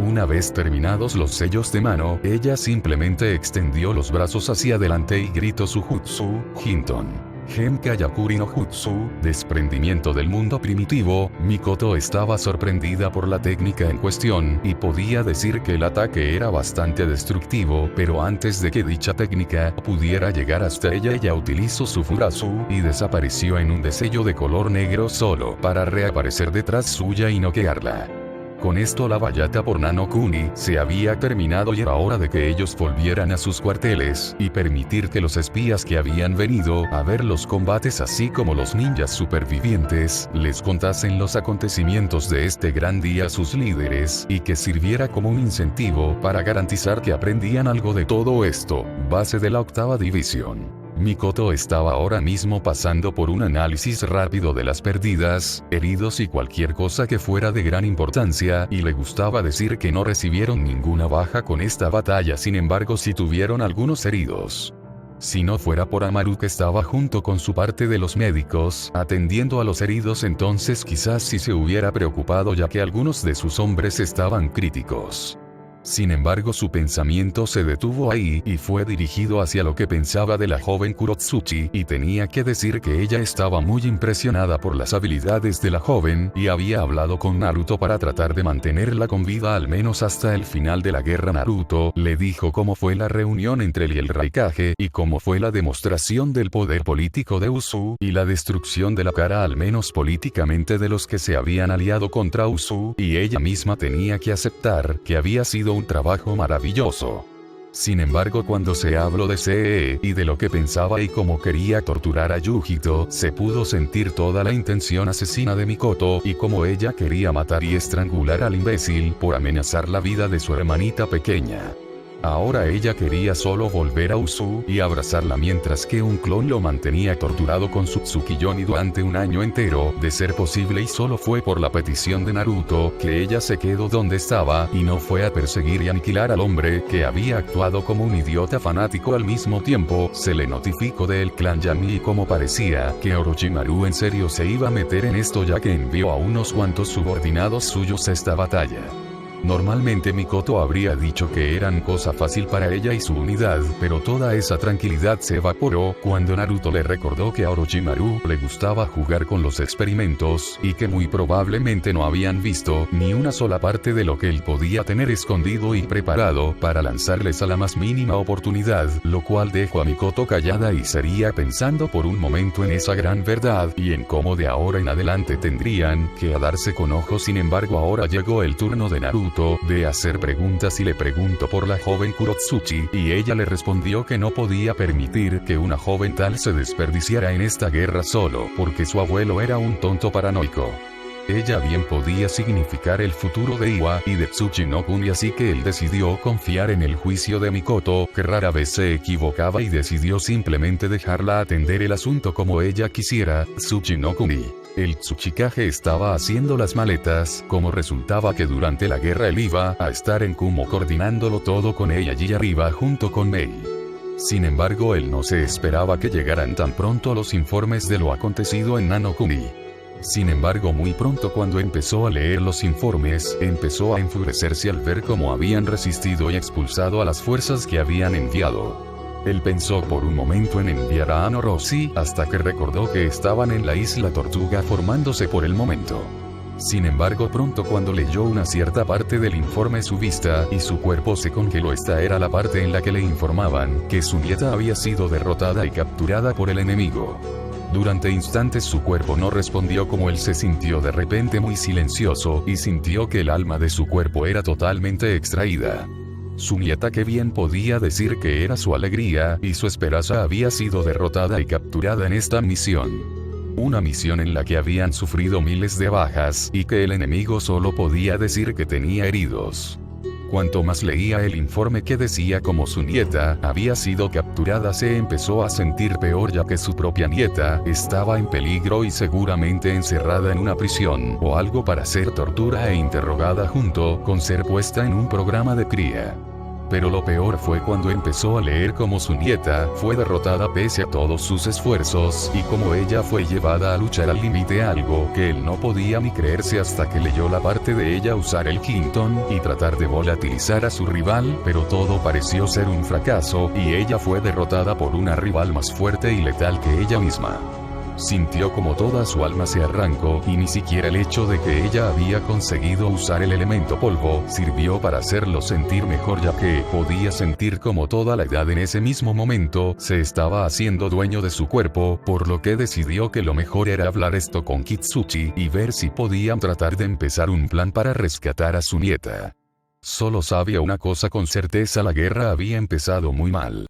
Una vez terminados los sellos de mano, ella simplemente extendió los brazos hacia adelante y gritó su jutsu, Hinton. Genkayakuri no Jutsu, desprendimiento del mundo primitivo. Mikoto estaba sorprendida por la técnica en cuestión, y podía decir que el ataque era bastante destructivo, pero antes de que dicha técnica pudiera llegar hasta ella utilizó su Furasu, y desapareció en un destello de color negro solo para reaparecer detrás suya y noquearla. Con esto la batalla por Nano-kuni se había terminado, y era hora de que ellos volvieran a sus cuarteles y permitir que los espías que habían venido a ver los combates, así como los ninjas supervivientes, les contasen los acontecimientos de este gran día a sus líderes, y que sirviera como un incentivo para garantizar que aprendían algo de todo esto. Base de la 8ª división. Mikoto estaba ahora mismo pasando por un análisis rápido de las pérdidas, heridos y cualquier cosa que fuera de gran importancia, y le gustaba decir que no recibieron ninguna baja con esta batalla. Sin embargo sí tuvieron algunos heridos. Si no fuera por Amaru, que estaba junto con su parte de los médicos atendiendo a los heridos, entonces quizás sí se hubiera preocupado, ya que algunos de sus hombres estaban críticos. Sin embargo su pensamiento se detuvo ahí y fue dirigido hacia lo que pensaba de la joven Kurotsuchi, y tenía que decir que ella estaba muy impresionada por las habilidades de la joven, y había hablado con Naruto para tratar de mantenerla con vida al menos hasta el final de la guerra. Naruto le dijo cómo fue la reunión entre él y el Raikage, y cómo fue la demostración del poder político de Usu, y la destrucción de la cara al menos políticamente de los que se habían aliado contra Usu, y ella misma tenía que aceptar que había sido un trabajo maravilloso. Sin embargo cuando se habló de CE y de lo que pensaba y cómo quería torturar a Yujito, se pudo sentir toda la intención asesina de Mikoto, y cómo ella quería matar y estrangular al imbécil por amenazar la vida de su hermanita pequeña. Ahora ella quería solo volver a Usu y abrazarla, mientras que un clon lo mantenía torturado con su Tsukiyoni durante un año entero, de ser posible, y solo fue por la petición de Naruto que ella se quedó donde estaba y no fue a perseguir y aniquilar al hombre que había actuado como un idiota fanático. Al mismo tiempo, se le notificó del clan Yami, y como parecía que Orochimaru en serio se iba a meter en esto, ya que envió a unos cuantos subordinados suyos a esta batalla. Normalmente Mikoto habría dicho que eran cosa fácil para ella y su unidad, pero toda esa tranquilidad se evaporó cuando Naruto le recordó que a Orochimaru le gustaba jugar con los experimentos, y que muy probablemente no habían visto ni una sola parte de lo que él podía tener escondido y preparado para lanzarles a la más mínima oportunidad, lo cual dejó a Mikoto callada y sería pensando por un momento en esa gran verdad y en cómo de ahora en adelante tendrían que darse con ojos. Sin embargo, ahora llegó el turno de Naruto de hacer preguntas y le preguntó por la joven Kurotsuchi, y ella le respondió que no podía permitir que una joven tal se desperdiciara en esta guerra solo porque su abuelo era un tonto paranoico. Ella bien podía significar el futuro de Iwa y de Tsuchinokuni, así que él decidió confiar en el juicio de Mikoto, que rara vez se equivocaba, y decidió simplemente dejarla atender el asunto como ella quisiera. Tsuchinokuni. El Tsuchikage estaba haciendo las maletas, como resultaba que durante la guerra él iba a estar en Kumo coordinándolo todo con ella allí arriba junto con Mei. Sin embargo, él no se esperaba que llegaran tan pronto los informes de lo acontecido en Nanokuni. Sin embargo, muy pronto cuando empezó a leer los informes, empezó a enfurecerse al ver cómo habían resistido y expulsado a las fuerzas que habían enviado. Él pensó por un momento en enviar a Ano Rossi, hasta que recordó que estaban en la isla Tortuga formándose por el momento. Sin embargo, pronto cuando leyó una cierta parte del informe, su vista y su cuerpo se congeló. Esta era la parte en la que le informaban que su nieta había sido derrotada y capturada por el enemigo. Durante instantes su cuerpo no respondió, como él se sintió de repente muy silencioso y sintió que el alma de su cuerpo era totalmente extraída. Su nieta, que bien podía decir que era su alegría y su esperanza, había sido derrotada y capturada en esta misión. Una misión en la que habían sufrido miles de bajas y que el enemigo solo podía decir que tenía heridos. Cuanto más leía el informe que decía como su nieta había sido capturada, se empezó a sentir peor, ya que su propia nieta estaba en peligro y seguramente encerrada en una prisión o algo para ser torturada e interrogada junto con ser puesta en un programa de cría. Pero lo peor fue cuando empezó a leer cómo su nieta fue derrotada pese a todos sus esfuerzos y cómo ella fue llevada a luchar al límite, algo que él no podía ni creerse hasta que leyó la parte de ella usar el Clinton y tratar de volatilizar a su rival, pero todo pareció ser un fracaso y ella fue derrotada por una rival más fuerte y letal que ella misma. Sintió como toda su alma se arrancó, y ni siquiera el hecho de que ella había conseguido usar el elemento polvo sirvió para hacerlo sentir mejor, ya que podía sentir como toda la edad en ese mismo momento se estaba haciendo dueño de su cuerpo, por lo que decidió que lo mejor era hablar esto con Kitsuchi y ver si podían tratar de empezar un plan para rescatar a su nieta. Solo sabía una cosa con certeza: la guerra había empezado muy mal.